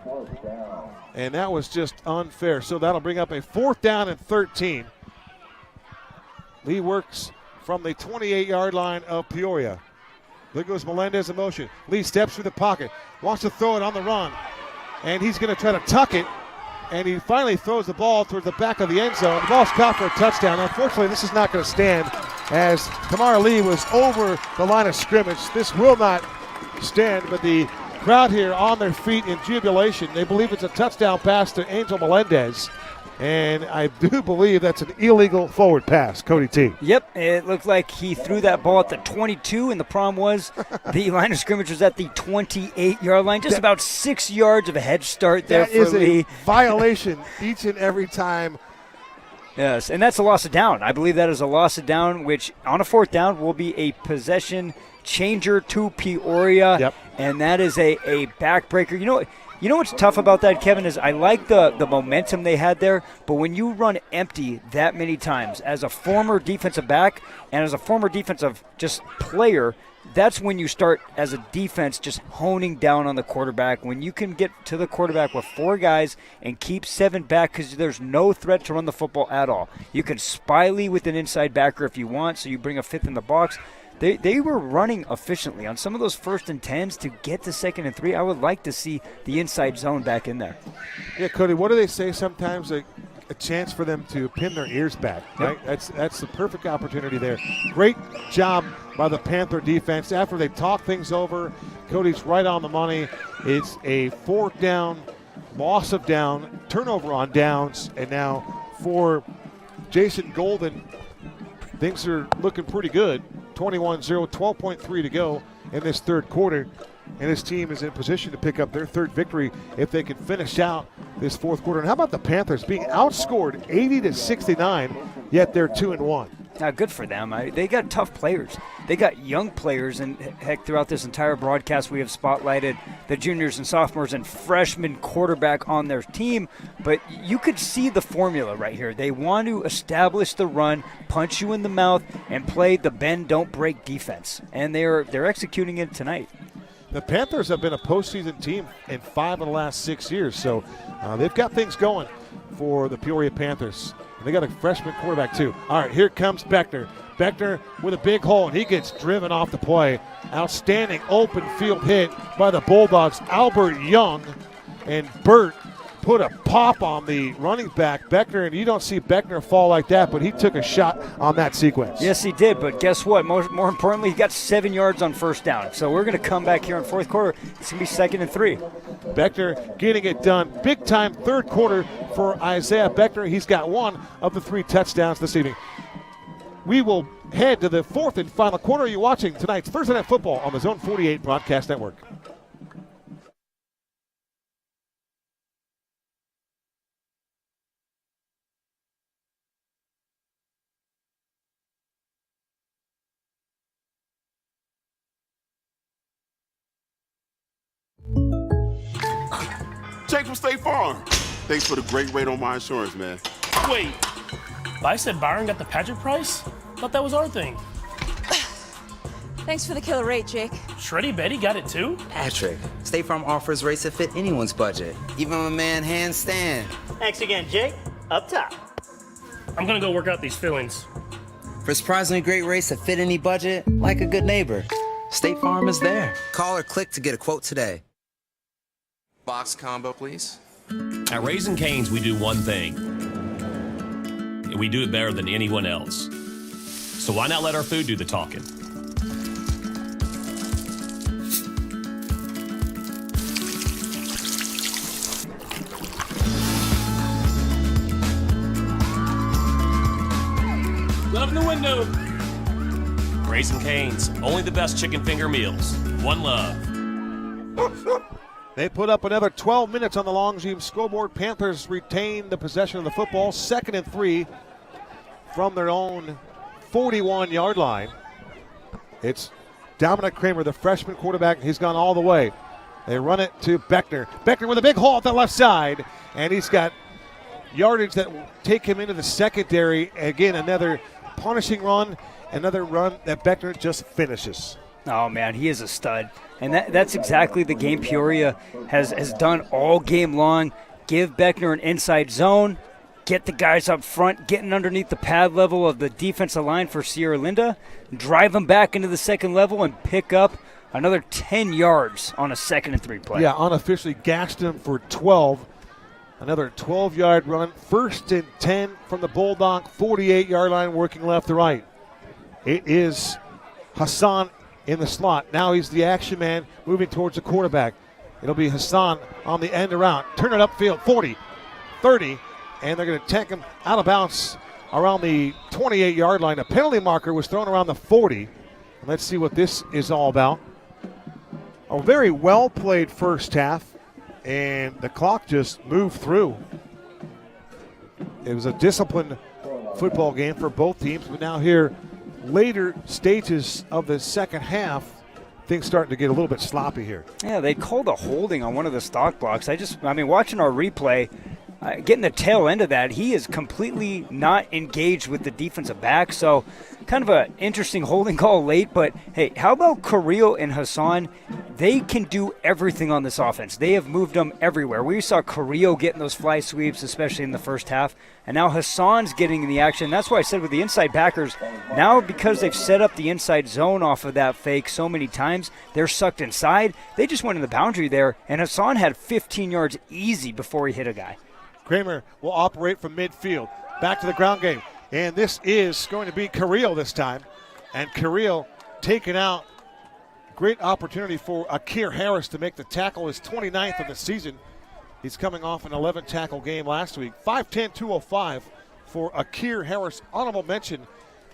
And that was just unfair. So that'll bring up a 4th down and 13. Lee works from the 28-yard line of Peoria. There goes Melendez in motion. Lee steps through the pocket, wants to throw it on the run. And he's going to try to tuck it, and he finally throws the ball towards the back of the end zone. The ball's caught for a touchdown. Unfortunately, this is not going to stand as Kamar Lee was over the line of scrimmage. This will not stand, but the crowd here on their feet in jubilation. They believe it's a touchdown pass to Angel Melendez, and I do believe that's an illegal forward pass, Cody T. Yep, it looked like he threw that ball at the 22, and the problem was the line of scrimmage was at the 28-yard line. Just about 6 yards of a head start there for Lee. That is a violation each and every time Yes, and that's a loss of down. I believe that is a loss of down, which on a fourth down will be a possession changer to Peoria. Yep. And that is a backbreaker. You know what's tough about that, Kevin, is I like the momentum they had there, but when you run empty that many times, as a former defensive back and as a former defensive just player, that's when you start as a defense just honing down on the quarterback. When you can get to the quarterback with 4 guys and keep 7 back because there's no threat to run the football at all. You can spy Lee with an inside backer if you want, so you bring a 5th in the box. They were running efficiently on some of those 1st and 10s to get to 2nd and 3. I would like to see the inside zone back in there. Yeah, Cody, what do they say sometimes? A chance for them to pin their ears back, right? Yep. That's the perfect opportunity there. Great job by the Panther defense. After they talk things over, Cody's right on the money. It's a 4th down, loss of down, turnover on downs, and now for Jason Golden, things are looking pretty good. 21-0, 12.3 to go in this 3rd quarter. And his team is in position to pick up their 3rd victory if they can finish out this 4th quarter. And how about the Panthers being outscored 80-69, yet they're 2-1? Good for them. They got tough players. They got young players, and heck, throughout this entire broadcast, we have spotlighted the juniors and sophomores and freshman quarterback on their team. But you could see the formula right here. They want to establish the run, punch you in the mouth, and play the bend, don't break defense. And they're executing it tonight. The Panthers have been a postseason team in 5 of the last 6 years, so they've got things going for the Peoria Panthers. And they got a freshman quarterback, too. All right, here comes Beckner. Beckner with a big hole, and he gets driven off the play. Outstanding open field hit by the Bulldogs. Albert Young and Burt put a pop on the running back, Beckner, and you don't see Beckner fall like that, but he took a shot on that sequence. Yes, he did, but guess what? More importantly, he got 7 yards on 1st down. So we're going to come back here in 4th quarter. It's going to be 2nd and 3. Beckner getting it done. Big-time 3rd quarter for Isaiah Beckner. He's got 1 of the 3 touchdowns this evening. We will head to the 4th and final quarter. You're watching tonight's Thursday Night Football on the Zone 48 Broadcast Network. Jake from State Farm. Thanks for the great rate on my insurance, man. Wait, but I said Byron got the Patrick price? Thought that was our thing. Thanks for the killer rate, Jake. Shreddy Betty got it too? Patrick, State Farm offers rates that fit anyone's budget, even a man handstand. Thanks again, Jake. Up top. I'm gonna go work out these fillings. For surprisingly great rates that fit any budget, like a good neighbor, State Farm is there. Call or click to get a quote today. Box combo, please. At Raising Cane's, we do one thing, and we do it better than anyone else. So why not let our food do the talking? Love in the window. Raising Cane's, only the best chicken finger meals. One love. They put up another 12 minutes on the Longview scoreboard. Panthers retain the possession of the football. 2nd and 3 from their own 41-yard line. It's Dominic Kramer, the freshman quarterback. He's gone all the way. They run it to Beckner. Beckner with a big hole at the left side, and he's got yardage that will take him into the secondary. Again, another punishing run, another run that Beckner just finishes. Oh, man, he is a stud. And that's exactly the game Peoria has done all game long. Give Beckner an inside zone, get the guys up front, getting underneath the pad level of the defensive line for Sierra Linda, drive them back into the second level, and pick up another 10 yards on a 2nd and 3 play. Yeah, unofficially gashed him for 12. Another 12-yard run. 1st and 10 from the Bulldog 48-yard line, working left to right. It is Hassan in the slot. Now he's the action man moving towards the quarterback. It'll be Hassan on the end around. Turn it upfield, 40, 30, and they're going to take him out of bounds around the 28-yard line. A penalty marker was thrown around the 40. Let's see what this is all about. A very well played first half, and the clock just moved through. It was a disciplined football game for both teams. But now here, later stages of the second half, things starting to get a little bit sloppy here. Yeah, they called a holding on one of the stock blocks. Watching our replay, getting the tail end of that, he is completely not engaged with the defensive back. So kind of an interesting holding call late. But, hey, how about Carrillo and Hassan? They can do everything on this offense. They have moved them everywhere. We saw Carrillo getting those fly sweeps, especially in the first half. And now Hassan's getting in the action. That's why I said with the inside backers, now because they've set up the inside zone off of that fake so many times, they're sucked inside. They just went in the boundary there, and Hassan had 15 yards easy before he hit a guy. Kramer will operate from midfield. Back to the ground game. And this is going to be Carrillo this time. And Carrillo taken out. Great opportunity for Akir Harris to make the tackle, his 29th of the season. He's coming off an 11-tackle game last week. 5'10", 205 for Akir Harris. Honorable mention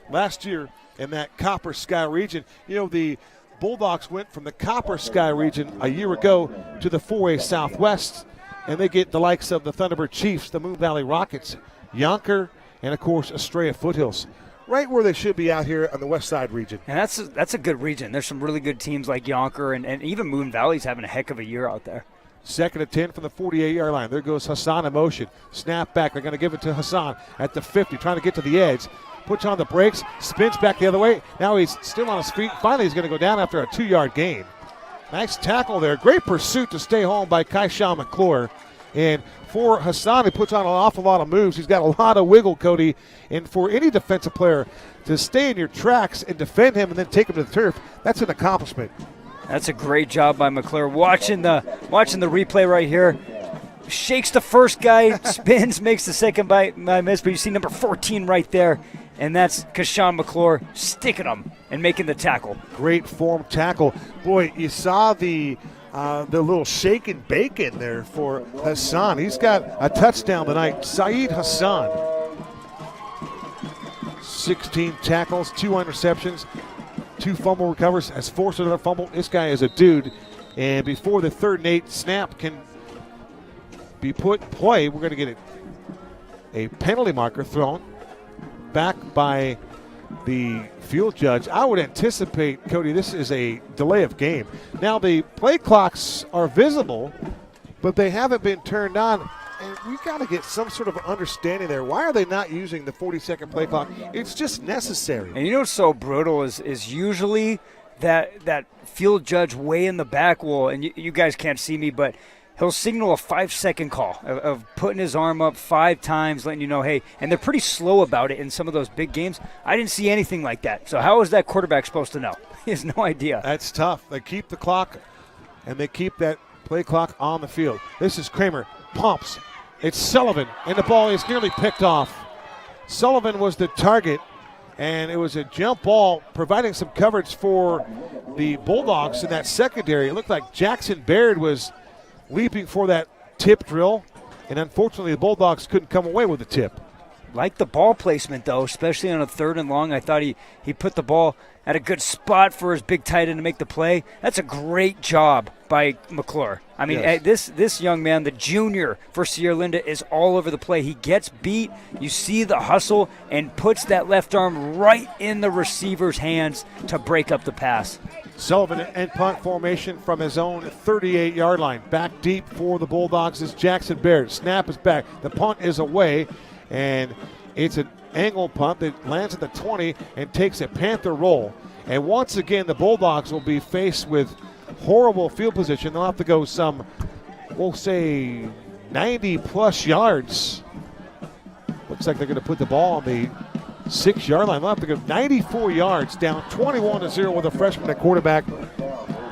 last year in that Copper Sky region. You know, the Bulldogs went from the Copper Sky region a year ago to the 4A Southwest, and they get the likes of the Thunderbird Chiefs, the Moon Valley Rockets, Yonker, and, of course, Estrella Foothills. Right where they should be out here on the West Side region. And that's a good region. There's some really good teams like Yonker, and even Moon Valley's having a heck of a year out there. 2nd and 10 from the 48-yard line. There goes Hassan in motion. Snap back. They're going to give it to Hassan at the 50, trying to get to the edge. Puts on the brakes, spins back the other way. Now he's still on his feet. Finally, he's going to go down after a 2-yard gain. Nice tackle there. Great pursuit to stay home by Kaishan McClure. And for Hassan, he puts on an awful lot of moves. He's got a lot of wiggle, Cody. And for any defensive player to stay in your tracks and defend him and then take him to the turf, that's an accomplishment. That's a great job by McClure. Watching the replay right here. Shakes the first guy, spins, makes the second by miss, but you see number 14 right there, and that's Kaishan McClure sticking him and making the tackle. Great form tackle. Boy, you saw the little shake and bake in there for Hassan. He's got a touchdown tonight. Saeed Hassan. 16 tackles, 2 interceptions, 2 fumble recovers, has forced another fumble. This guy is a dude. And before the 3rd and 8 snap can be put in play, we're going to get a penalty marker thrown back by the field judge. I would anticipate, Cody, this is a delay of game. Now, the play clocks are visible, but they haven't been turned on. And we've got to get some sort of understanding there. Why are they not using the 40-second play clock? It's just necessary. And you know what's so brutal is usually that field judge way in the back will, and you guys can't see me, but he'll signal a 5-second call of putting his arm up 5 times, letting you know, hey, and they're pretty slow about it in some of those big games. I didn't see anything like that. So how is that quarterback supposed to know? He has no idea. That's tough. They keep the clock, and they keep that play clock on the field. This is Kramer. Pumps. It's Sullivan, and the ball is nearly picked off. Sullivan was the target, and it was a jump ball providing some coverage for the Bulldogs in that secondary. It looked like Jackson Baird was leaping for that tip drill, and unfortunately the Bulldogs couldn't come away with the tip. Like the ball placement, though, especially on a 3rd and long. I thought he put the ball at a good spot for his big tight end to make the play. That's a great job by McClure. I mean, yes. This young man, the junior for Sierra Linda, is all over the play. He gets beat. You see the hustle and puts that left arm right in the receiver's hands to break up the pass. Sullivan and punt formation from his own 38-yard line. Back deep for the Bulldogs is Jackson Baird. Snap is back. The punt is away, and it's an angle punt that lands at the 20 and takes a Panther roll. And once again, the Bulldogs will be faced with horrible field position. They'll have to go some, we'll say, 90-plus yards. Looks like they're going to put the ball on the 6-yard line. They'll have to go 94 yards, down 21-0 with a freshman at quarterback.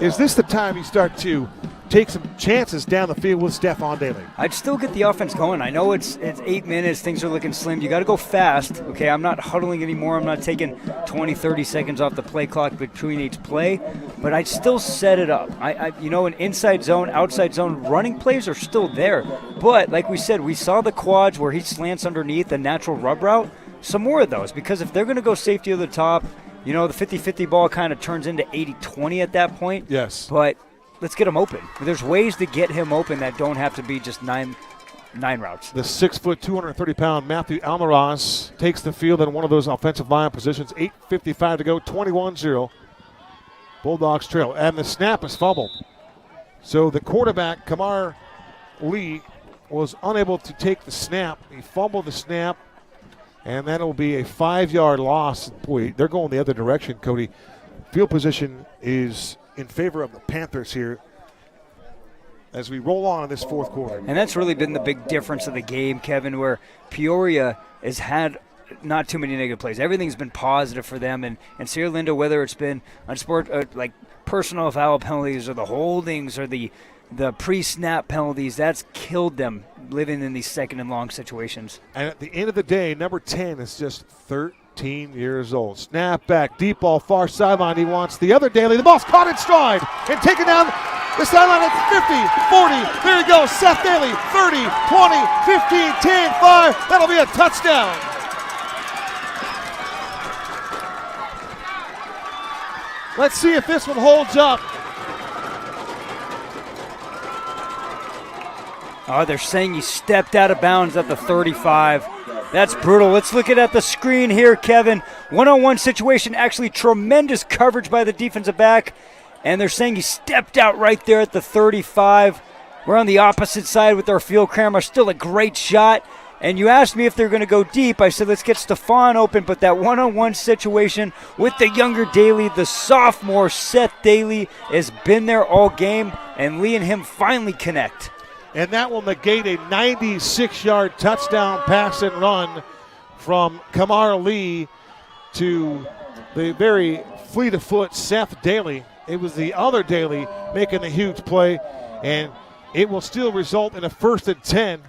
Is this the time you start to take some chances down the field with Stephon Daly? I'd still get the offense going. I know it's 8 minutes. Things are looking slim. You got to go fast. Okay, I'm not huddling anymore. I'm not taking 20, 30 seconds off the play clock between each play, but I'd still set it up. An inside zone, outside zone, running plays are still there. But like we said, we saw the quads where he slants underneath the natural rub route. Some more of those, because if they're going to go safety of the top, the 50-50 ball kind of turns into 80-20 at that point. Yes. But let's get him open. There's ways to get him open that don't have to be just 9 9 routes. The 6 foot, 230-pound Matthew Almaraz takes the field in one of those offensive line positions. 8:55 to go, 21-0. Bulldogs trail. And the snap is fumbled. So the quarterback, Kamar Lee, was unable to take the snap. He fumbled the snap, and that'll be a 5-yard loss. Boy, they're going the other direction, Cody. Field position is in favor of the Panthers here as we roll on in this fourth quarter. And that's really been the big difference of the game, Kevin, where Peoria has had not too many negative plays. Everything's been positive for them. And Sierra Linda, whether it's been on like personal foul penalties or the holdings or the pre-snap penalties, that's killed them living in these second and long situations. And at the end of the day, number 10 is just 13 years old. Snap back, deep ball, far sideline. He wants the other Daly. The ball's caught in stride and taken down the sideline at 50, 40. There you go, Seth Daly, 30, 20, 15, 10, 5. That'll be a touchdown. Let's see if this one holds up. Oh, they're saying he stepped out of bounds at the 35. That's brutal. Let's look at the screen here, Kevin. One-on-one situation, actually tremendous coverage by the defensive back. And they're saying he stepped out right there at the 35. We're on the opposite side with our field camera. Still a great shot. And you asked me if they're going to go deep. I said, let's get Stephon open. But that one-on-one situation with the younger Daly, the sophomore Seth Daly, has been there all game. And Lee and him finally connect. And that will negate a 96-yard touchdown pass and run from Kamar Lee to the very fleet of foot Seth Daly. It was the other Daly making the huge play, and it will still result in a 1st and 10.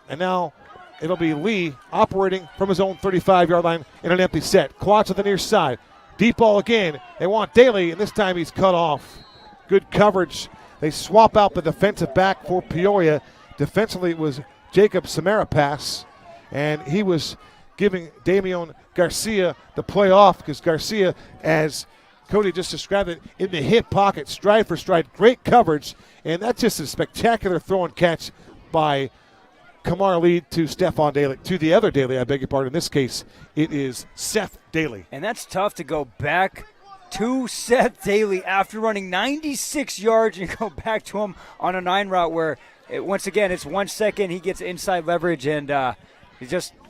And now it'll be Lee operating from his own 35-yard line in an empty set. Quad to the near side. Deep ball again. They want Daly, and this time he's cut off. Good coverage. They swap out the defensive back for Peoria. Defensively, it was Jacob Samarapas, and he was giving Damian Garcia the play off because Garcia, as Cody just described it, in the hip pocket, stride for stride, great coverage, and that's just a spectacular throw and catch by Kamar Lee to Stephon Daly, to the other Daly, I beg your pardon. In this case, it is Seth Daly. And that's tough to go back to Seth Daly after running 96 yards and go back to him on a 9 route where, once again, it's 1 second. He gets inside leverage, and that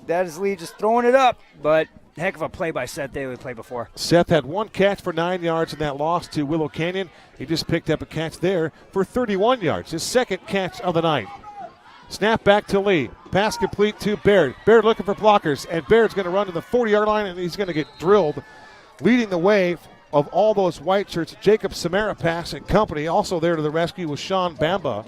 is Lee just throwing it up. But heck of a play by Seth Daly play before. Seth had 1 catch for 9 yards in that loss to Willow Canyon. He just picked up a catch there for 31 yards, his 2nd catch of the night. Snap back to Lee. Pass complete to Baird. Baird looking for blockers, and Baird's going to run to the 40-yard line, and he's going to get drilled. Leading the way of all those white shirts, Jacob Samarapas and company. Also there to the rescue was Sean Bamba.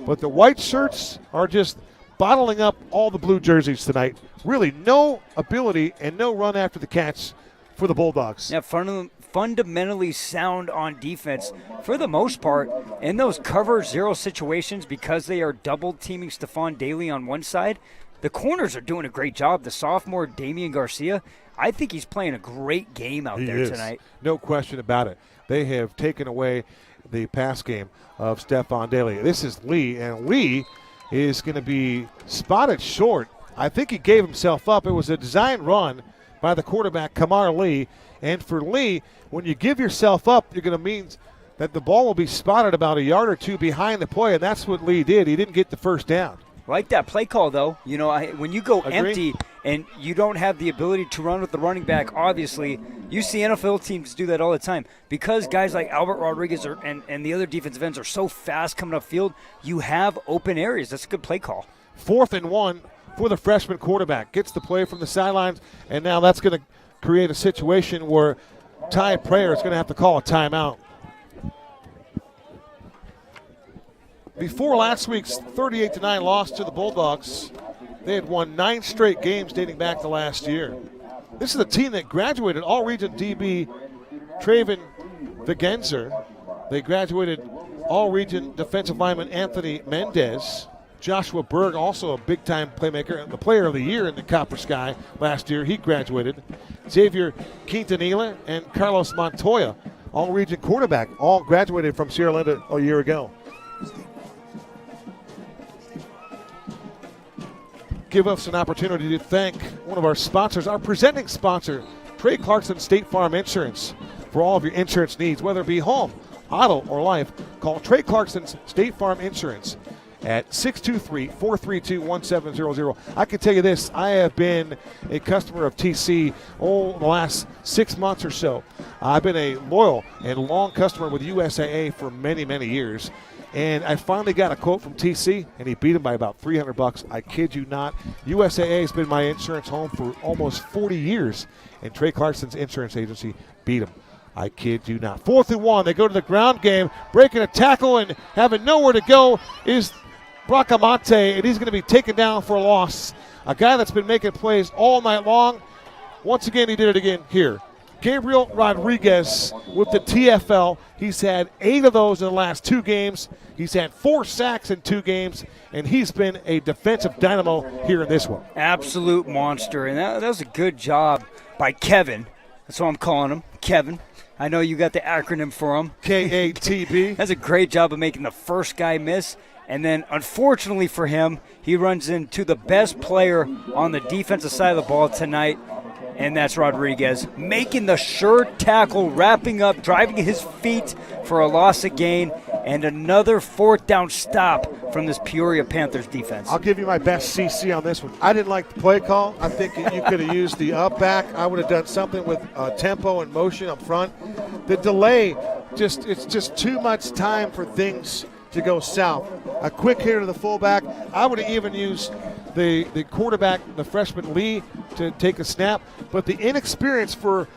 But the white shirts are just bottling up all the blue jerseys tonight. Really no ability and no run after the catch for the Bulldogs. Yeah, fundamentally sound on defense for the most part. In those cover zero situations, because they are double teaming Stephon Daly on one side, the corners are doing a great job. The sophomore Damian Garcia, I think he's playing a great game out there tonight. No question about it. They have taken away the pass game of Stephon Daly. This is Lee, and Lee is going to be spotted short. I think he gave himself up. It was a design run by the quarterback, Kamar Lee. And for Lee, when you give yourself up, you're going to mean that the ball will be spotted about a yard or two behind the play, and that's what Lee did. He didn't get the first down. Like that play call, though. You know, when you go Agreed. empty and you don't have the ability to run with the running back, obviously, you see NFL teams do that all the time. Because guys like Albert Rodriguez and the other defensive ends are so fast coming upfield, you have open areas. That's a good play call. 4th and 1 for the freshman quarterback. Gets the play from the sidelines, and now that's going to create a situation where Ty Prayer is going to have to call a timeout. Before last week's 38-9 loss to the Bulldogs, they had won 9 straight games dating back to last year. This is a team that graduated all-region DB Traven Vigenzer. They graduated all-region defensive lineman Anthony Mendez. Joshua Berg, also a big-time playmaker, the player of the year in the Copper Sky last year. He graduated. Xavier Quintanilla and Carlos Montoya, all-region quarterback, all graduated from Sierra Linda a year ago. give us an opportunity to thank one of our sponsors, our presenting sponsor, Trey Clarkson State Farm Insurance. For all of your insurance needs, whether it be home, auto, or life, call Trey Clarkson's State Farm Insurance at 623-432-1700. I can tell you this, I have been a customer of TC the last 6 months or so. I've been a loyal and long customer with USAA for many, many years. And I finally got a quote from TC, and he beat him by about $300. I kid you not. USAA has been my insurance home for almost 40 years, and Trey Clarkson's insurance agency beat him. I kid you not. 4th and 1, they go to the ground game, breaking a tackle and having nowhere to go is Bracamonte, and he's going to be taken down for a loss. A guy that's been making plays all night long. Once again, he did it again here. Gabriel Rodriguez with the TFL. He's had 8 of those in the last 2 games. He's had 4 sacks in 2 games, and he's been a defensive dynamo here in this one. Absolute monster, and that was a good job by Kevin. That's what I'm calling him, Kevin. I know you got the acronym for him. KATB. That's a great job of making the first guy miss. And then, unfortunately for him, he runs into the best player on the defensive side of the ball tonight, and that's Rodriguez, making the sure tackle, wrapping up, driving his feet for a loss of gain, and another 4th down stop from this Peoria Panthers defense. I'll give you my best CC on this one. I didn't like the play call. I think you could have used the up back. I would have done something with tempo and motion up front. The delay, it's just too much time for things to go south. A quick hit to the fullback. I would have even used the quarterback, the freshman Lee, to take a snap. But the inexperience for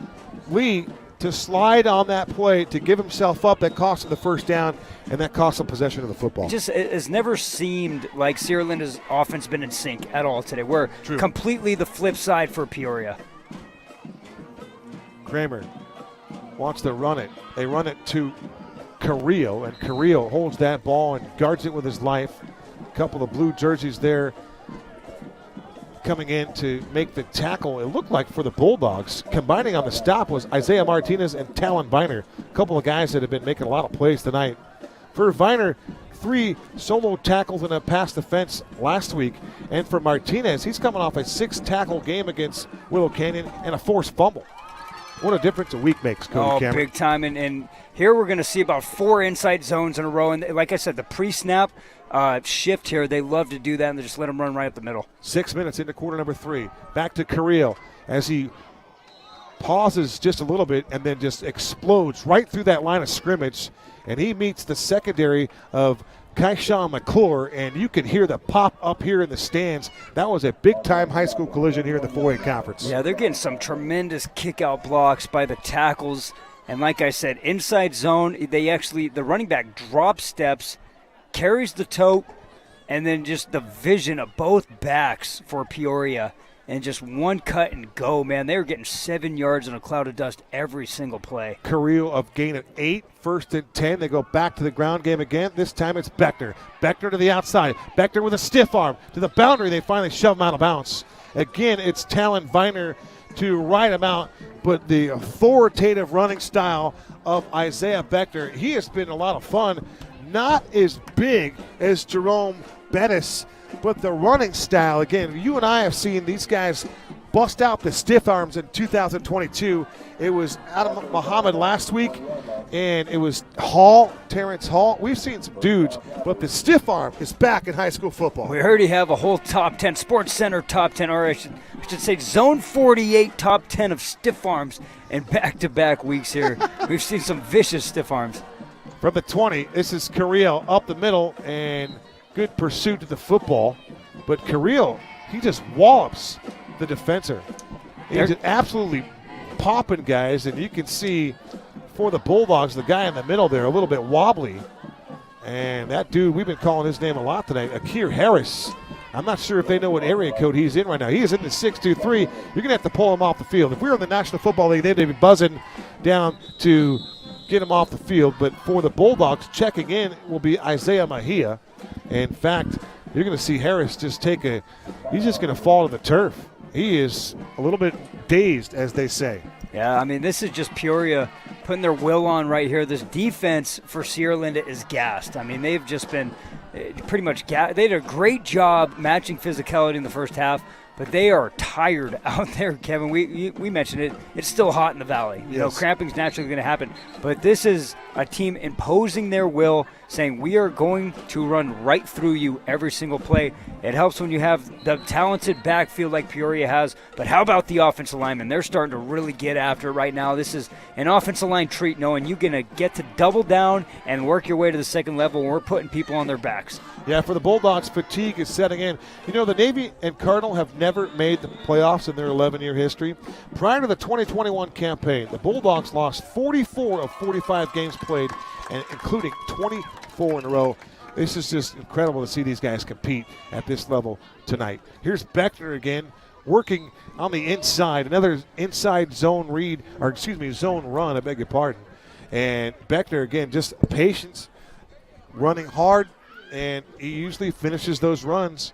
Lee to slide on that play, to give himself up, that cost him the first down, and that cost him possession of the football. It has never seemed like Sierra Linda's offense been in sync at all today. We're completely the flip side for Peoria. Kramer wants to run it. They run it to Carrillo, and Carrillo holds that ball and guards it with his life. A couple of blue jerseys there coming in to make the tackle. It looked like for the Bulldogs. Combining on the stop was Isaiah Martinez and Talon Viner, a couple of guys that have been making a lot of plays tonight. For Viner, 3 solo tackles and a pass defense last week. And for Martinez, he's coming off a 6-tackle game against Willow Canyon and a forced fumble. What a difference a week makes, Cody Cameron. Big time. And here we're going to see about 4 inside zones in a row. And like I said, the pre-snap shift here, they love to do that, and they just let them run right up the middle. 6 minutes into quarter number 3. Back to Carrillo as he pauses just a little bit and then just explodes right through that line of scrimmage. And he meets the secondary of Kaishan McClure, and you can hear the pop up here in the stands. That was a big-time high school collision here in the 4A conference. Yeah, they're getting some tremendous kick-out blocks by the tackles. And like I said, inside zone, the running back drop steps, carries the tote, and then just the vision of both backs for Peoria. And just one cut and go, man. They were getting 7 yards in a cloud of dust every single play. Carrillo of gain of 8, 1st and 10. They go back to the ground game again. This time it's Beckner. Beckner to the outside. Beckner with a stiff arm to the boundary. They finally shove him out of bounds. Again, it's Talon Viner to ride him out. But the authoritative running style of Isaiah Beckner, he has been a lot of fun. Not as big as Jerome Bettis, but the running style, again, you and I have seen these guys bust out the stiff arms in 2022. It was Adam Muhammad last week, and it was Terrence Hall. We've seen some dudes, but the stiff arm is back in high school football. We already have a whole top 10, Sports Center top 10, or I should say Zone 48 top 10 of stiff arms in back-to-back weeks here. We've seen some vicious stiff arms. From the 20, this is Carrillo up the middle, and good pursuit to the football, but Carrillo, he just wallops the defender. He's just absolutely popping guys, and you can see for the Bulldogs, the guy in the middle there, a little bit wobbly. And that dude, we've been calling his name a lot tonight, Akir Harris. I'm not sure if they know what area code he's in right now. He is in the 6-2-3. You're going to have to pull him off the field. If we were in the National Football League, they'd be buzzing down to get him off the field. But for the Bulldogs, checking in will be Isaiah Mejia. In fact, you're going to see Harris just he's just going to fall to the turf. He is a little bit dazed, as they say. Yeah, I mean, this is just Peoria putting their will on right here. This defense for Sierra Linda is gassed. I mean, they've just been pretty much they did a great job matching physicality in the first half, but they are tired out there, Kevin. We mentioned it. It's still hot in the valley. You know, cramping's naturally going to happen, but this is a team imposing their will, saying we are going to run right through you every single play. It helps when you have the talented backfield like Peoria has, but how about the offensive linemen? They're starting to really get after it right now. This is an offensive line treat, knowing you're going to get to double down and work your way to the second level, and we're putting people on their backs. Yeah, for the Bulldogs, fatigue is setting in. You know, the Navy and Cardinal have never made the playoffs in their 11-year history. Prior to the 2021 campaign, the Bulldogs lost 44 of 45 games played, and including 24 in a row. This is just incredible to see these guys compete at this level tonight. Here's Beckner again, working on the inside. Another inside zone zone run, I beg your pardon. And Beckner, again, just patience, running hard, and he usually finishes those runs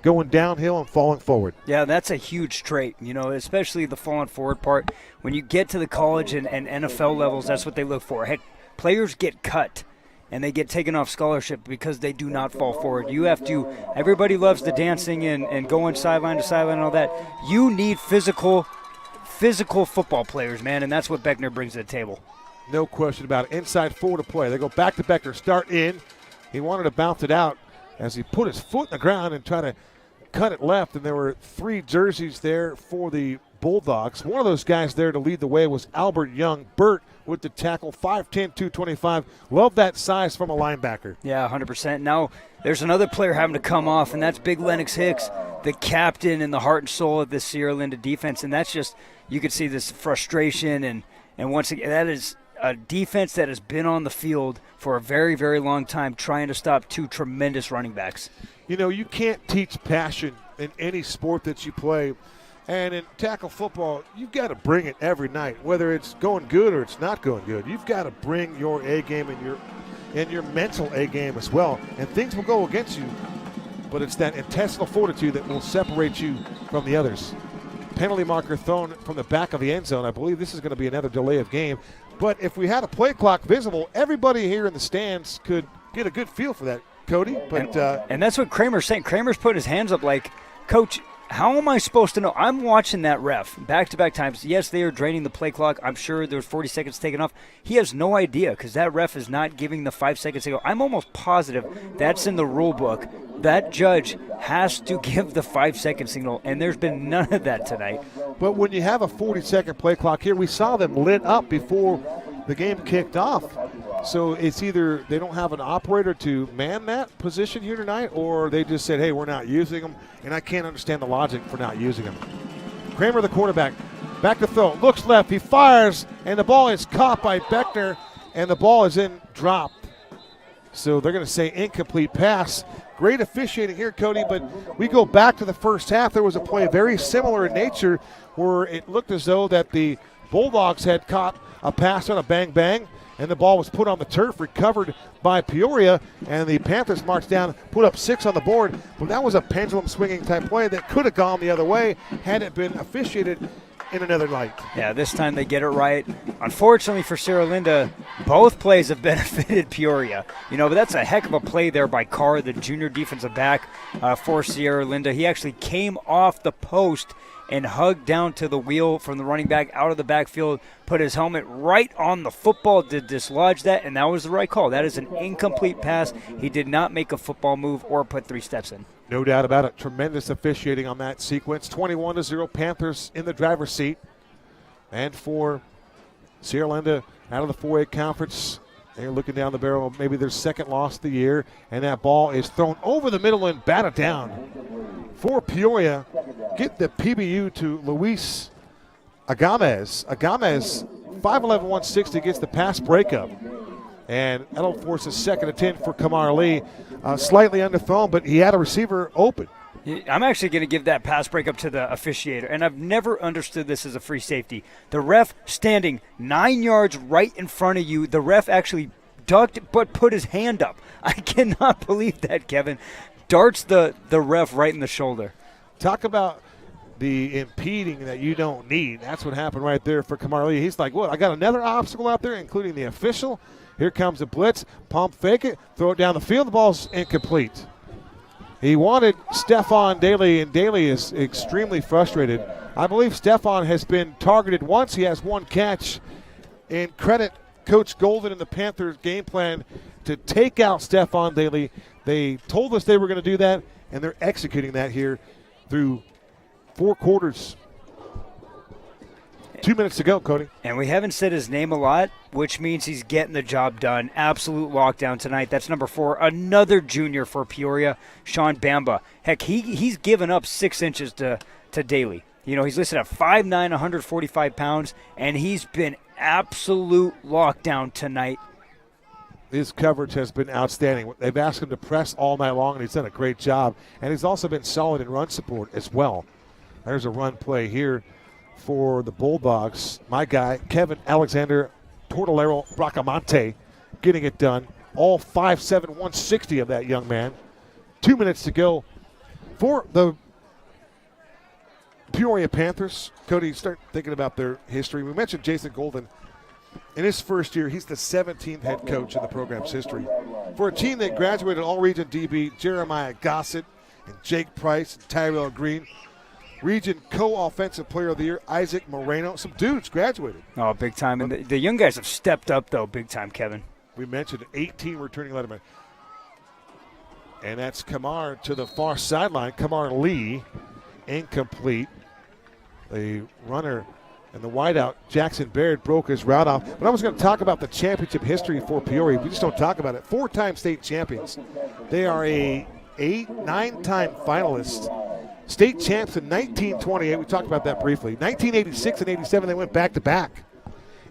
going downhill and falling forward. Yeah, that's a huge trait, you know, especially the falling forward part. When you get to the college and NFL levels, that's what they look for. Heck, players get cut and they get taken off scholarship because they do not fall forward. You have to – everybody loves the dancing and going sideline to sideline and all that. You need physical football players, man, and that's what Beckner brings to the table. No question about it. Inside 4 to play. They go back to Beckner, start in. He wanted to bounce it out as he put his foot in the ground and try to cut it left, and there were 3 jerseys there for the Bulldogs. One of those guys there to lead the way was Albert Young. Burt with the tackle, 5'10", 225. Love that size from a linebacker. Yeah, 100%. Now there's another player having to come off, and that's big Lennox Hicks, the captain and the heart and soul of this Sierra Linda defense, and that's just, you could see this frustration, and once again, that is a defense that has been on the field for a very, very long time trying to stop 2 tremendous running backs. You know, you can't teach passion in any sport that you play. And in tackle football, you've got to bring it every night, whether it's going good or it's not going good. You've got to bring your A game and your mental A game as well. And things will go against you, but it's that intestinal fortitude that will separate you from the others. Penalty marker thrown from the back of the end zone. I believe this is going to be another delay of game. But if we had a play clock visible, everybody here in the stands could get a good feel for that, Cody. But and that's what Kramer's saying. Kramer's putting his hands up like, Coach, how am I supposed to know? I'm watching that ref back-to-back times. Yes, they are draining the play clock. I'm sure there's 40 seconds taken off. He has no idea because that ref is not giving the 5 seconds to go. I'm almost positive that's in the rule book. That judge has to give the 5-second signal, and there's been none of that tonight. But when you have a 40-second play clock here, we saw them lit up before the game kicked off. So it's either they don't have an operator to man that position here tonight, or they just said, hey, we're not using them, and I can't understand the logic for not using them. Kramer, the quarterback, back to throw, looks left, he fires, and the ball is caught by Beckner, and the ball is in dropped. So they're going to say incomplete pass. Great officiating here, Cody, but we go back to the first half. There was a play very similar in nature where it looked as though that the Bulldogs had caught a pass on a bang-bang, and the ball was put on the turf, recovered by Peoria, and the Panthers marched down, put up 6 on the board. But that was a pendulum swinging type play that could have gone the other way had it been officiated in another light. Yeah, this time they get it right. Unfortunately for Sierra Linda, both plays have benefited Peoria. You know, but that's a heck of a play there by Carr, the junior defensive back for Sierra Linda. He actually came off the post and hugged down to the wheel from the running back out of the backfield, put his helmet right on the football to dislodge that, and that was the right call. That is an incomplete pass. He did not make a football move or put 3 steps in. No doubt about it. Tremendous officiating on that sequence. 21-0 Panthers in the driver's seat. And for Sierra Linda out of the 4A conference, they're looking down the barrel of maybe their second loss of the year, and that ball is thrown over the middle and batted down. For Peoria, get the PBU to Luis Agamez. Agamez, 5'11", 160, gets the pass breakup. And that'll force a second and 10 for Kamar Lee. Slightly underthrown, but he had a receiver open. I'm actually going to give that pass breakup to the officiator, and I've never understood this as a free safety. The ref standing 9 yards right in front of you. The ref actually ducked but put his hand up. I cannot believe that, Kevin. Darts the ref right in the shoulder. Talk about the impeding that you don't need. That's what happened right there for Kamar Lee. He's like, what, I got another obstacle out there, including the official. Here comes the blitz. Pump fake it. Throw it down the field. The ball's incomplete. He wanted Stephon Daly, and Daly is extremely frustrated. I believe Stephon has been targeted once. He has one catch. And credit Coach Golden and the Panthers' game plan to take out Stephon Daly. They told us they were going to do that, and they're executing that here through 4 quarters. 2 minutes to go, Cody. And we haven't said his name a lot, which means he's getting the job done. Absolute lockdown tonight. That's number 4, another junior for Peoria, Sean Bamba. Heck, he's given up 6 inches to Daly. You know, he's listed at 5'9", 145 pounds, and he's been absolute lockdown tonight. His coverage has been outstanding. They've asked him to press all night long, and he's done a great job. And he's also been solid in run support as well. There's a run play here for the Bulldogs. My guy, Kevin Alexander Tortolero Bracamonte, getting it done. All 5'7", 160 of that young man. 2 minutes to go for the Peoria Panthers. Cody, start thinking about their history. We mentioned Jason Golden. In his first year, he's the 17th head coach in the program's history. For a team that graduated All-Region DB Jeremiah Gossett and Jake Price and Tyrell Green, Region Co-Offensive Player of the Year Isaac Moreno, some dudes graduated. Oh, big time. And the young guys have stepped up, though, big time, Kevin. We mentioned 18 returning lettermen. And that's Kamar to the far sideline. Kamar Lee, incomplete. The runner and the wideout, Jackson Baird, broke his route off. But I was going to talk about the championship history for Peoria. We just don't talk about it. 4-time state champions. They are a 9-time finalist. State champs in 1928. We talked about that briefly. 1986 and 87, they went back-to-back.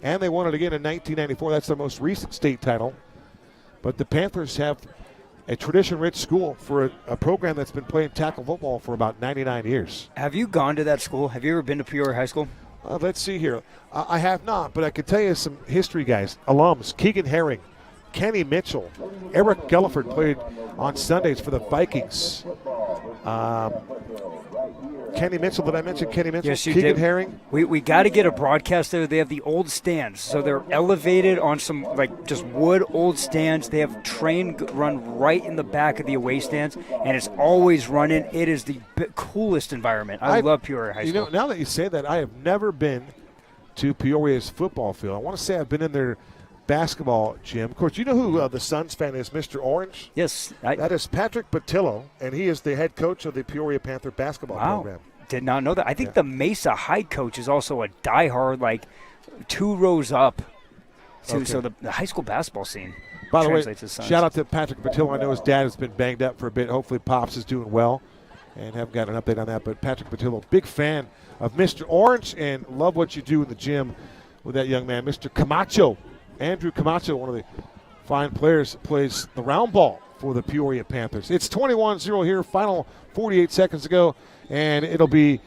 And they won it again in 1994. That's their most recent state title. But the Panthers have a tradition-rich school for a program that's been playing tackle football for about 99 years. Have you gone to that school? Have you ever been to Peoria High School? Let's see here. I have not, but I can tell you some history guys. Alums, Keegan Herring, Kenny Mitchell, Eric Gulliford played on Sundays for the Vikings. Kenny Mitchell, did I mention Kenny Mitchell? Yes, you Keegan did. Herring. We got to get a broadcast there. They have the old stands, so they're elevated on some like just wood old stands. They have train run right in the back of the away stands, and it's always running. It is the coolest environment. I love Peoria High School. You know, now that you say that, I have never been to Peoria's football field. I want to say I've been in their basketball gym. Of course, you know who the Suns fan is, Mr. Orange? Yes. That is Patrick Patillo, and he is the head coach of the Peoria Panther basketball program. Did not know that. I think the Mesa High coach is also a diehard, like 2 rows up. So the high school basketball scene. By the way, translates to shout out to Patrick Patillo. I know his dad has been banged up for a bit. Hopefully Pops is doing well, and haven't got an update on that. But Patrick Patillo, big fan of Mr. Orange, and love what you do in the gym with that young man. Mr. Camacho, Andrew Camacho, one of the fine players, plays the round ball for the Peoria Panthers. It's 21-0 here, final 48 seconds to go, and it'll be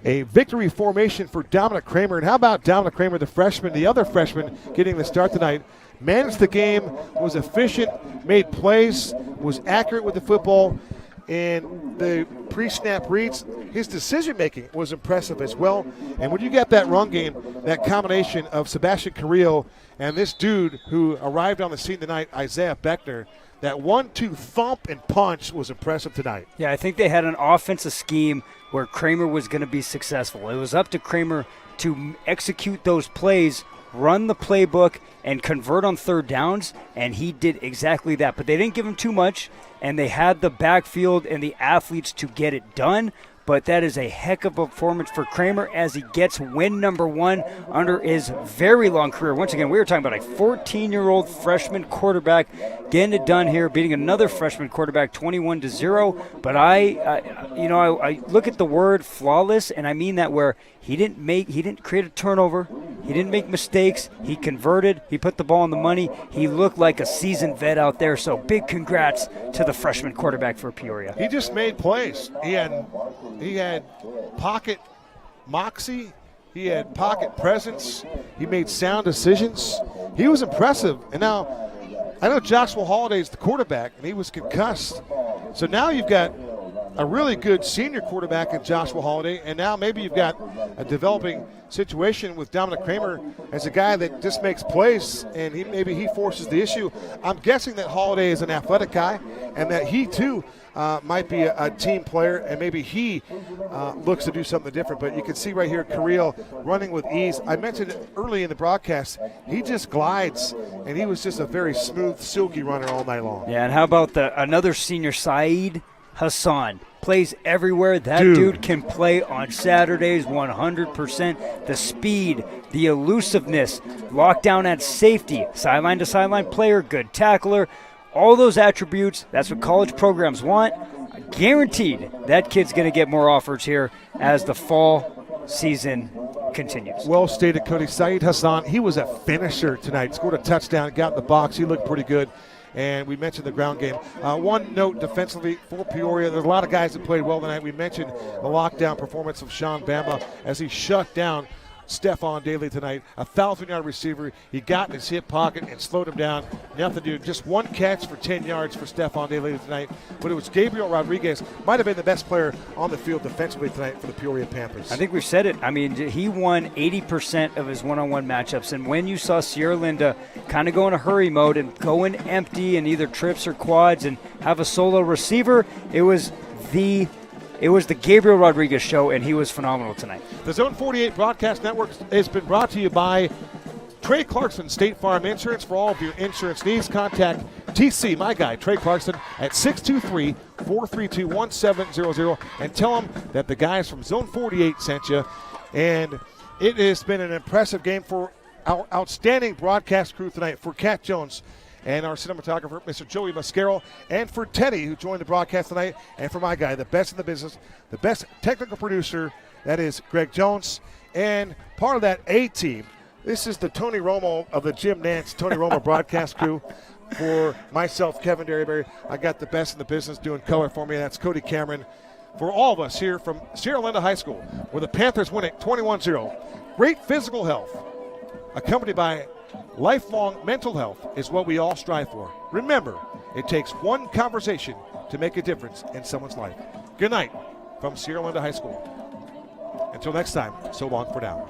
a victory formation for Dominic Kramer. And how about Dominic Kramer, the freshman, the other freshman getting the start tonight? Managed the game, was efficient, made plays, was accurate with the football, and the pre-snap reads, his decision-making was impressive as well. And when you get that run game, that combination of Sebastian Carrillo and this dude who arrived on the scene tonight, Isaiah Beckner, that 1-2 thump and punch was impressive tonight. Yeah, I think they had an offensive scheme where Kramer was going to be successful. It was up to Kramer to execute those plays, run the playbook, and convert on third downs, and he did exactly that. But they didn't give him too much, and they had the backfield and the athletes to get it done. But that is a heck of a performance for Kramer as he gets win number 1 under his very long career. Once again, we were talking about a 14-year-old freshman quarterback getting it done here, beating another freshman quarterback 21-0. But I look at the word flawless, and I mean that where he didn't create a turnover, he didn't make mistakes, he converted, he put the ball on the money, he looked like a seasoned vet out there. So big congrats to the freshman quarterback for Peoria. He just made plays. He had pocket moxie. He had pocket presence. He made sound decisions. He was impressive. And now, I know Joshua Holiday's the quarterback, and he was concussed. So now you've got a really good senior quarterback in Joshua Holiday, and now maybe you've got a developing situation with Dominic Kramer as a guy that just makes plays, and maybe he forces the issue. I'm guessing that Holiday is an athletic guy, and that he too might be a team player, and maybe he looks to do something different. But you can see right here, Carrillo running with ease. I mentioned early in the broadcast, he just glides, and he was just a very smooth, silky runner all night long. Yeah, and how about another senior, Saeed Hassan? Plays everywhere. That dude can play on Saturdays 100%. The speed, the elusiveness, lockdown at safety, sideline to sideline player, good tackler. All those attributes, that's what college programs want. Guaranteed that kid's going to get more offers here as the fall season continues. Well stated, Cody. Saeed Hassan, he was a finisher tonight. Scored a touchdown, got in the box. He looked pretty good. And we mentioned the ground game. One note defensively for Peoria, there's a lot of guys that played well tonight. We mentioned the lockdown performance of Sean Bamba as he shut down Stephon Daly tonight, a 1,000-yard receiver. He got in his hip pocket and slowed him down. Nothing to do. Just one catch for 10 yards for Stephon Daly tonight. But it was Gabriel Rodriguez, might have been the best player on the field defensively tonight for the Peoria Panthers. I think we've said it. I mean, he won 80% of his one-on-one matchups. And when you saw Sierra Linda kind of go in a hurry mode and go in empty and either trips or quads and have a solo receiver, it was the Gabriel Rodriguez show, and he was phenomenal tonight. The Zone 48 Broadcast Network has been brought to you by Trey Clarkson, State Farm Insurance. For all of your insurance needs, contact TC, my guy, Trey Clarkson, at 623-432-1700, and tell him that the guys from Zone 48 sent you. And it has been an impressive game for our outstanding broadcast crew tonight. For Cat Jones and our cinematographer, Mr. Joey Mascaro, and for Teddy, who joined the broadcast tonight, and for my guy, the best in the business, the best technical producer, that is Greg Jones, and part of that A-team. This is the Tony Romo of the Jim Nance Tony Romo broadcast crew. For myself, Kevin Derryberry, I got the best in the business doing color for me, and that's Cody Cameron. For all of us here from Sierra Linda High School, where the Panthers win it 21-0. Great physical health, accompanied by lifelong mental health, is what we all strive for. Remember, it takes one conversation to make a difference in someone's life. Good night from Sierra Linda High School. Until next time, so long for now.